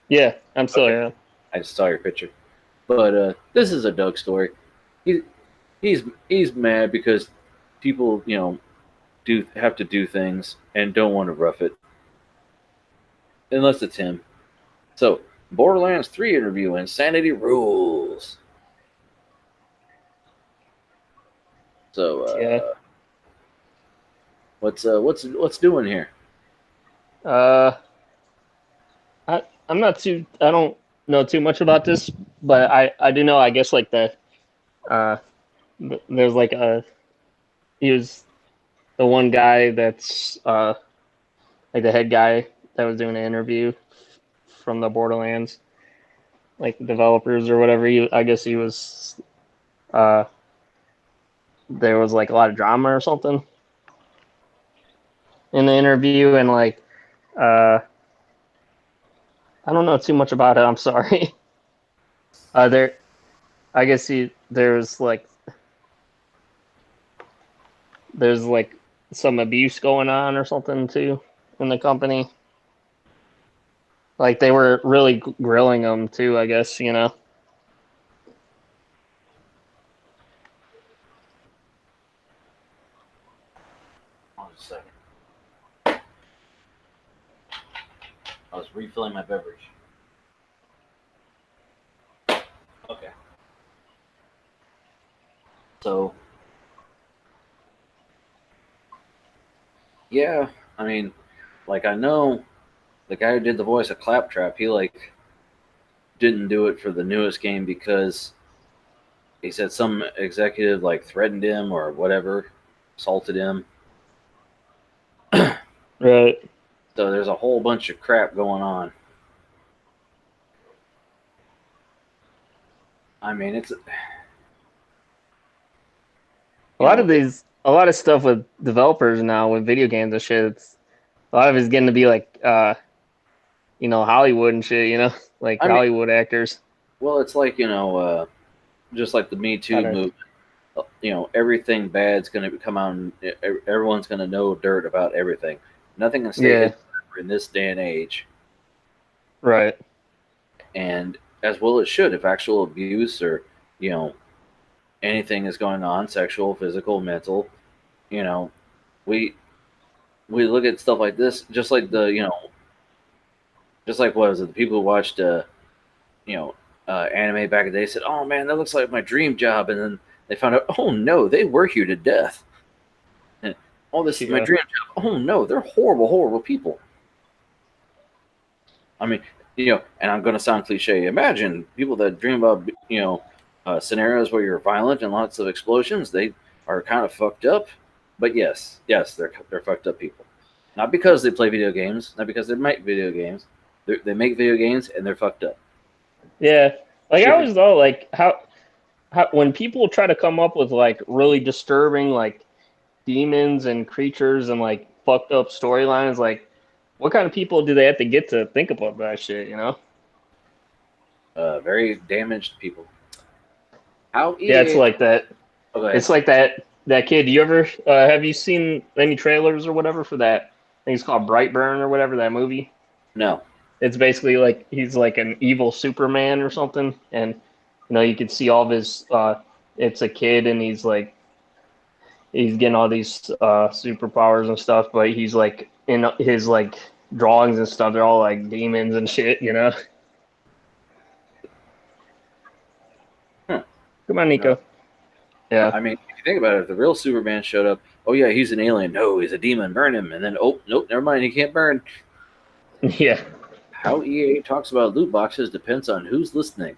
yeah, I'm still Okay, here. I just saw your picture. But this is a Doug story. He he's mad because people do have to do things and don't want to rough it unless it's him. So Borderlands 3 interview, Insanity Rules. So Yeah. what's doing here? Uh, I'm not too. I don't know too much about this, but I do know. I guess like there's like he was the one guy that's like the head guy that was doing an interview from the Borderlands, like the developers or whatever. I guess he was. Uh, there was like a lot of drama or something in the interview, and like I don't know too much about it. I'm sorry. There, I guess there's like some abuse going on or something too in the company. Like they were really grilling him too. I guess you know. Hold on a second. I was refilling my beverage. Okay. So, yeah, I mean, like I know the guy who did the voice of Claptrap, he like didn't do it for the newest game because he said some executive like threatened him or whatever, assaulted him. Right. So there's a whole bunch of crap going on. I mean, it's A lot of stuff with developers now with video games and shit. A lot of it's getting to be like Hollywood and shit. Like I mean, Hollywood actors. well, it's like just like the Me Too movement. Everything bad's going to come out, and everyone's going to know dirt about everything. Nothing can stay hidden in this day and age. Right. And as well it should, if actual abuse or anything is going on, sexual, physical, mental, we we look at stuff like this, just like just like what is it? The people who watched anime back in the day said, "Oh man, that looks like my dream job," and then they found out, "Oh no, they work you to death." And this is my dream job. Oh no, they're horrible, horrible people. I mean, and I'm going to sound cliche. Imagine people that dream about scenarios where you're violent and lots of explosions. They are kind of fucked up. But yes, they're fucked up people. Not because they play video games, not because they make video games. They make video games and they're fucked up. Yeah, like I always thought, like how when people try to come up with like really disturbing like demons and creatures and like fucked up storylines, like what kind of people do they have to get to think about that shit? Very damaged people. Yeah, it's like that. Okay. It's like that kid. You ever have you seen any trailers or whatever for that? I think it's called Brightburn or whatever, that movie. No. It's basically like he's like an evil Superman or something, and you can see all of his. It's a kid, and he's getting all these superpowers and stuff, but he's like in his like drawings and stuff. They're all like demons and shit. Huh. Come on, Nico. No. Yeah. I mean, if you think about it, if the real Superman showed up, oh yeah, he's an alien. No, he's a demon. Burn him. And then, oh nope, never mind. He can't burn. Yeah. How EA talks about loot boxes depends on who's listening.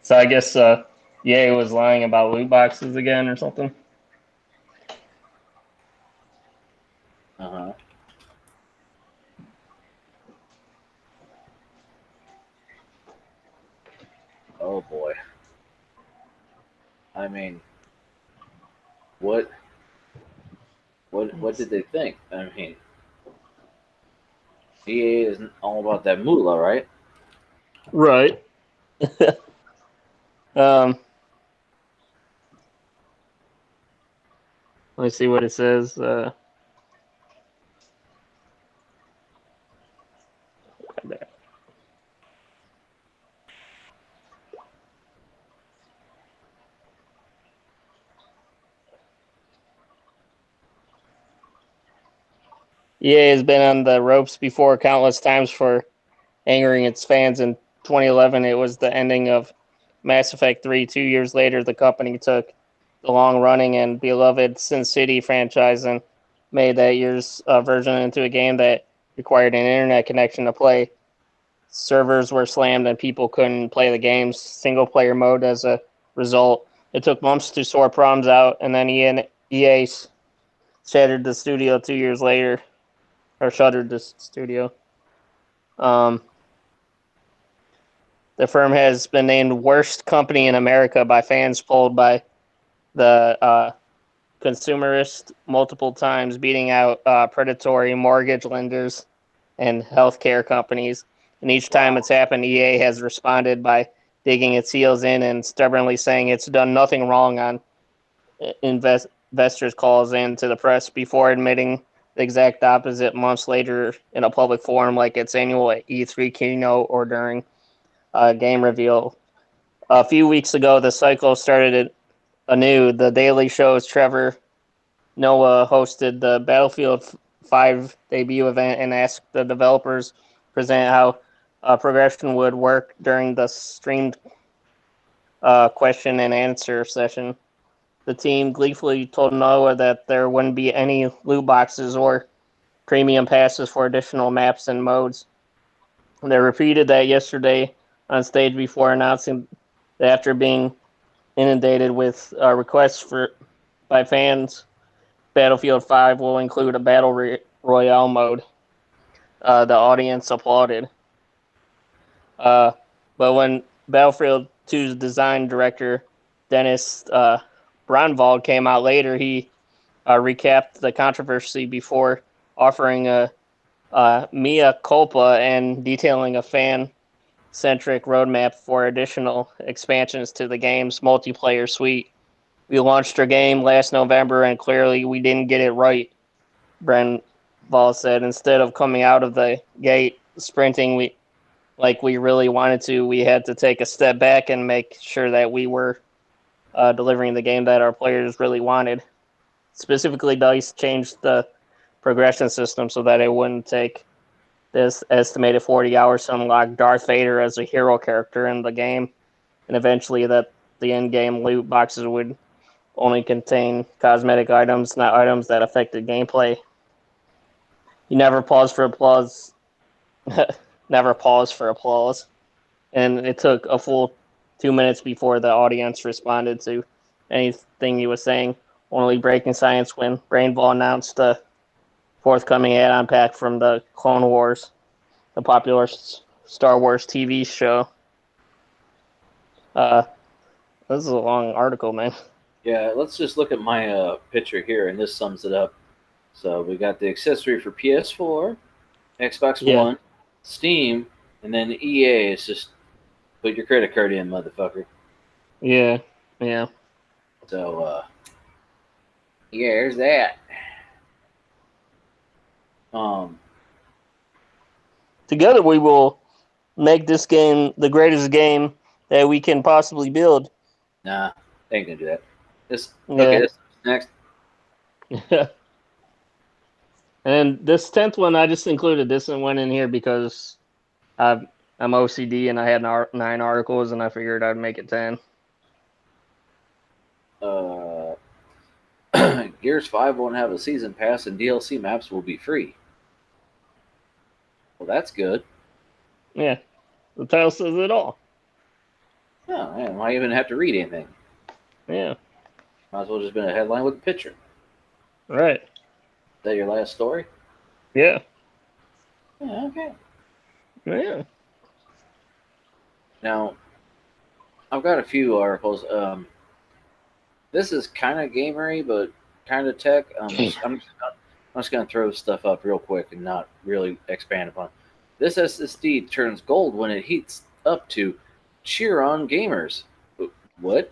So I guess EA was lying about loot boxes again or something. Uh-huh. Oh boy. I mean, what did they think? I mean, EA isn't all about that moolah, right? Right. Let me see what it says. EA has been on the ropes before countless times for angering its fans. In 2011, it was the ending of Mass Effect 3. 2 years later, the company took the long-running and beloved Sin City franchise and made that year's version into a game that required an internet connection to play. servers were slammed and people couldn't play the game's single-player mode as a result. It took months to sort problems out, and then EA shattered the studio 2 years later, or shuttered the studio. The firm has been named worst company in America by fans polled by the consumerist multiple times, beating out predatory mortgage lenders and healthcare companies. And each time it's happened, EA has responded by digging its heels in and stubbornly saying it's done nothing wrong on investors' calls in to the press before admitting the exact opposite months later in a public forum like its annual E3 keynote or during a game reveal. A few weeks ago, the cycle started anew. The Daily Show's Trevor Noah hosted the Battlefield 5 debut event and asked the developers present how progression would work during the streamed question and answer session. The team gleefully told Noah that there wouldn't be any loot boxes or premium passes for additional maps and modes. They repeated that yesterday on stage before announcing that after being inundated with requests by fans, Battlefield 5 will include a Battle Royale mode. The audience applauded. But when Battlefield 2's design director, Dennis Bronwald, came out later, he recapped the controversy before offering a mea culpa and detailing a fan-centric roadmap for additional expansions to the game's multiplayer suite. We launched our game last November, and clearly we didn't get it right, Brenval said. Instead of coming out of the gate sprinting like we really wanted to, we had to take a step back and make sure that we were delivering the game that our players really wanted. Specifically, DICE changed the progression system so that it wouldn't take this estimated 40 hours to unlock Darth Vader as a hero character in the game, and eventually that the in-game loot boxes would only contain cosmetic items, not items that affected gameplay. You never pause for applause. Never pause for applause. And it took a full 2 minutes before the audience responded to anything he was saying, only breaking silence when Brainball announced the forthcoming add-on pack from the Clone Wars, the popular Star Wars TV show. This is a long article, man. Yeah, let's just look at my picture here, and this sums it up. So we got the accessory for PS4, Xbox One, Steam, and then EA is just put your credit card in, motherfucker. Yeah. So, yeah, there's that. Together we will make this game the greatest game that we can possibly build. Nah, they ain't gonna do that. Okay, this next. And this 10th one, I just included this one in here because I'm OCD and I had 9 articles and I figured I'd make it 10. Gears 5 won't have a season pass and DLC maps will be free. Well, that's good. Yeah, the title says it all. Oh, man, why even have to read anything? Yeah. Might as well just been a headline with a picture. Right. Is that your last story? Yeah. Yeah, okay. Yeah. Now, I've got a few articles. This is kind of gamery, but kind of tech. I'm just going to throw stuff up real quick and not really expand upon it. This SSD turns gold when it heats up to cheer on gamers. What?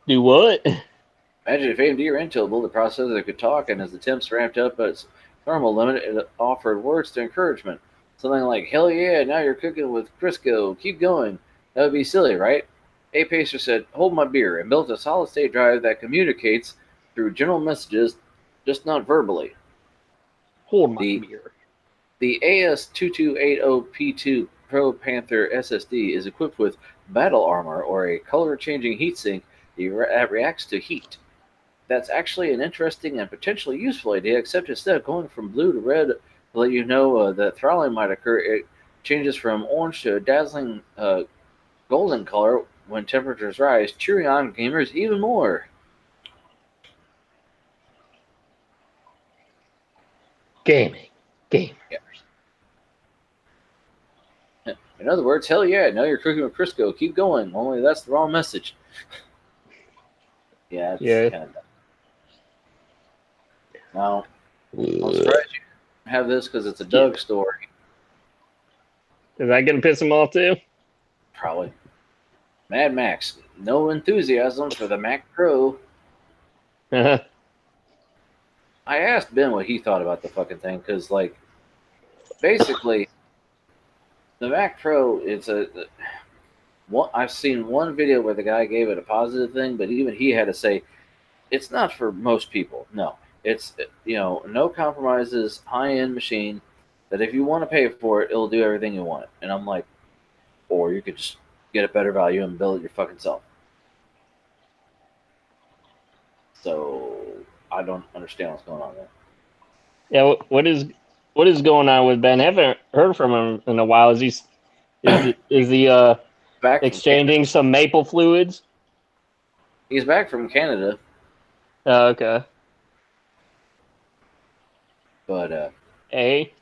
Do what? Imagine if AMD or Intel built a processor that could talk, and as the temps ramped up at its normal limit, it offered words to encouragement. Something like, hell yeah, now you're cooking with Crisco. Keep going. That would be silly, right? A Pacer said, hold my beer, and built a solid-state drive that communicates through general messages, just not verbally. Hold my beer. The AS2280P2 Pro Panther SSD is equipped with battle armor, or a color-changing heatsink that reacts to heat. That's actually an interesting and potentially useful idea, except instead of going from blue to red let you know that throttling might occur. It changes from orange to a dazzling golden color when temperatures rise. Cheering on gamers even more. Gaming. Gamers. Yeah. In other words, hell yeah, now you're cooking with Crisco. Keep going. Only that's the wrong message. Yeah, it's Yeah. kind of dumb. Now, I'm surprised you have this because it's a Doug story. Is that gonna piss him off too? Probably. Mad Max. No enthusiasm for the Mac Pro. Uh-huh. I asked Ben what he thought about the fucking thing because, like, basically, the Mac Pro, I've seen one video where the guy gave it a positive thing, but even he had to say it's not for most people. No, it's no compromises, high end machine that if you want to pay for it, it'll do everything you want. And I'm like, or you could just get a better value and build it your fucking self. So I don't understand what's going on there. Yeah. What is going on with Ben? I haven't heard from him in a while. Is he Back from Canada. exchanging some maple fluids? He's back from Canada, Oh, okay. but A.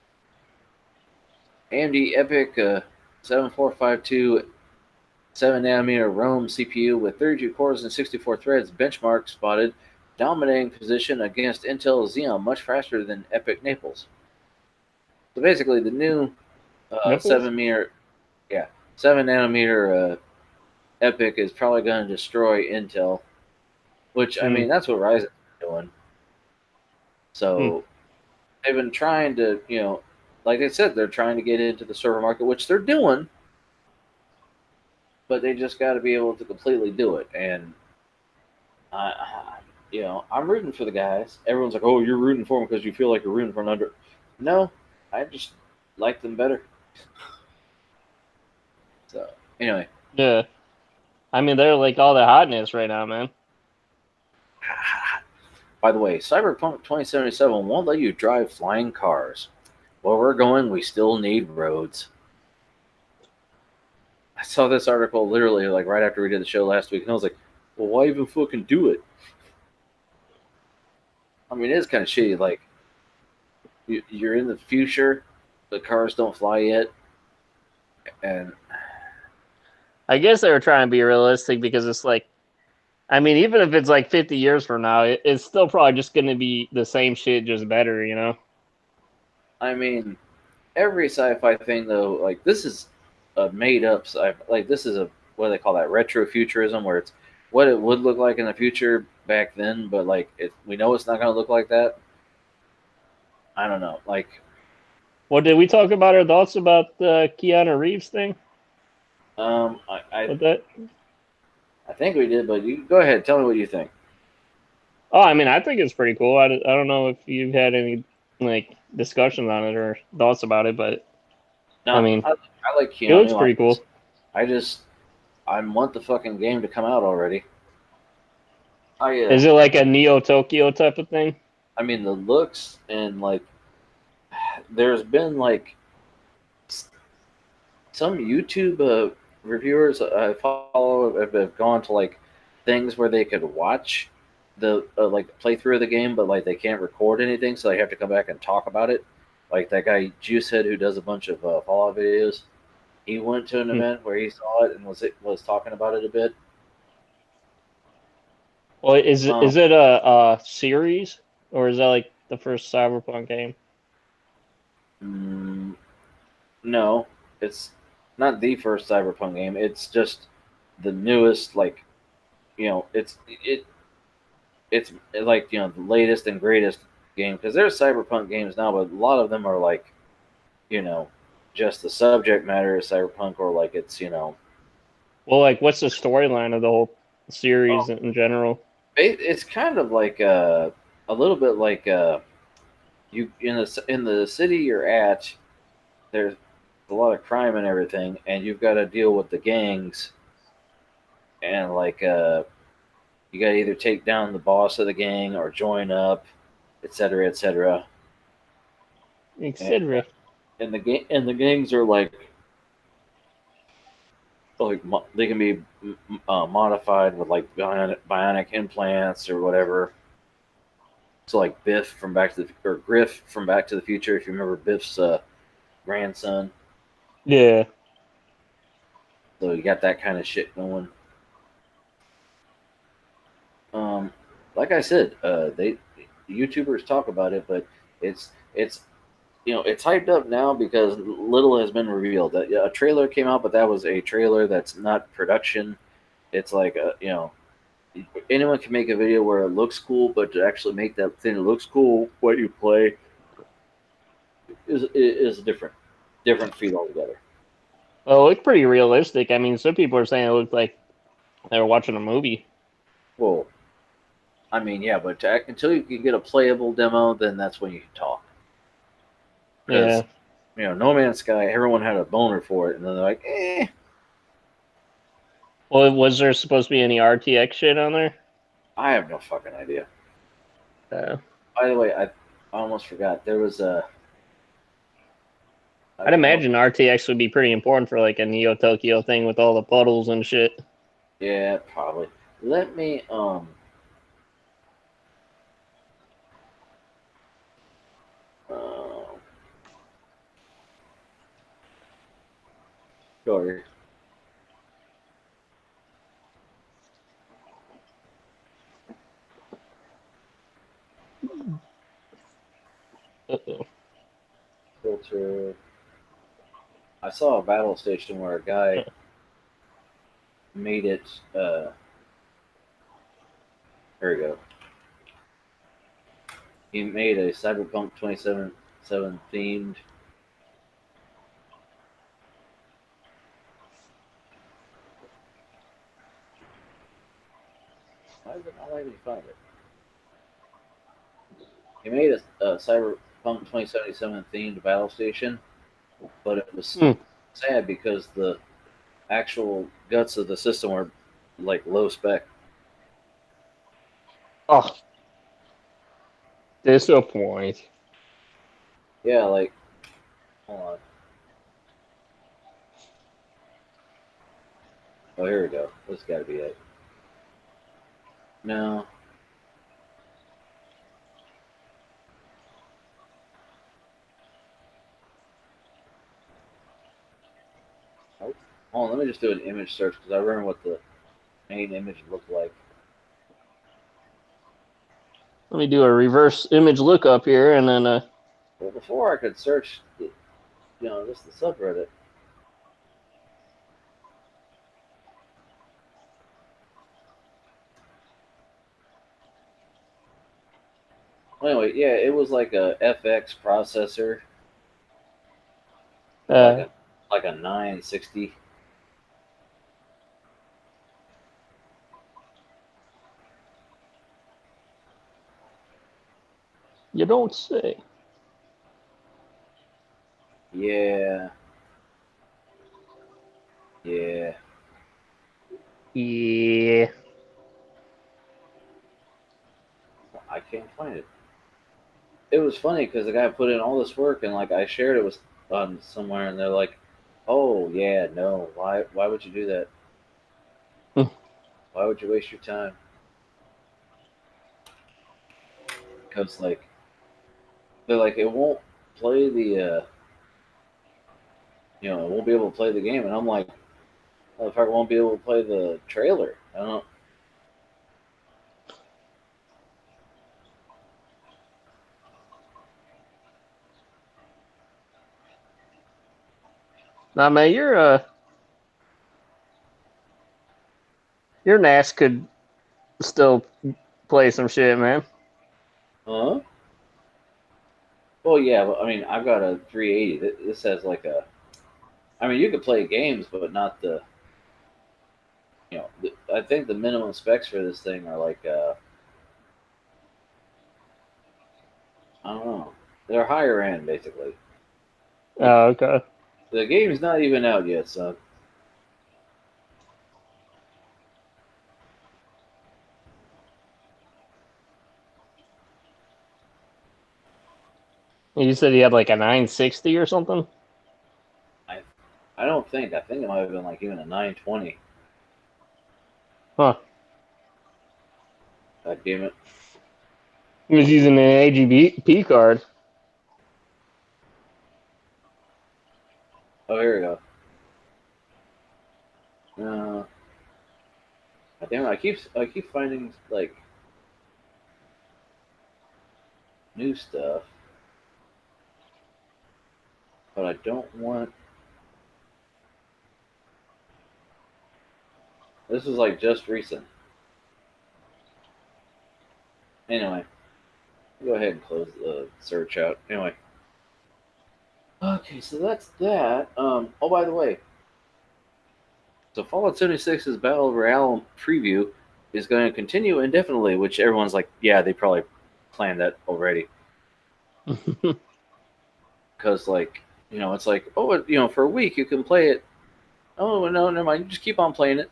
AMD Epic 7452 7nm Rome CPU with 32 cores and 64 threads benchmark spotted dominating position against Intel Xeon much faster than Epic Naples. So basically, the new 7nm Epic is probably going to destroy Intel, which I mean that's what Ryzen's doing. So they've been trying to, like they said, they're trying to get into the server market, which they're doing, but they just got to be able to completely do it. And I'm rooting for the guys. Everyone's like, "Oh, you're rooting for them because you feel like you're rooting for an under." No, I just like them better. So anyway, Yeah. I mean, they're like all the hotness right now, man. by the way, Cyberpunk 2077 won't let you drive flying cars. Where we're going, we still need roads. I saw this article literally like right after we did the show last week, and I was like, "Well, why even fucking do it?" I mean, it is kind of shitty. Like, you're in the future, the cars don't fly yet, and I guess they were trying to be realistic because it's like, I mean, even if it's like 50 years from now, it's still probably just going to be the same shit, just better, you know? I mean, every sci-fi thing though, like this is a made-up like this is a what do they call that, retrofuturism, where it's what it would look like in the future back then, but like we know it's not going to look like that. I don't know, like. Well, did we talk about our thoughts about the Keanu Reeves thing? I With that? I think we did, but you go ahead, tell me what you think. Oh, I mean, I think it's pretty cool. I don't know if you've had any like discussions on it or thoughts about it, but No, I mean, I like Keanu. it looks pretty cool. I want the fucking game to come out already. Is it like a Neo Tokyo type of thing? I mean, the looks and like, there's been like some YouTube reviewers I follow have gone to like things where they could watch the like playthrough of the game, but like they can't record anything, so they have to come back and talk about it. Like that guy Juicehead who does a bunch of Fallout videos. He went to an event where he saw it and was talking about it a bit. Well, is it a series or is that like the first Cyberpunk game? No, it's not the first Cyberpunk game. It's just the newest, like, it's like the latest and greatest game, because there's Cyberpunk games now, but a lot of them are like, you know, just the subject matter is Cyberpunk, or like Well, like, what's the storyline of the whole series oh, in general? it's kind of like a little bit like you in the city you're at. There's a lot of crime and everything, and you've got to deal with the gangs, and like you got to either take down the boss of the gang or join up, etc., etc. and, etc. and the gangs are like they can be modified with like bionic implants or whatever. So like Biff from Back to the or Griff from Back to the Future, if you remember Biff's grandson. Yeah. So you got that kind of shit going. Um, like I said, they YouTubers talk about it, but it's it's hyped up now because little has been revealed. That a trailer came out, but that was a trailer that's not production. It's like anyone can make a video where it looks cool, but to actually make that thing that looks cool, what you play is different feat altogether. Well, it looked pretty realistic. I mean, some people are saying it looked like they were watching a movie. Well, I mean, yeah, but until you can get a playable demo, then that's when you can talk. Because Yeah. No Man's Sky, everyone had a boner for it, and then they're like, eh. Well, was there supposed to be any RTX shit on there? I have no fucking idea. Uh, By the way, I almost forgot. There was a. I I'd don't know. imagine RTX would be pretty important for like a Neo Tokyo thing with all the puddles and shit. Yeah, probably. Let me uh, go here. Uh-oh. Filter. I saw a battle station where a guy made it. There we go. He made a Cyberpunk 2077 themed. Why is it not letting me find it? He made a Cyberpunk 2077 themed battle station, but it was Hmm. sad because the actual guts of the system were like low spec. Oh, disappoint. Yeah, like hold on. Oh, here we go. This got to be it. No. Nope. Hold on, let me just do an image search because I remember what the main image looked like. Let me do a reverse image lookup here, and then Well, before I could search, just the subreddit. Well, anyway, yeah, it was like a FX processor, like uh, a 960. you don't say. Yeah, yeah. Yeah. I can't find it. It was funny because the guy put in all this work and like I shared it with on somewhere and they're like, "Oh yeah, no. Why would you do that? Why would you waste your time?" Because like they're like it won't play it won't be able to play the game, and I'm like, motherfucker won't be able to play the trailer. I don't. Nah, man, your NAS could still play some shit, man. Huh? Well, yeah, but I mean, I've got a 380. This has like a. I mean, you could play games, but not the. I think the minimum specs for this thing are like I don't know. They're higher end basically. Like Oh, okay. the game's not even out yet, so You said he had like a 960 or something? I don't think. I think it might have been like even a 920. Huh. God damn it. He was using an AGP card. Oh, here we go. God damn it. I keep finding like new stuff, but I don't want. This is like just recent. Anyway, go ahead and close the search out. Anyway. Okay, so that's that. Oh, by the way, so Fallout 76's Battle Royale preview is going to continue indefinitely, which everyone's like, yeah, they probably planned that already. Because, like, it's like, oh, for a week you can play it. Oh, no, never mind. Just keep on playing it.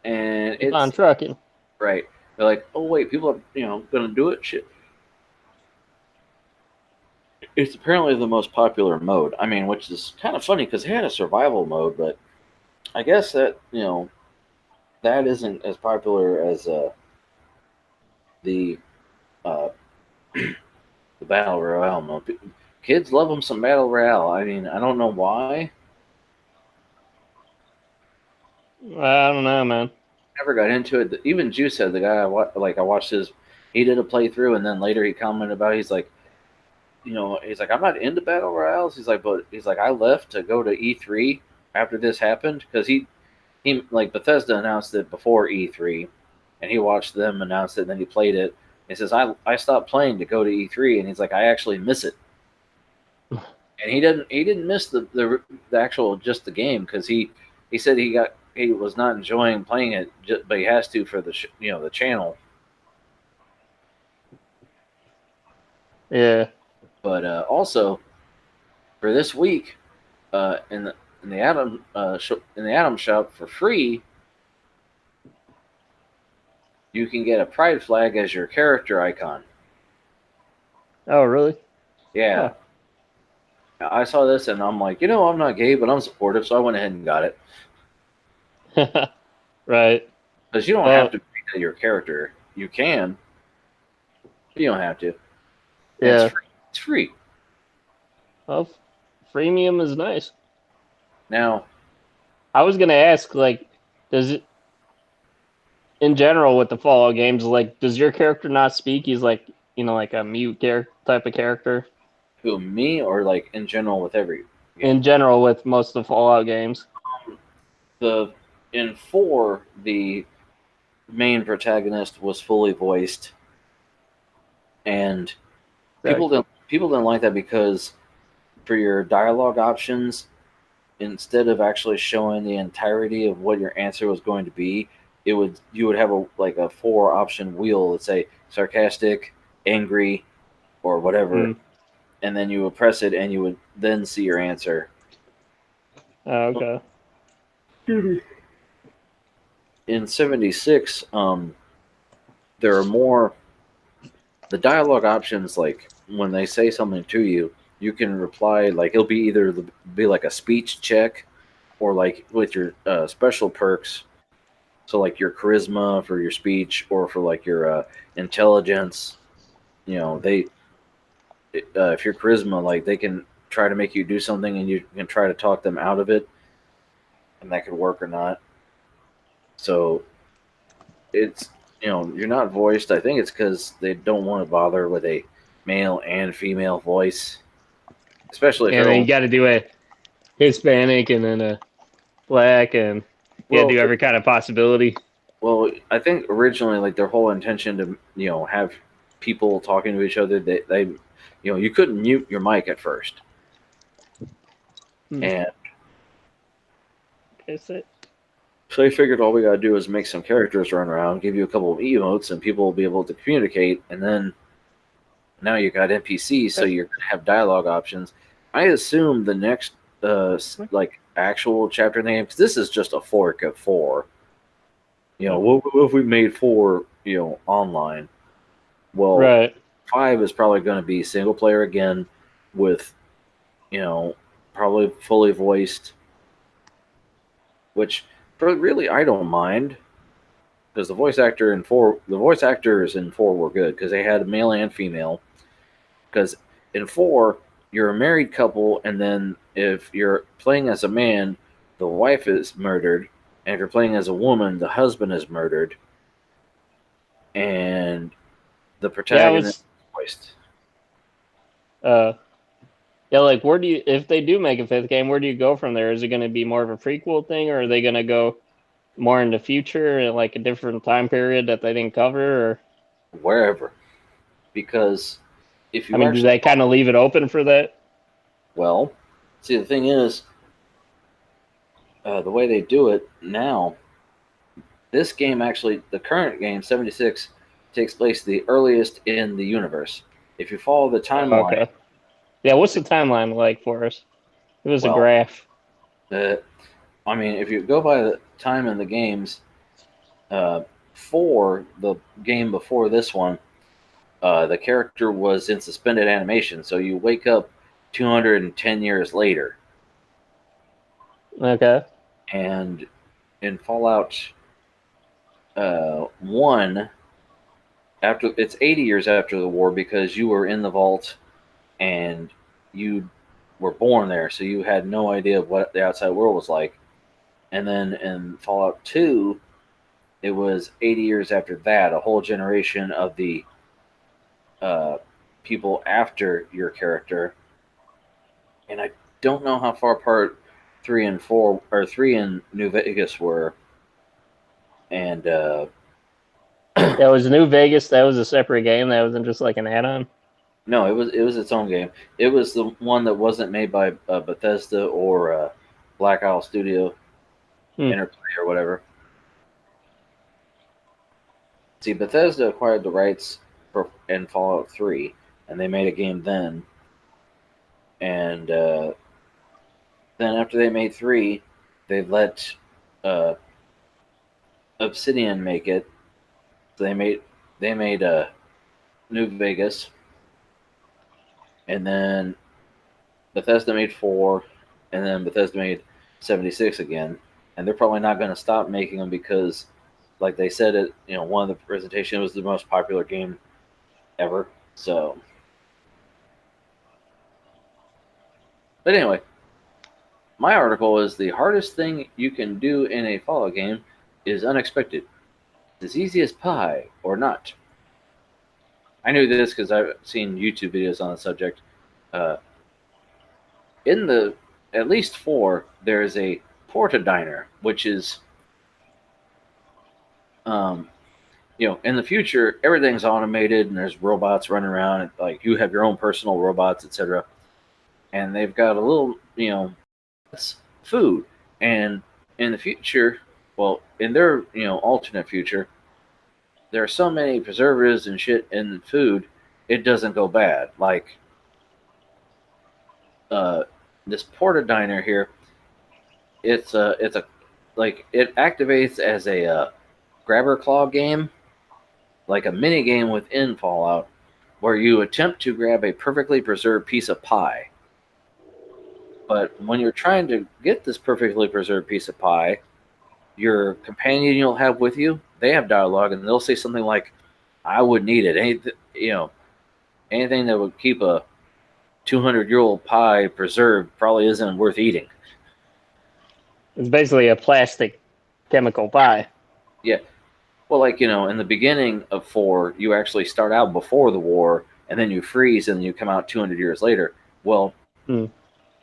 And Keep it's on trucking. right. They're like, oh, wait, people are, going to do it? Shit. It's apparently the most popular mode. I mean, which is kind of funny because it had a survival mode, but I guess that, that isn't as popular as the uh, the battle royale mode. Kids love them some battle royale. I mean, I don't know why. I don't know, man. Never got into it. Even Juice said the guy I watched his. He did a playthrough, and then later he commented about. He's like, I'm not into battle royales. He's like, but he's like, I left to go to E3 after this happened because he like Bethesda announced it before E3, and he watched them announce it, and then he played it. He says, I stopped playing to go to E3, and he's like, I actually miss it. And he didn't miss the actual just the game because he said he was not enjoying playing it, but he has to for the the channel. Yeah. But also for this week, in the Atom in the Atom Shop for free, you can get a pride flag as your character icon. Oh, really? Yeah. Huh. I saw this and I'm like, I'm not gay, but I'm supportive, so I went ahead and got it. Right. Because you don't have to make that your character. You can. But you don't have to. Yeah. It's free. Well, freemium is nice. Now, I was gonna ask, like, does it, in general with the Fallout games, like, does your character not speak? He's like, like a mute type of character. Who, me, or like in general with every game? In general with most of the Fallout games. In 4, the main protagonist was fully voiced, and people didn't like that because for your dialogue options, instead of actually showing the entirety of what your answer was going to be, you would have a 4-option wheel that say sarcastic, angry, or whatever, and then you would press it and you would then see your answer. Oh, okay. In 76, there are more. The dialogue options, like when they say something to you, you can reply like it'll be either be like a speech check, or like with your special perks. So like your charisma for your speech, or for like your intelligence. They if your charisma, like they can try to make you do something, and you can try to talk them out of it, and that could work or not. So it's you're not voiced. I think it's because they don't want to bother with a male and female voice, especially if you got to do a Hispanic and then a black, and you got to do every kind of possibility. Well, I think originally, like their whole intention to have people talking to each other, they you couldn't mute your mic at first, and so they figured all we gotta do is make some characters run around, give you a couple of emotes, and people will be able to communicate. And then now you got NPCs, so you're gonna have dialogue options. I assume the next actual chapter in the game, because this is just a fork of 4. What if we made 4 online? Well, right. 5 is probably going to be single player again, with probably fully voiced, which really I don't mind, because the voice actors in 4 were good because they had male and female. Because in 4 you're a married couple, and then if you're playing as a man, the wife is murdered, and if you're playing as a woman, the husband is murdered, and the Yeah, I protagonist was. is voiced. Yeah, like where do you, if they do make a fifth game, where do you go from there? Is it going to be more of a prequel thing, or are they going to go more in the future, like a different time period that they didn't cover? Or Wherever, because if I you mean, do actually they kind of leave it open for that? well, see the thing is, the way they do it now, this game actually, the current game 76 takes place the earliest in the universe. If you follow the timeline, Okay. Yeah, what's the timeline like for us? It was a well, graph. uh, I mean, if you go by the time in the games, for the game before this one, the character was in suspended animation, so you wake up 210 years later. Okay. And in Fallout 1, after it's 80 years after the war, because you were in the vault and you were born there, so you had no idea of what the outside world was like. And then in Fallout 2, it was 80 years after that, a whole generation of the uh, people after your character. And I don't know how far apart 3 and 4, or 3 and New Vegas were. And Yeah, it was New Vegas. That was a separate game. That wasn't just like an add-on. no, it was its own game. It was the one that wasn't made by Bethesda or Black Isle Studio Hmm. Interplay or whatever. See, Bethesda acquired the rights in Fallout 3, and they made a game then. And then after they made 3, they let uh, Obsidian make it. So they made New Vegas, and then Bethesda made 4, and then Bethesda made 76 again. And they're probably not going to stop making them because, like they said, one of the presentation was the most popular game ever. So, but anyway, my article is the hardest thing you can do in a Fallout game is unexpected. As easy as pie or not. I knew this because I've seen YouTube videos on the subject. Uh, in the at least 4, there is a porta diner, which is, um, in the future, everything's automated and there's robots running around. And, like, you have your own personal robots, etc. And they've got a little, that's food. And in the future, well, in their, alternate future, there are so many preservatives and shit in food, it doesn't go bad. Like, uh, this porta diner here, it's a like, it activates as a grabber claw game, like a mini game within Fallout, where you attempt to grab a perfectly preserved piece of pie. But when you're trying to get this perfectly preserved piece of pie, your companion you'll have with you, they have dialogue, and they'll say something like, "I wouldn't eat it." Anything that would keep a 200-year-old pie preserved probably isn't worth eating. It's basically a plastic chemical pie. Yeah. Well, like, in the beginning of 4, you actually start out before the war, and then you freeze, and you come out 200 years later. Well, Hmm.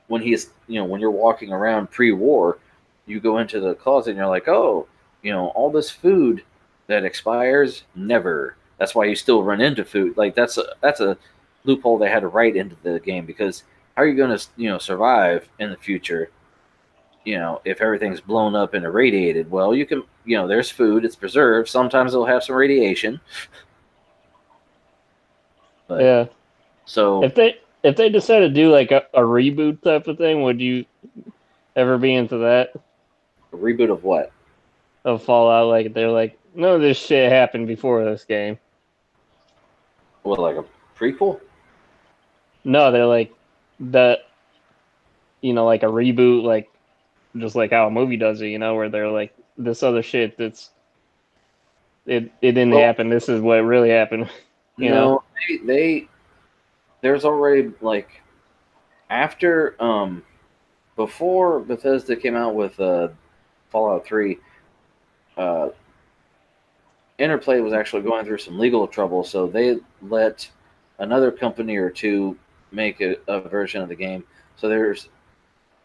when you're walking around pre-war, you go into the closet and you're like, oh, all this food that expires, never. That's why you still run into food. Like, that's a loophole they had to write into the game, because how are you going to survive in the future? If everything's blown up and irradiated, well, you can, there's food, it's preserved. Sometimes it'll have some radiation, but Yeah. so If they decide to do like a reboot type of thing, would you ever be into that a reboot of what? of Fallout? Like they're like, no, this shit happened before this game. What, like a Prequel? No, they're like the, like a reboot, like just like how a movie does it, where they're like this other shit it didn't Well, happen. This is what really happened, you know. no, they there's already like after before Bethesda came out with Fallout 3, uh, Interplay was actually going through some legal trouble, so they let another company or two make a version of the game. So there's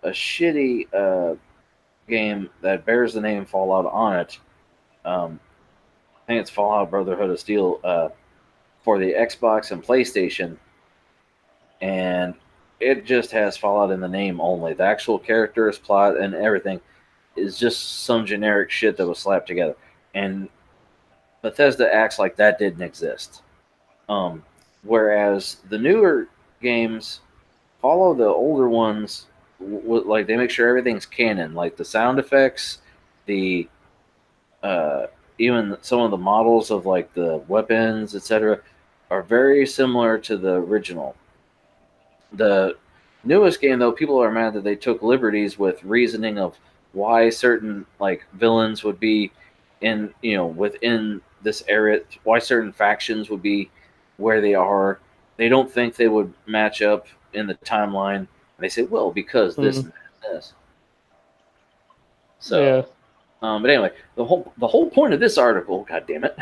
a shitty game that bears the name Fallout on it. I think it's Fallout Brotherhood of Steel for the Xbox and PlayStation, and it just has Fallout in the name only. The actual characters, plot, and everything is just some generic shit that was slapped together. And Bethesda acts like that didn't exist. Um, Whereas the newer games follow the older ones, like they make sure everything's canon, like the sound effects, the uh, even some of the models of like the weapons, etc., are very similar to the original. The newest game, though, people are mad that they took liberties with reasoning of why certain like villains would be in within this area, why certain factions would be where they are. They don't think they would match up in the timeline. And they say, well, because this Mm, and that and this. yeah. So, but anyway, the whole point of this article, god damn it,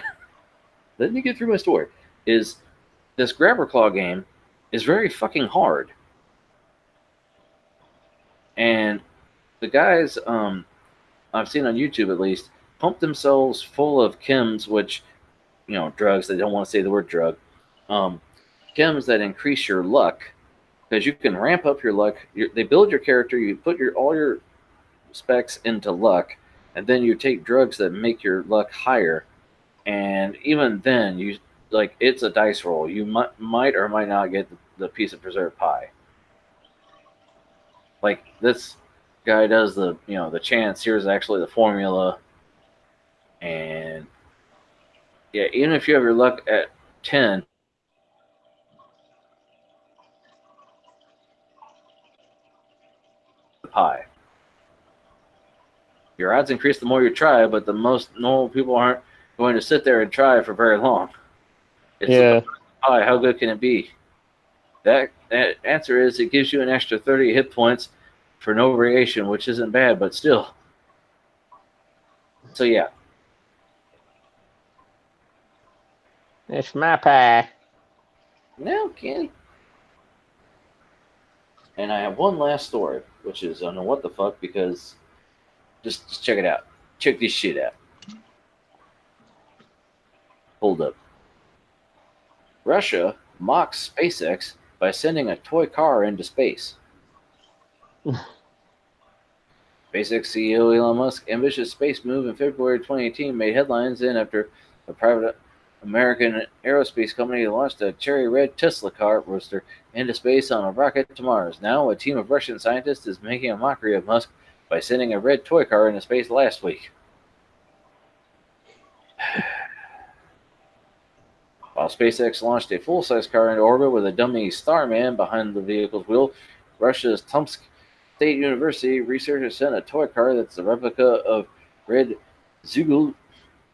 let me get through my story, is this grabber claw game is very fucking hard. And the guys I've seen on YouTube at least pump themselves full of chems, which drugs. They don't want to say the word drug. Um, Chems that increase your luck because you can ramp up your luck. They build your character. You put all your specs into luck, and then you take drugs that make your luck higher. And even then, you like it's a dice roll. You might or might not get the piece of preserved pie. Like this guy does the chance. Here's actually the formula, and yeah, even if you have your luck at 10, the pie. Your odds increase the more you try, but the most normal people aren't going to sit there and try for very long. It's the Yeah. pie. How good can it be? That answer is it gives you an extra 30 hit points for no variation, which isn't bad, but still. So yeah. It's my pie. No, Kenny. And I have one last story, which is I don't know what the fuck because just check it out. Check this shit out. Hold up. Russia mocks SpaceX by sending a toy car into space. SpaceX CEO Elon Musk's ambitious space move in February 2018 made headlines in after a private American aerospace company launched a cherry red Tesla car roadster into space on a rocket to Mars. Now, a team of Russian scientists is making a mockery of Musk by sending a red toy car into space last week. While SpaceX launched a full-size car into orbit with a dummy Starman behind the vehicle's wheel, Russia's Tomsk State University researchers sent a toy car that's a replica of Red Zugul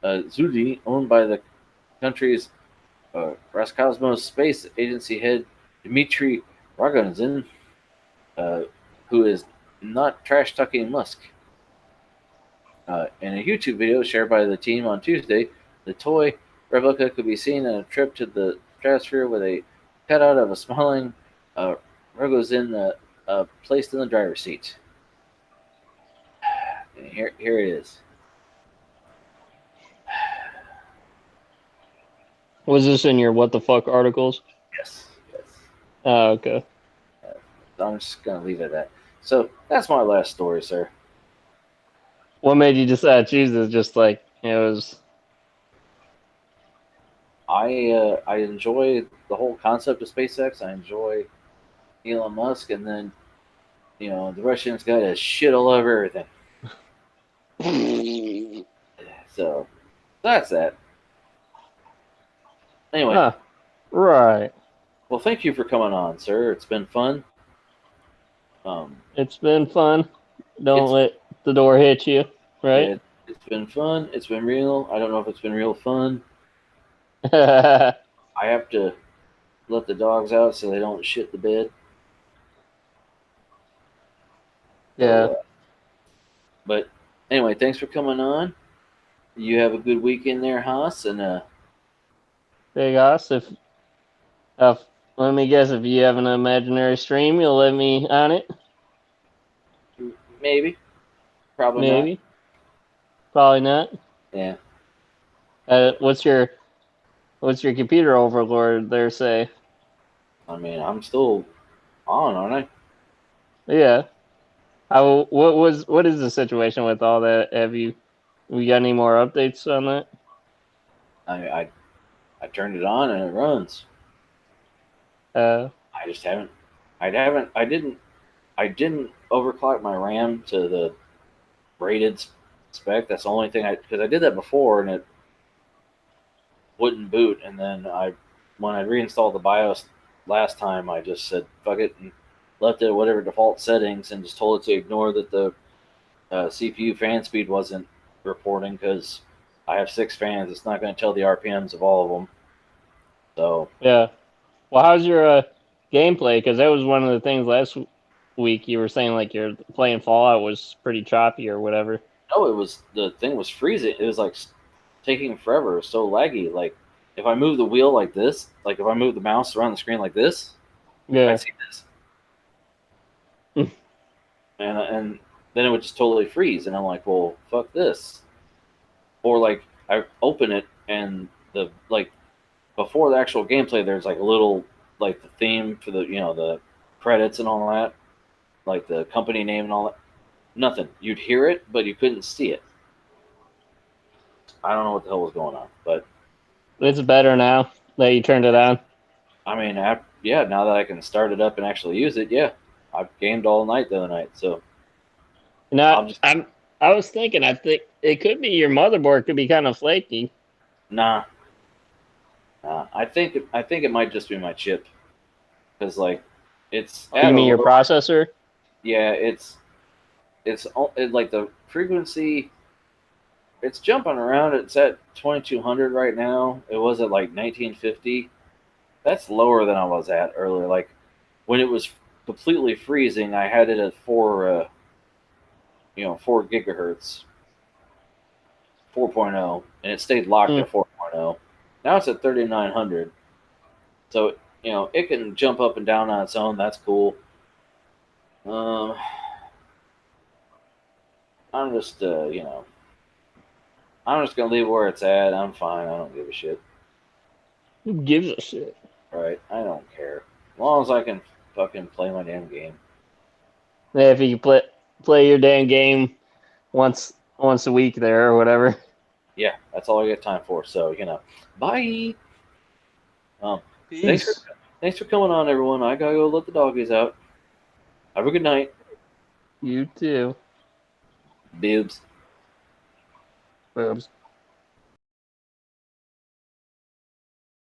Zudi, owned by the country's Roscosmos Space Agency head Dmitry Rogozin, who is not trash-talking Musk. In a YouTube video shared by the team on Tuesday, the toy replica could be seen on a trip to the stratosphere with a cutout of a smiling Rogozin placed in the driver's seat. And here it is. Was this in your what the fuck articles? Yes. Oh, okay. I'm just gonna leave it at that. So that's my last story, sir. What made you decide to choose this? Just like it was. I enjoy the whole concept of SpaceX. I enjoy Elon Musk, and then the Russians got to shit all over everything. So that's that. Anyway, Right. Well, thank you for coming on, sir. It's been fun. It's been fun. Don't It's let the door hit you, right? it's been fun. It's been real. I don't know if it's been real fun. Yeah. I have to let the dogs out so they don't shit the bed. So, but anyway, thanks for coming on. You have a good weekend there, Haas, and Big Oss, if let me guess, if you have an imaginary stream, you'll let me on it. maybe, probably not. Maybe, probably not. Yeah, What's your computer overlord there say? I mean, I'm still on, aren't Yeah. What is the situation with all that? We got any more updates on that? I turned it on and it runs. Uh, I just haven't. I haven't. I didn't overclock my RAM to the rated spec. That's the only thing because I did that before and it wouldn't boot. And then when I reinstalled the BIOS last time, I just said fuck it and left it at whatever default settings and just told it to ignore that the CPU fan speed wasn't reporting because I have 6 fans. It's not going to tell the RPMs of all of them. So yeah. Well, how's your gameplay? Because that was one of the things last week you were saying like your playing Fallout was pretty choppy or whatever. no, it was the thing was freezing. It was like taking forever. It was so laggy. Like if I move the wheel like this, like if I move the mouse around the screen like this, Yeah. I'd see this, and then it would just totally freeze. And I'm like, well, fuck this. Or like I open it and the like before the actual gameplay, there's like a little like the theme for the the credits and all that, like the company name and all that. Nothing. You'd hear it, but you couldn't see it. I don't know what the hell was going on, but It's better now that you turned it on. I mean, yeah, now that I can start it up and actually use it, yeah, I've gamed all night the other night, so Not I'll just I was thinking I think it could be your motherboard could be kind of flaky. nah, nah. I think it might just be my chip because like it's Oh, you at a mean your low, processor? yeah, like the frequency. It's jumping around. It's at 2200 right now. It was at like 1950. That's lower than I was at earlier. Like when it was completely freezing, I had it at 4 gigahertz, 4.0, and it stayed locked Hmm. at 4.0. Now it's at 3900. So, it can jump up and down on its own. That's cool. Um, I'm just, I'm just going to leave it where it's at. I'm fine. I don't give a shit. Who gives a shit? Right? I don't care. As long as I can fucking play my damn game. Yeah, if you play your damn game once a week there or whatever. Yeah, that's all I get time for. So, bye. Um, thanks for Peace. thanks for coming on, everyone. I gotta go let the doggies out. Have a good night, You too. Bibs. Boobs.